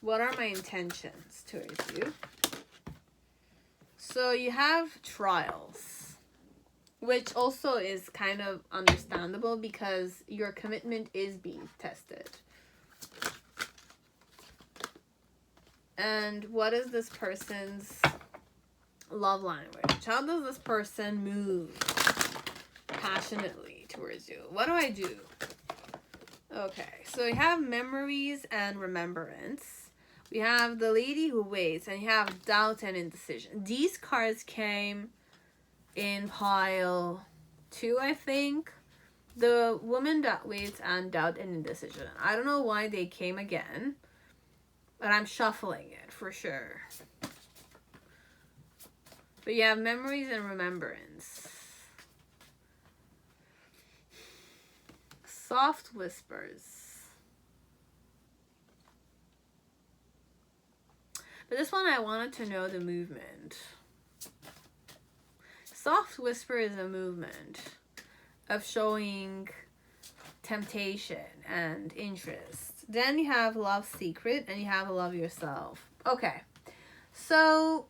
what are my intentions towards you? So you have trials, which also is kind of understandable because your commitment is being tested. And what is this person's love language? How does this person move passionately towards you? What do I do? Okay, so we have memories and remembrance. We have the lady who waits, and you have doubt and indecision. These cards came in pile 2, I think. The woman that waits and doubt and indecision. I don't know why they came again, but I'm shuffling it for sure. But you have memories and remembrance. Soft whispers. But this one I wanted to know the movement. Soft whisper is a movement of showing temptation and interest. Then you have love secret and you have love yourself. Okay, so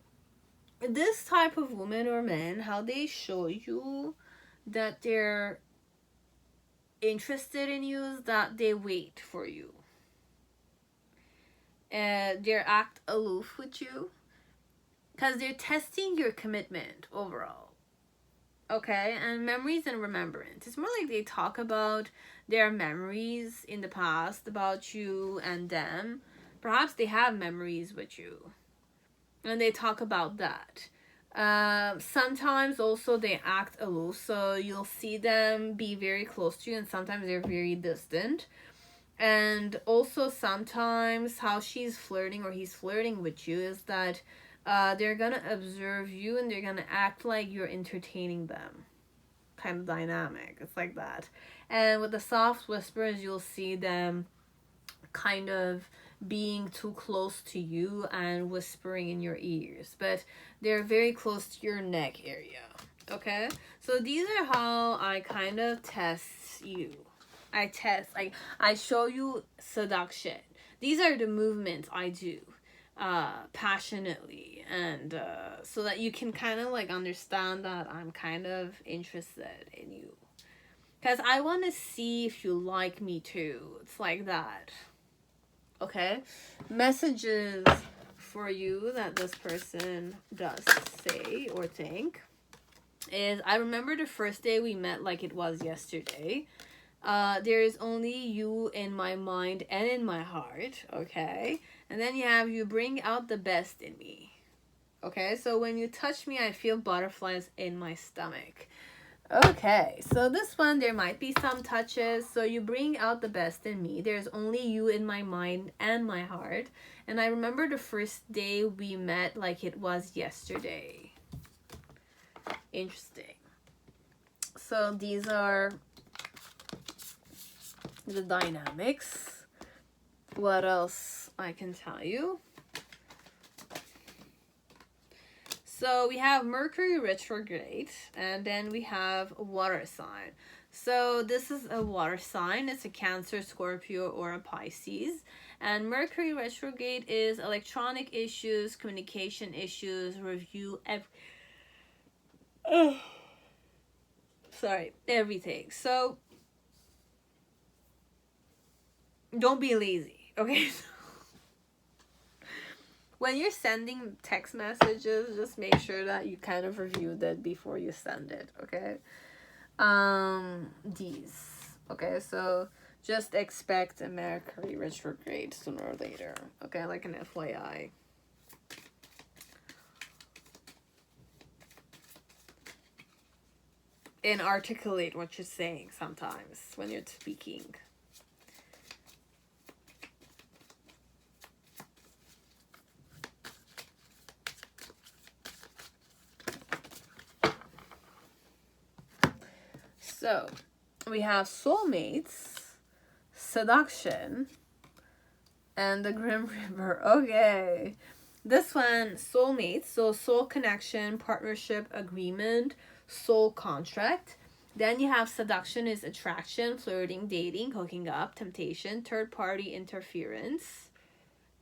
this type of woman or man, how they show you that they're interested in you is that they wait for you. They act aloof with you because they're testing your commitment overall. Okay, and memories and remembrance. It's more like they talk about their memories in the past about you and them. Perhaps they have memories with you. And they talk about that. Sometimes also they act aloof. So you'll see them be very close to you and sometimes they're very distant. And also sometimes how she's flirting or he's flirting with you is that they're gonna observe you and they're gonna act like you're entertaining them. Kind of dynamic. It's like that. And with the soft whispers, you'll see them kind of being too close to you and whispering in your ears. But they're very close to your neck area. Okay? So these are how I kind of test you. I show you seduction. These are the movements I do passionately, and so that you can kind of like understand that I'm kind of interested in you because I want to see if you like me too. It's like that. Okay, messages for you that this person does say or think is, I remember the first day we met like it was yesterday. There is only you in my mind and in my heart, okay? And then you have, you bring out the best in me. Okay, so when you touch me, I feel butterflies in my stomach. Okay, so this one, there might be some touches. So you bring out the best in me. There's only you in my mind and my heart. And I remember the first day we met like it was yesterday. Interesting. So these are the dynamics. What else I can tell you? So we have Mercury retrograde, and then we have water sign. So this is a water sign. It's a Cancer, Scorpio, or a Pisces. And Mercury retrograde is electronic issues, communication issues, review, everything. So don't be lazy, okay? When you're sending text messages, just make sure that you kind of reviewed it before you send it, okay? These. Okay, so just expect a Mercury retrograde sooner or later, okay? Like an FYI. And articulate what you're saying sometimes when you're speaking. So, we have soulmates, seduction, and the Grim Reaper. Okay. This one, soulmates, so soul connection, partnership, agreement, soul contract. Then you have seduction is attraction, flirting, dating, hooking up, temptation, third party interference.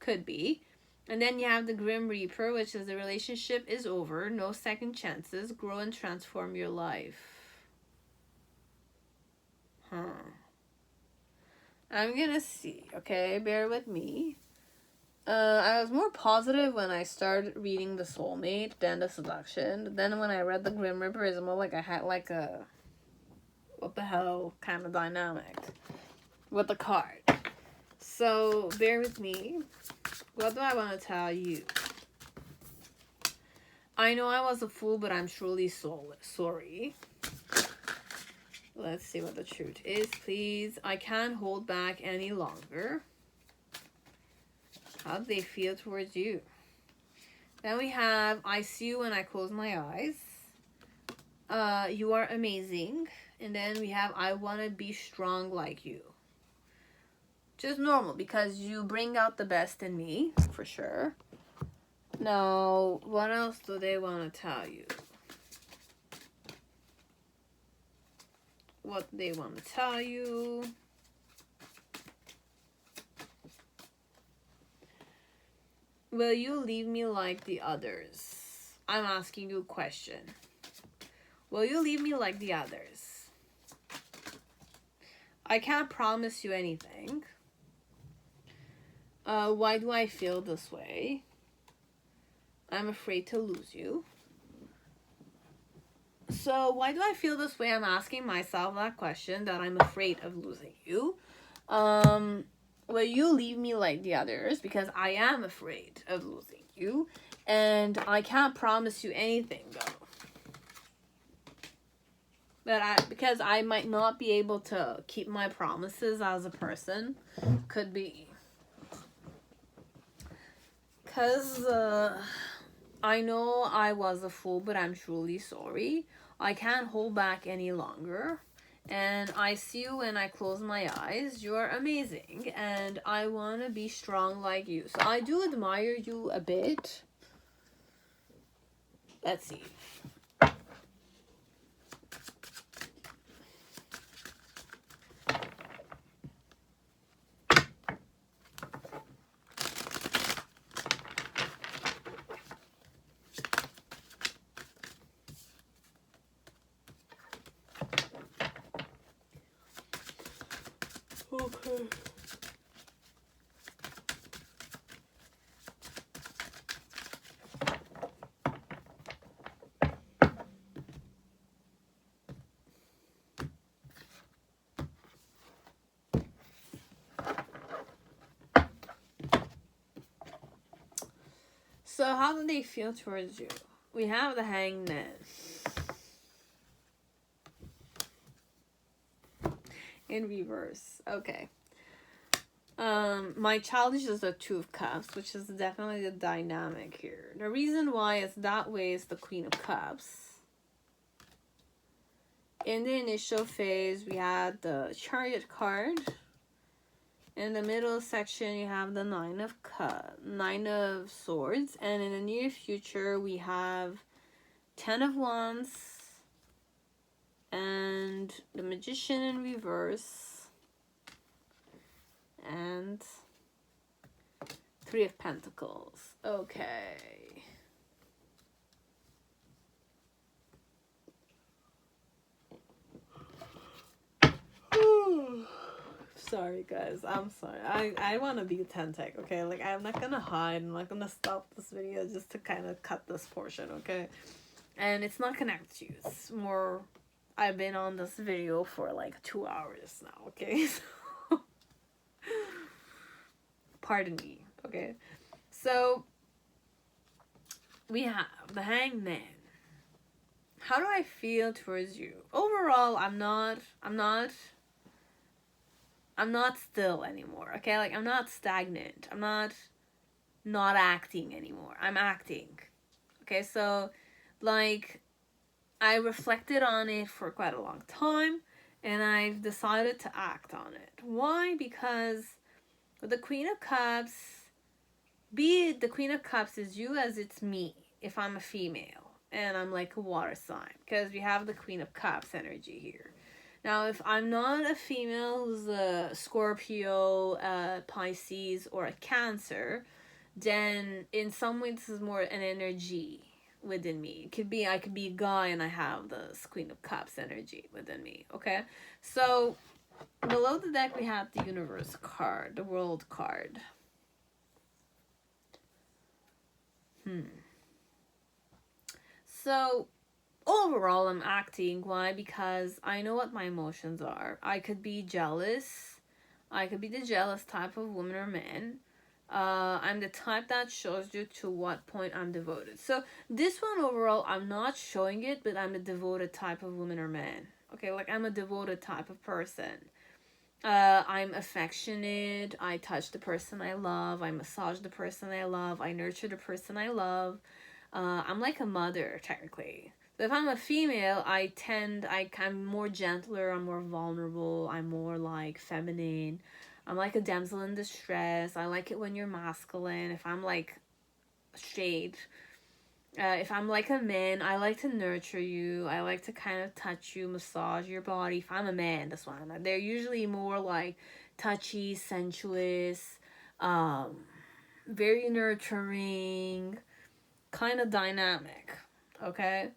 Could be. And then you have the Grim Reaper, which is the relationship is over, no second chances, grow and transform your life. I'm gonna see, okay? Bear with me. I was more positive when I started reading the soulmate than the seduction. Then when I read the Grim Reaper, it's more like I had like a what the hell kind of dynamic with the card. So bear with me. What do I want to tell you? I know I was a fool, but I'm truly sorry. Let's see what the truth is, please. I can't hold back any longer. How do they feel towards you? Then we have, I see you when I close my eyes. You are amazing. And then we have, I want to be strong like you. Just normal, because you bring out the best in me, for sure. Now, what else do they want to tell you? What they want to tell you. Will you leave me like the others? I'm asking you a question. Will you leave me like the others? I can't promise you anything. Why do I feel this way? I'm afraid to lose you. So why do I feel this way? I'm asking myself that question, that I'm afraid of losing you. Will you leave me like the others? Because I am afraid of losing you. And I can't promise you anything, though. Because I might not be able to keep my promises as a person. Could be. Because I know I was a fool, but I'm truly sorry. I can't hold back any longer. And I see you when I close my eyes. You're amazing. And I want to be strong like you. So I do admire you a bit. Let's see. Okay. how do they feel towards you? We have the Hangman. In reverse. Okay. My challenge is the Two of Cups, which is definitely the dynamic here. The reason why it's that way is the Queen of Cups. In the initial phase, we had the Chariot card. In the middle section, you have the Nine of Swords. And in the near future, we have 10 of Wands and the Magician in reverse and 3 of Pentacles. Okay. Sorry guys, I'm sorry. I want to be authentic, okay? Like, I'm not gonna hide. I'm not gonna stop this video just to kind of cut this portion, okay? And it's not connected to you. It's more, I've been on this video for like 2 hours now, okay? So, pardon me, okay? So, we have the Hangman. How do I feel towards you? Overall, I'm not still anymore, okay? Like, I'm not stagnant. I'm not acting anymore. I'm acting. Okay, so, like, I reflected on it for quite a long time, and I've decided to act on it. Why? Because with the Queen of Cups, be it the Queen of Cups is you as it's me, if I'm a female, and I'm like a water sign, because we have the Queen of Cups energy here. Now, if I'm not a female who's a Scorpio, Pisces, or a Cancer, then in some ways this is more an energy within me. It could be, I could be a guy and I have this Queen of Cups energy within me, okay? So, below the deck we have the Universe card, the World card. So, overall, I'm acting. Why? Because I know what my emotions are. I could be jealous. I could be the jealous type of woman or man. I'm the type that shows you to what point I'm devoted. So this one overall, I'm not showing it, but I'm a devoted type of woman or man. Okay, like I'm a devoted type of person. I'm affectionate. I touch the person I love. I massage the person I love. I nurture the person I love. I'm like a mother, technically. So if I'm a female, I'm more gentler, I'm more vulnerable, I'm more like feminine. I'm like a damsel in distress. I like it when you're masculine. If I'm like straight, if I'm like a man, I like to nurture you. I like to kind of touch you, massage your body. If I'm a man, that's why they're usually more like touchy, sensuous, very nurturing, kind of dynamic, okay?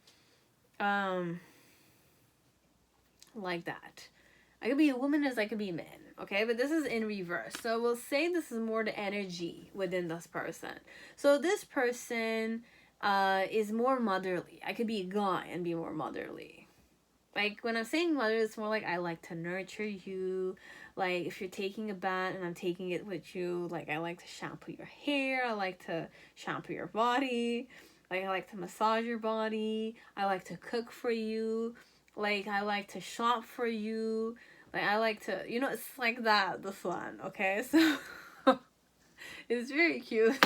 Like that. I could be a woman as I could be a man, okay? But this is in reverse. So we'll say this is more the energy within this person. So this person is more motherly. I could be a guy and be more motherly. Like, when I'm saying mother, it's more like I like to nurture you. Like, if you're taking a bath and I'm taking it with you, like, I like to shampoo your hair. I like to shampoo your body. Like, I like to massage your body. I like to cook for you. Like, I like to shop for you. Like, I like to, you know, it's like that, this one, okay? So, it's very cute.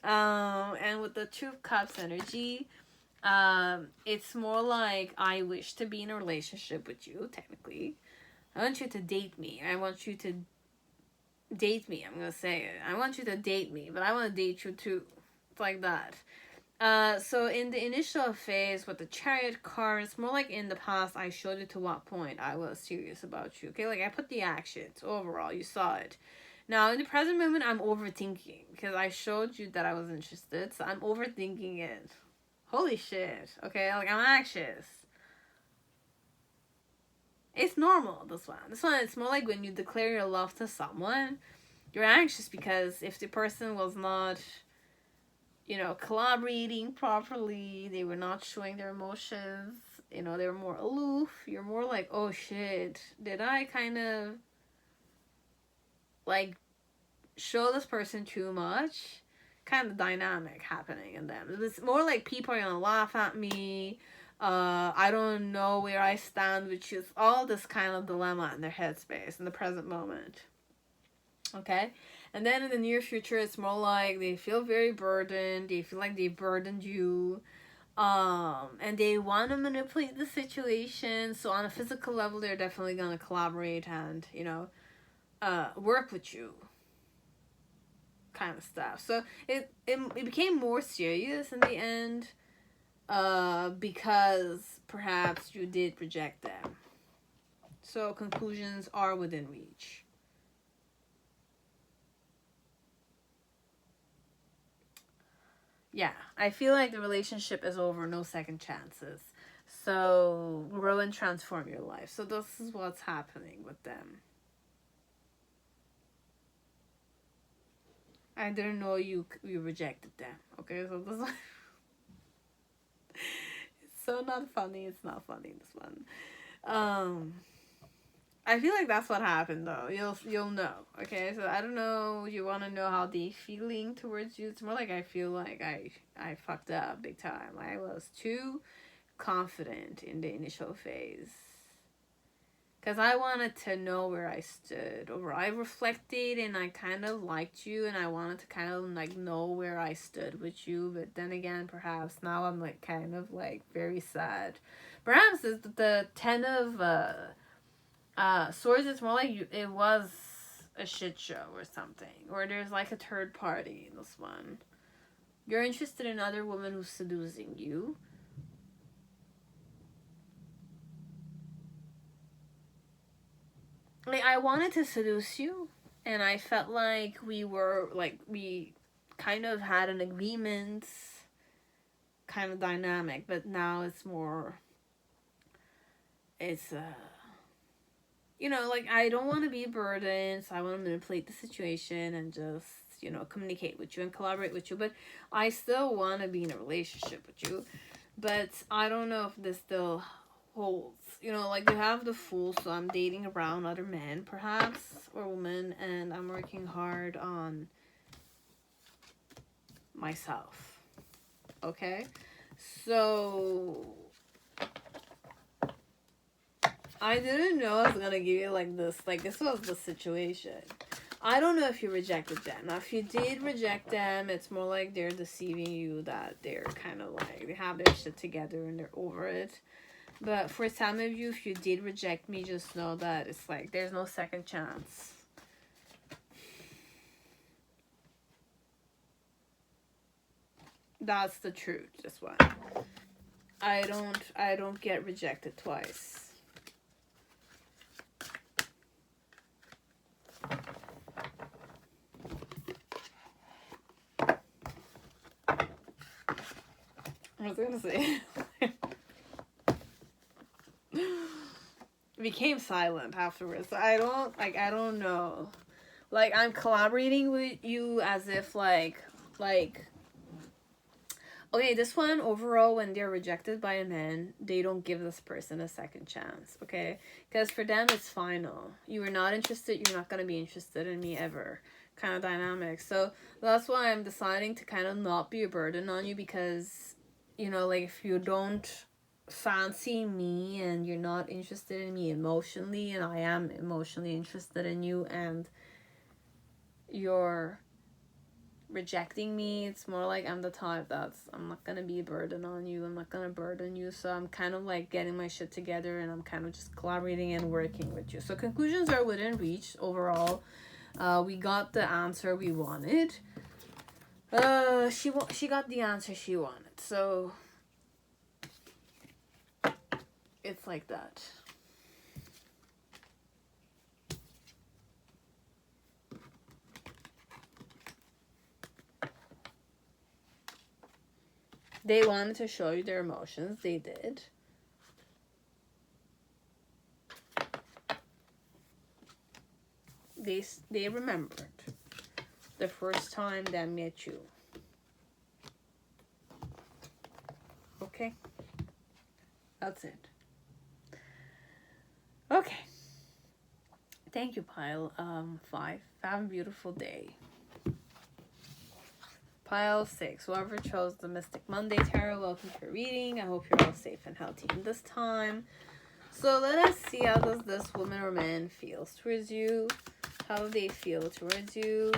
And with the Two of Cups energy, it's more like I wish to be in a relationship with you, technically. I want you to date me. I want you to date me. I'm gonna say it. I want you to date me, but I want to date you too. It's like that. So in the initial phase with the Chariot card, it's more like in the past I showed you to what point I was serious about you. Okay, like I put the actions overall. You saw it. Now in the present moment, I'm overthinking because I showed you that I was interested, so I'm overthinking it. Holy shit. Okay, like I'm anxious. It's normal, this one. This one, it's more like when you declare your love to someone, you're anxious because if the person was not, you know, collaborating properly, they were not showing their emotions, you know, they were more aloof, you're more like, oh shit, did I kind of, like, show this person too much? kind of dynamic happening in them. It's more like people are gonna laugh at me. I don't know where I stand, which is all this kind of dilemma in their headspace in the present moment. Okay? And then in the near future, it's more like they feel very burdened. They feel like they burdened you. And they want to manipulate the situation. So on a physical level, they're definitely going to collaborate and, you know, work with you. Kind of stuff. So it became more serious in the end. Because perhaps you did reject them. So conclusions are within reach. Yeah, I feel like the relationship is over, no second chances. So grow and transform your life. So this is what's happening with them. I didn't know you rejected them. Okay, so this it's so not funny. It's not funny, this one. I feel like that's what happened though. You'll know. Okay, so I don't know. You want to know how they feeling towards you? It's more like I feel like I fucked up big time. I was too confident in the initial phase. Because I wanted to know where I stood. Or I reflected and I kind of liked you. And I wanted to kind of like know where I stood with you. But then again, perhaps now I'm like kind of like very sad. Perhaps it's the 10 of swords is more like it was a shit show or something. Or there's like a third party in this one. You're interested in another woman who's seducing you. Like, I wanted to seduce you, and I felt like we kind of had an agreement, kind of dynamic, but now it's more, it's, you know, like, I don't want to be a burden, so I want to manipulate the situation and just, you know, communicate with you and collaborate with you, but I still want to be in a relationship with you, but I don't know if this still holds. You know, like, you have the Fool, so I'm dating around other men, perhaps, or women, and I'm working hard on myself. Okay? So, I didn't know I was gonna give you, like, this. Like, this was the situation. I don't know if you rejected them. Now, if you did reject them, it's more like they're deceiving you, that they're kind of, like, they have their shit together and they're over it. But for some of you, if you did reject me, just know that it's like there's no second chance. That's the truth, this one. I don't get rejected twice. I was gonna say became silent afterwards. I don't know. Like, I'm collaborating with you as if like okay, this one overall, when they're rejected by a man, they don't give this person a second chance, okay? Because for them, it's final. You are not interested, you're not going to be interested in me ever. Kind of dynamic. So that's why I'm deciding to kind of not be a burden on you, because, you know, like, if you don't fancy me and you're not interested in me emotionally, and I am emotionally interested in you, and you're rejecting me, it's more like I'm the type I'm not gonna be a burden on you, I'm not gonna burden you, so I'm kind of like getting my shit together and I'm kind of just collaborating and working with you. So conclusions are within reach overall. We got the answer we wanted. She got the answer she wanted, so it's like that. They wanted to show you their emotions. They did. They remembered the first time they met you. Okay? That's it. Okay. Thank you, Pile 5. Have a beautiful day. pile 6. Whoever chose the Mystic Monday Tarot, welcome to your reading. I hope you're all safe and healthy in this time. So let us see, how does this woman or man feels towards you? How do they feel towards you?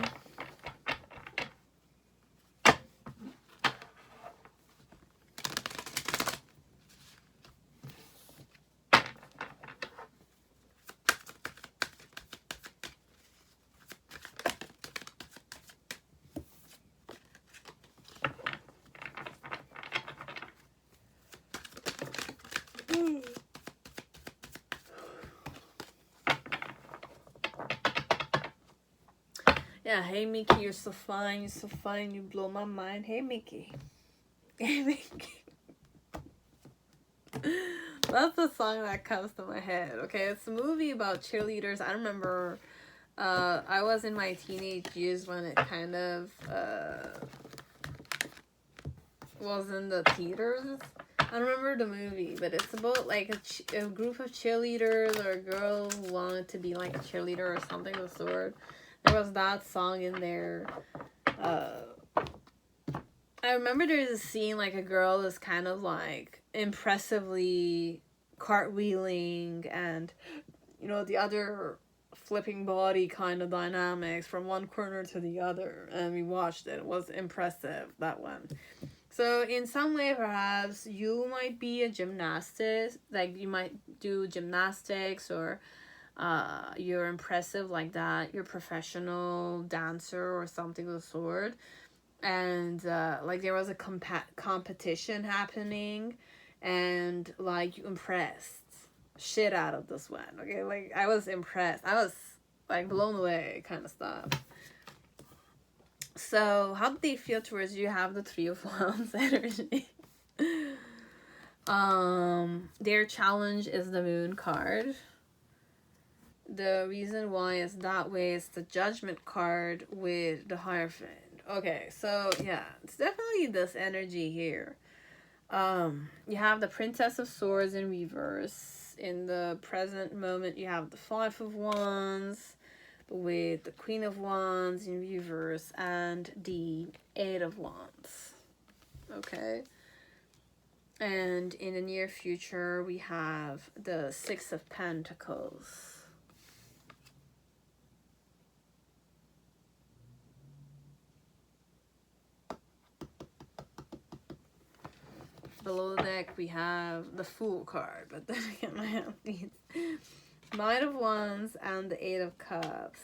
Yeah, hey Mickey, you're so fine, you blow my mind. Hey Mickey. Hey Mickey. That's the song that comes to my head, okay? It's a movie about cheerleaders. I remember, I was in my teenage years when it kind of, was in the theaters. I don't remember the movie, but it's about like a group of cheerleaders or a girl who wanted to be like a cheerleader or something of the sort. There was that song in there. I remember there's a scene like a girl is kind of like impressively cartwheeling and, you know, the other flipping body kind of dynamics from one corner to the other. And we watched it. It was impressive, that one. So in some way, perhaps you might be a gymnastist, like you might do gymnastics, or you're impressive like that. You're a professional dancer or something of the sort. And like there was a competition happening, and like you impressed shit out of this one. Okay, like I was impressed. I was like blown away, kind of stuff. So, how do they feel towards you? Have the 3 of Wands energy. Their challenge is the Moon card. The reason why it's that way is the Judgment card with the Hierophant. Okay, so yeah, it's definitely this energy here. You have the Princess of Swords in reverse. In the present moment, you have the 5 of Wands with the Queen of Wands in reverse and the 8 of Wands. Okay. And in the near future, we have the 6 of Pentacles. Below the deck, we have the Fool card, but then again, I have these Knight of Wands and the 8 of Cups.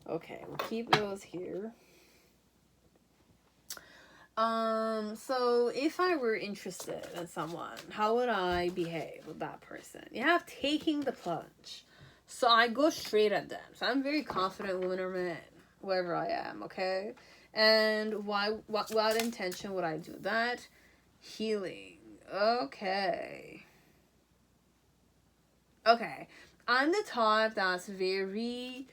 Okay, we'll keep those here. So if I were interested in someone, how would I behave with that person? You have taking the plunge. So I go straight at them. So I'm very confident woman or man, wherever I am, okay? And what intention would I do that? Healing. Okay. Okay. I'm the type that's very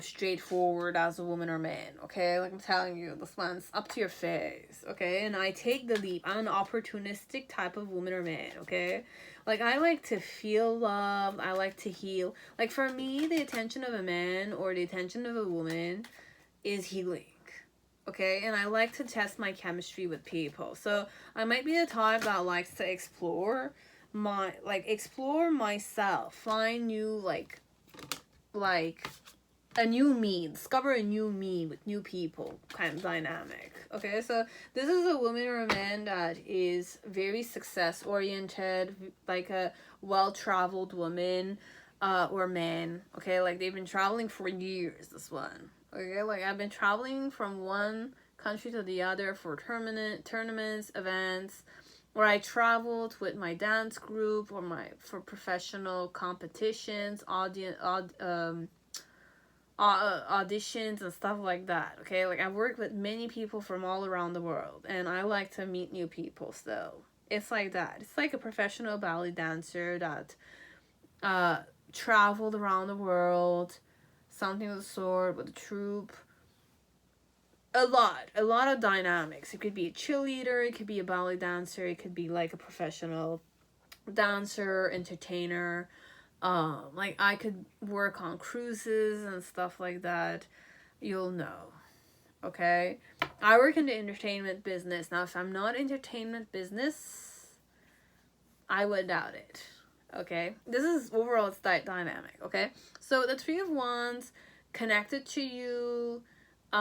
straightforward as a woman or man, okay? Like I'm telling you, this one's up to your face, okay? And I take the leap. I'm an opportunistic type of woman or man, okay? Like I like to feel love. I like to heal. Like for me, the attention of a man or the attention of a woman is healing. Okay, and I like to test my chemistry with people. So I might be the type that likes to explore myself, find new like a new me, discover a new me with new people kind of dynamic. Okay, so this is a woman or a man that is very success oriented, like a well-traveled woman or man. Okay, like they've been traveling for years, this one. Okay, like I've been traveling from one country to the other for tournaments, events, or I traveled with my dance group or for professional competitions, auditions and stuff like that. Okay, like I work with many people from all around the world, and I like to meet new people still. It's like that. It's like a professional ballet dancer that traveled around the world, something of the sort, with a troupe. A lot of dynamics. It could be a cheerleader, it could be a ballet dancer, it could be like a professional dancer, entertainer. Like I could work on cruises and stuff like that. You'll know. okay? I work in the entertainment business. Now, if I'm not entertainment business, I would doubt it, okay? This is overall, it's that dynamic, okay? So the Three of Wands connected to you, like,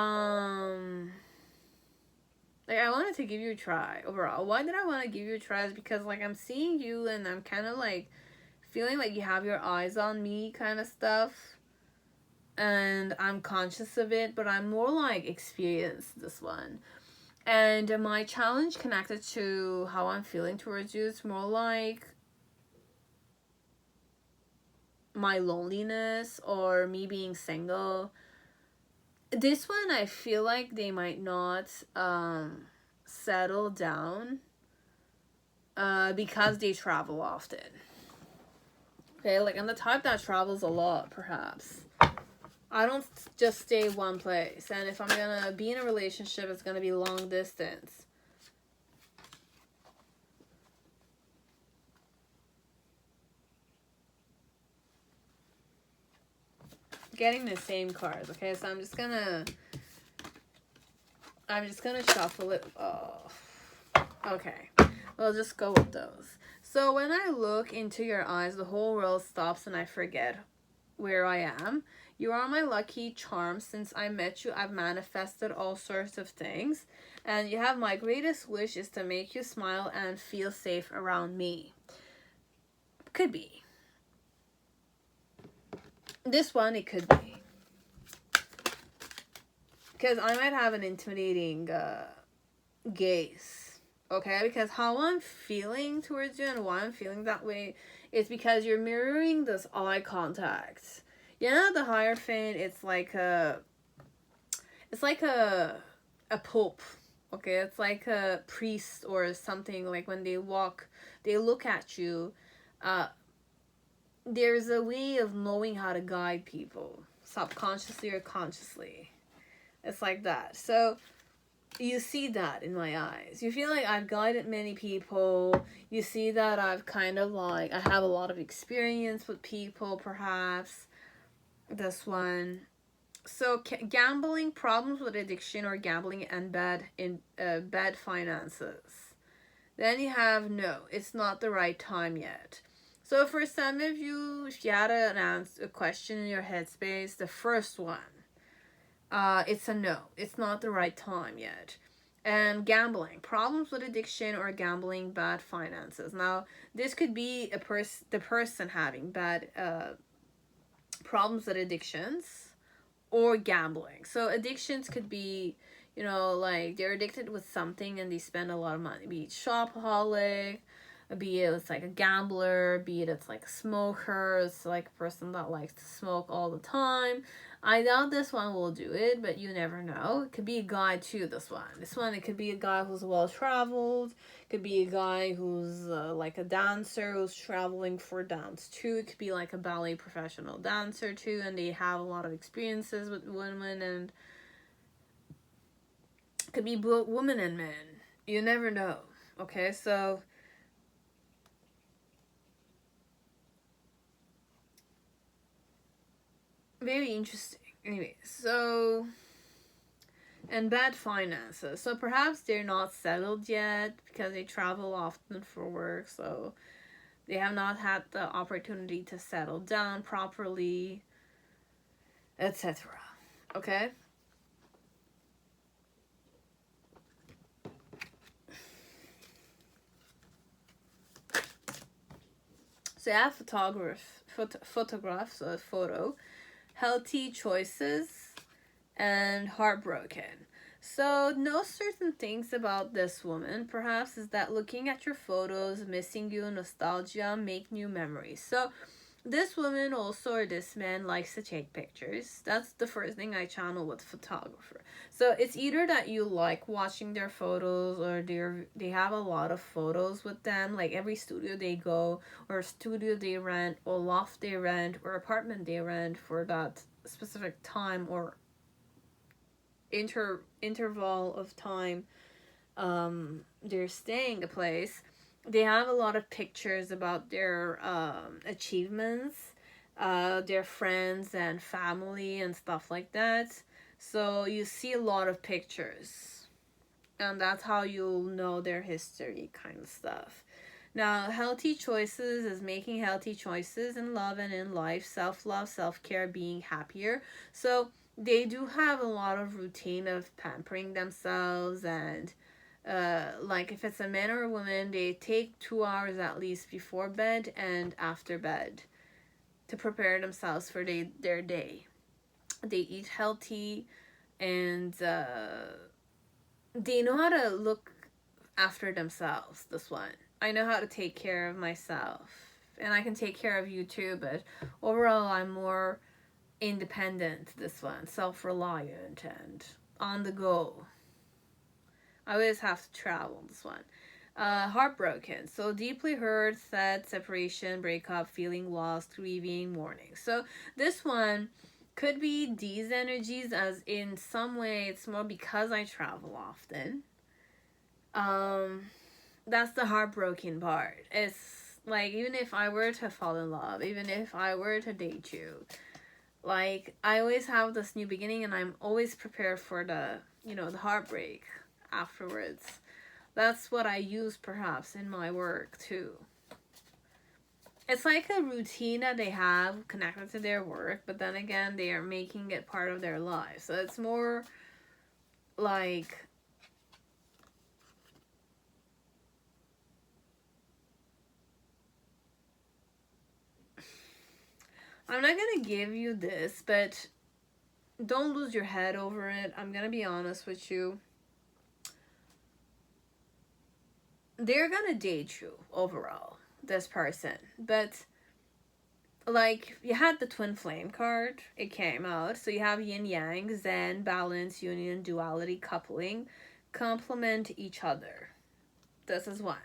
I wanted to give you a try overall. Why did I want to give you a try is because, like, I'm seeing you and I'm kind of, like, feeling like you have your eyes on me kind of stuff. And I'm conscious of it, but I'm more, like, experienced this one. And my challenge connected to how I'm feeling towards you is more like my loneliness or me being single. This one, I feel like they might not settle down because they travel often. Okay, like, I'm the type that travels a lot, perhaps. I don't just stay one place. And if I'm gonna be in a relationship, it's gonna be long distance. Getting the same cards, okay? So I'm just gonna shuffle it off. Okay, we'll just go with those. So when I look into your eyes, the whole world stops and I forget where I am. You are my lucky charm. Since I met you, I've manifested all sorts of things. And you have my greatest wish is to make you smile and feel safe around me. Could be. This one, it could be. Because I might have an intimidating gaze. Okay? Because how I'm feeling towards you and why I'm feeling that way is because you're mirroring this eye contact. You know, the Hierophant, it's like a pope, okay? It's like a priest or something. Like, when they walk, they look at you. There's a way of knowing how to guide people, subconsciously or consciously. It's like that. So you see that in my eyes. You feel like I've guided many people. You see that I've kind of, like, I have a lot of experience with people, perhaps. This one. So gambling, problems with addiction or gambling, and bad finances. Then you have no, it's not the right time yet. So for some of you, if you had a question in your headspace, the first one, it's a no. It's not the right time yet. And gambling, problems with addiction or gambling, bad finances. Now, this could be the person having bad problems with addictions or gambling. So addictions could be, you know, like, they're addicted with something and they spend a lot of money. Be it shopaholic, be it it's like a gambler, be it it's like a smoker, it's like a person that likes to smoke all the time. I doubt this one will do it, but you never know. It could be a guy too, this one. This one, it could be a guy who's well-traveled. It could be a guy who's like a dancer who's traveling for dance too. It could be like a ballet professional dancer too, and they have a lot of experiences with women, and it could be both women and men. You never know. Okay, so very interesting. Anyway, so, and bad finances. So perhaps they're not settled yet because they travel often for work. So they have not had the opportunity to settle down properly, etc. Okay? So I have photograph, so a photo, healthy choices, and heartbroken. So know certain things about this woman, perhaps, is that looking at your photos, missing you, nostalgia, make new memories. So this woman also, or this man, likes to take pictures. That's the first thing I channel with photographer. So it's either that you like watching their photos, or they have a lot of photos with them, like every studio they go, or studio they rent, or loft they rent, or apartment they rent for that specific time or interval of time they're staying a place. They have a lot of pictures about their achievements, their friends and family and stuff like that. So you see a lot of pictures, and that's how you'll know their history, kind of stuff. Now, healthy choices is making healthy choices in love and in life, self-love, self-care, being happier. So they do have a lot of routine of pampering themselves, and like if it's a man or a woman, they take 2 hours at least before bed and after bed to prepare themselves for their day. They eat healthy, and they know how to look after themselves. This one, I know how to take care of myself, and I can take care of you too, but overall I'm more independent. This one, self-reliant and on the go. I always have to travel. This one, heartbroken, so deeply hurt, sad, separation, breakup, feeling lost, grieving, mourning. So this one could be these energies, as in some way it's more because I travel often. That's the heartbroken part. It's like, even if I were to fall in love, even if I were to date you, like, I always have this new beginning, and I'm always prepared for the, the heartbreak afterwards. That's what I use perhaps in my work too. It's like a routine that they have connected to their work, but then again, they are making it part of their life. So it's more like, I'm not gonna give you this, but don't lose your head over it. I'm gonna be honest with you. They're gonna date you overall, this person. But, like, you had the twin flame card. It came out. So you have yin yang, zen, balance, union, duality, coupling, complement each other. This is one.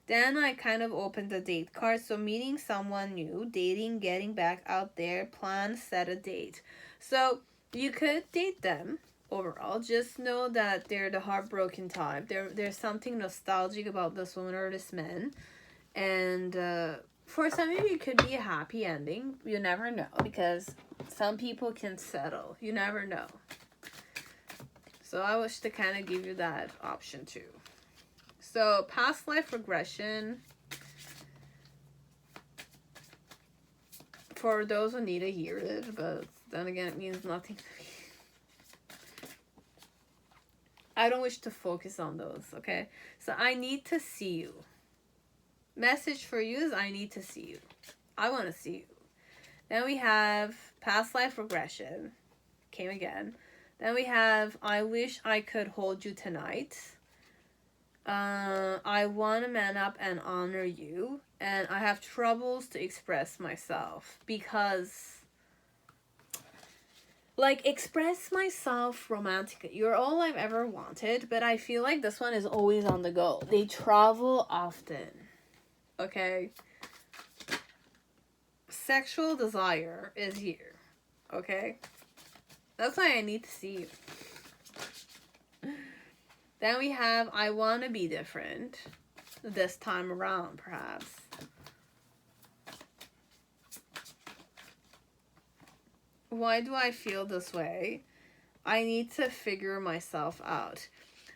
Then I kind of opened the date card. So meeting someone new, dating, getting back out there, plan, set a date. So you could date them overall. Just know that they're the heartbroken type. There's something nostalgic about this woman or this man. And for some of you, it could be a happy ending. You never know, because some people can settle. You never know. So I wish to kind of give you that option too. So, past life regression, for those who need to hear it, but then again, it means nothing to me. I don't wish to focus on those, okay? So, I need to see you. Message for you is, I need to see you. I want to see you. Then we have past life regression. Came again. Then we have, I wish I could hold you tonight. I want to man up and honor you, and I have troubles to express myself because, like, express myself romantically. You're all I've ever wanted, but I feel like this one is always on the go. They travel often, okay? Sexual desire is here, okay? That's why I need to see you. Then we have, I want to be different this time around, perhaps. Why do I feel this way? I need to figure myself out.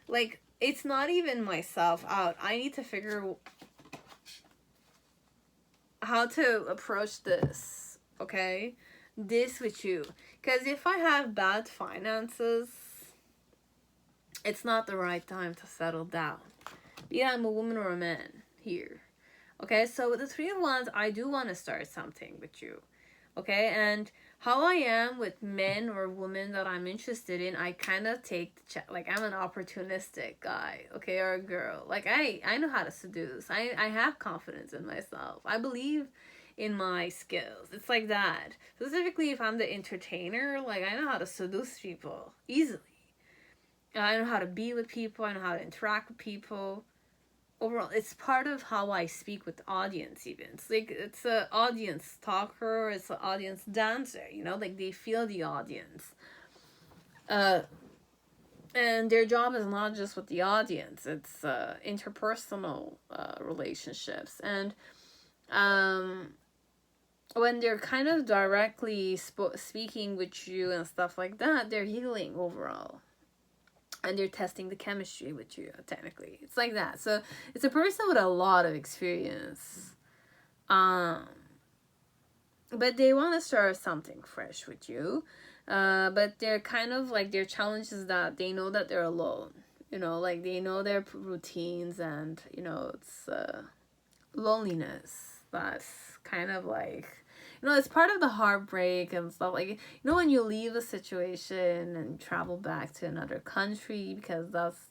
Like, it's not even myself out. I need to figure how to approach this, okay? This with you. Because if I have bad finances, it's not the right time to settle down. Be it I'm a woman or a man here. Okay, so with the Three of Wands, I do want to start something with you. Okay, and how I am with men or women that I'm interested in, I kind of take the like, I'm an opportunistic guy, okay, or a girl. Like, I know how to seduce. I have confidence in myself. I believe in my skills. It's like that. Specifically, if I'm the entertainer, like, I know how to seduce people easily. I know how to be with people. I know how to interact with people. Overall, it's part of how I speak with the audience even. It's like, it's an audience talker. It's an audience dancer, like, they feel the audience. And their job is not just with the audience. It's interpersonal relationships. And when they're kind of directly speaking with you and stuff like that, they're healing overall. And they're testing the chemistry with you, technically. It's like that. So it's a person with a lot of experience. But they want to start something fresh with you. But they're kind of like, their challenge is that they know that they're alone. You know, like they know their routines, and, you know, it's loneliness. That's kind of like, you know, it's part of the heartbreak and stuff. Like, you know, when you leave a situation and travel back to another country because that's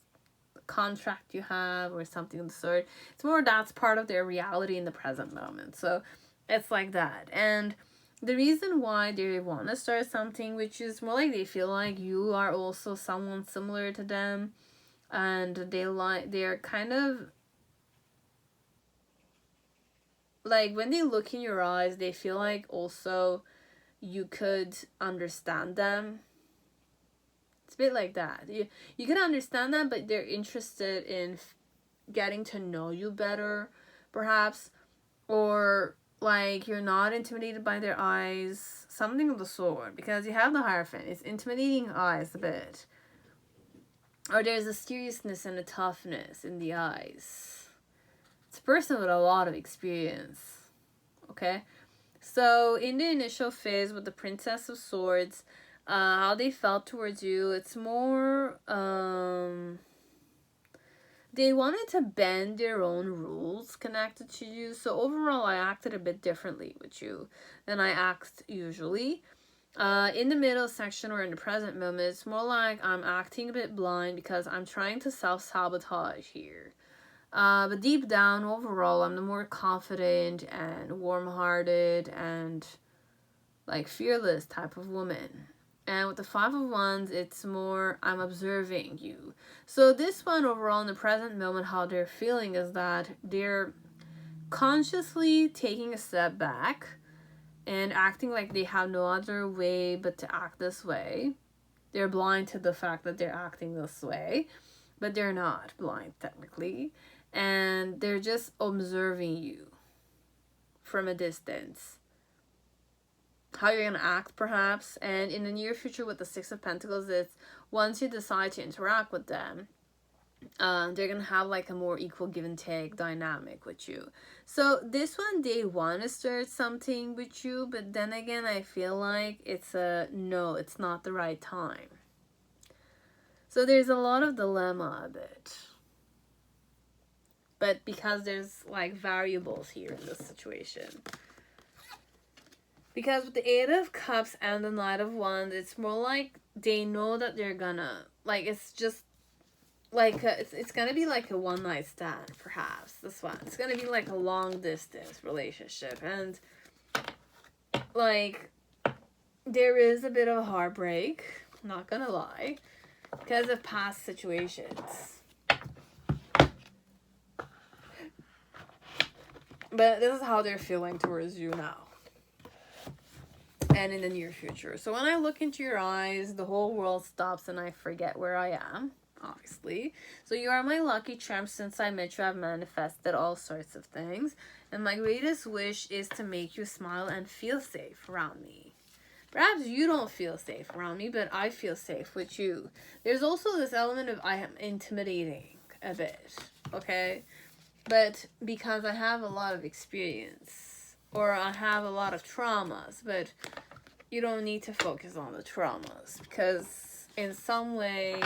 the contract you have or something of the sort, it's more that's part of their reality in the present moment. So it's like that. And the reason why they want to start something, which is more like they feel like you are also someone similar to them, and they're kind of like, when they look in your eyes, they feel like also you could understand them. It's a bit like that. You can understand them, but they're interested in getting to know you better, perhaps. Or, like, you're not intimidated by their eyes. Something of the sort. Because you have the Hierophant. It's intimidating eyes a bit. Or there's a seriousness and a toughness in the eyes. It's a person with a lot of experience. Okay? So, in the initial phase with the Princess of Swords, how they felt towards you, it's more, they wanted to bend their own rules connected to you. So, overall, I acted a bit differently with you than I act usually. In the middle section or in the present moment, it's more like I'm acting a bit blind because I'm trying to self-sabotage here. But deep down, overall, I'm the more confident and warm-hearted and, like, fearless type of woman. And with the Five of Wands, it's more, I'm observing you. So this one, overall, in the present moment, how they're feeling is that they're consciously taking a step back and acting like they have no other way but to act this way. They're blind to the fact that they're acting this way, but they're not blind, technically. And they're just observing you from a distance. How you're going to act, perhaps. And in the near future with the Six of Pentacles, it's once you decide to interact with them, they're going to have like a more equal give and take dynamic with you. So this one, they want to start something with you, but then again, I feel like no, it's not the right time. So there's a lot of dilemma of it. But because there's like variables here in this situation. Because with the Eight of Cups and the Knight of Wands, it's more like they know that they're gonna, like, it's just like it's gonna be like a one night stand, perhaps. This one, it's gonna be like a long distance relationship, and like there is a bit of a heartbreak, not gonna lie, because of past situations. But this is how they're feeling towards you now. And in the near future. So when I look into your eyes, the whole world stops and I forget where I am, obviously. So you are my lucky charm. Since I met you, I've manifested all sorts of things. And my greatest wish is to make you smile and feel safe around me. Perhaps you don't feel safe around me, but I feel safe with you. There's also this element of I am intimidating a bit, okay? But because I have a lot of experience, or I have a lot of traumas, but you don't need to focus on the traumas, because in some way,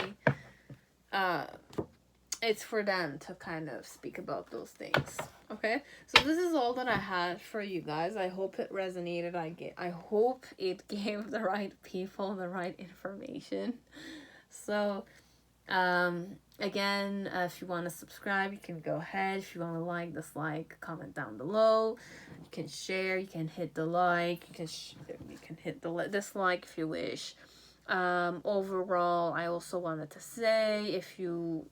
it's for them to kind of speak about those things, okay? So this is all that I had for you guys. I hope it resonated. I hope it gave the right people the right information. So, again, if you want to subscribe, you can go ahead. If you want to like, dislike, comment down below. You can share, you can hit the like, you can hit the dislike if you wish. Overall, I also wanted to say, if you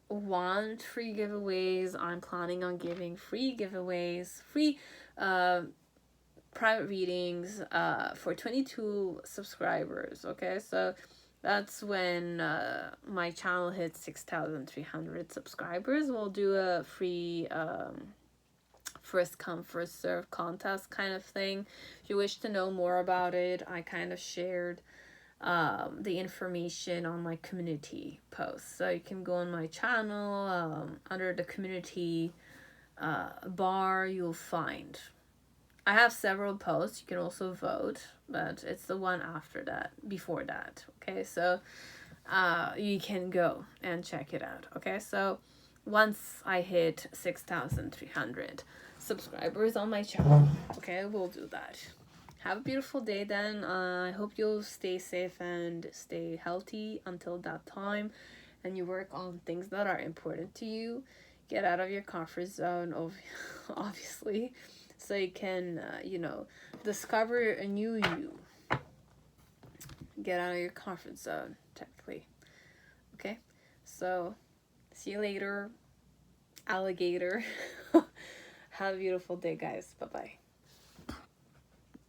want free giveaways, I'm planning on giving free giveaways, free private readings for 22 subscribers, okay? So that's when my channel hits 6,300 subscribers. We'll do a free first come first serve contest kind of thing. If you wish to know more about it, I kind of shared the information on my community post, so you can go on my channel, under the community bar you'll find. I have several posts. You can also vote, but it's the one after that, before that. Okay, so you can go and check it out. Okay, so once I hit 6,300 subscribers on my channel, okay, we'll do that. Have a beautiful day then. I hope you'll stay safe and stay healthy until that time, and you work on things that are important to you. Get out of your comfort zone, obviously, so you can, discover a new you. Get out of your comfort zone, technically. Okay? So, see you later, alligator. Have a beautiful day, guys. Bye-bye.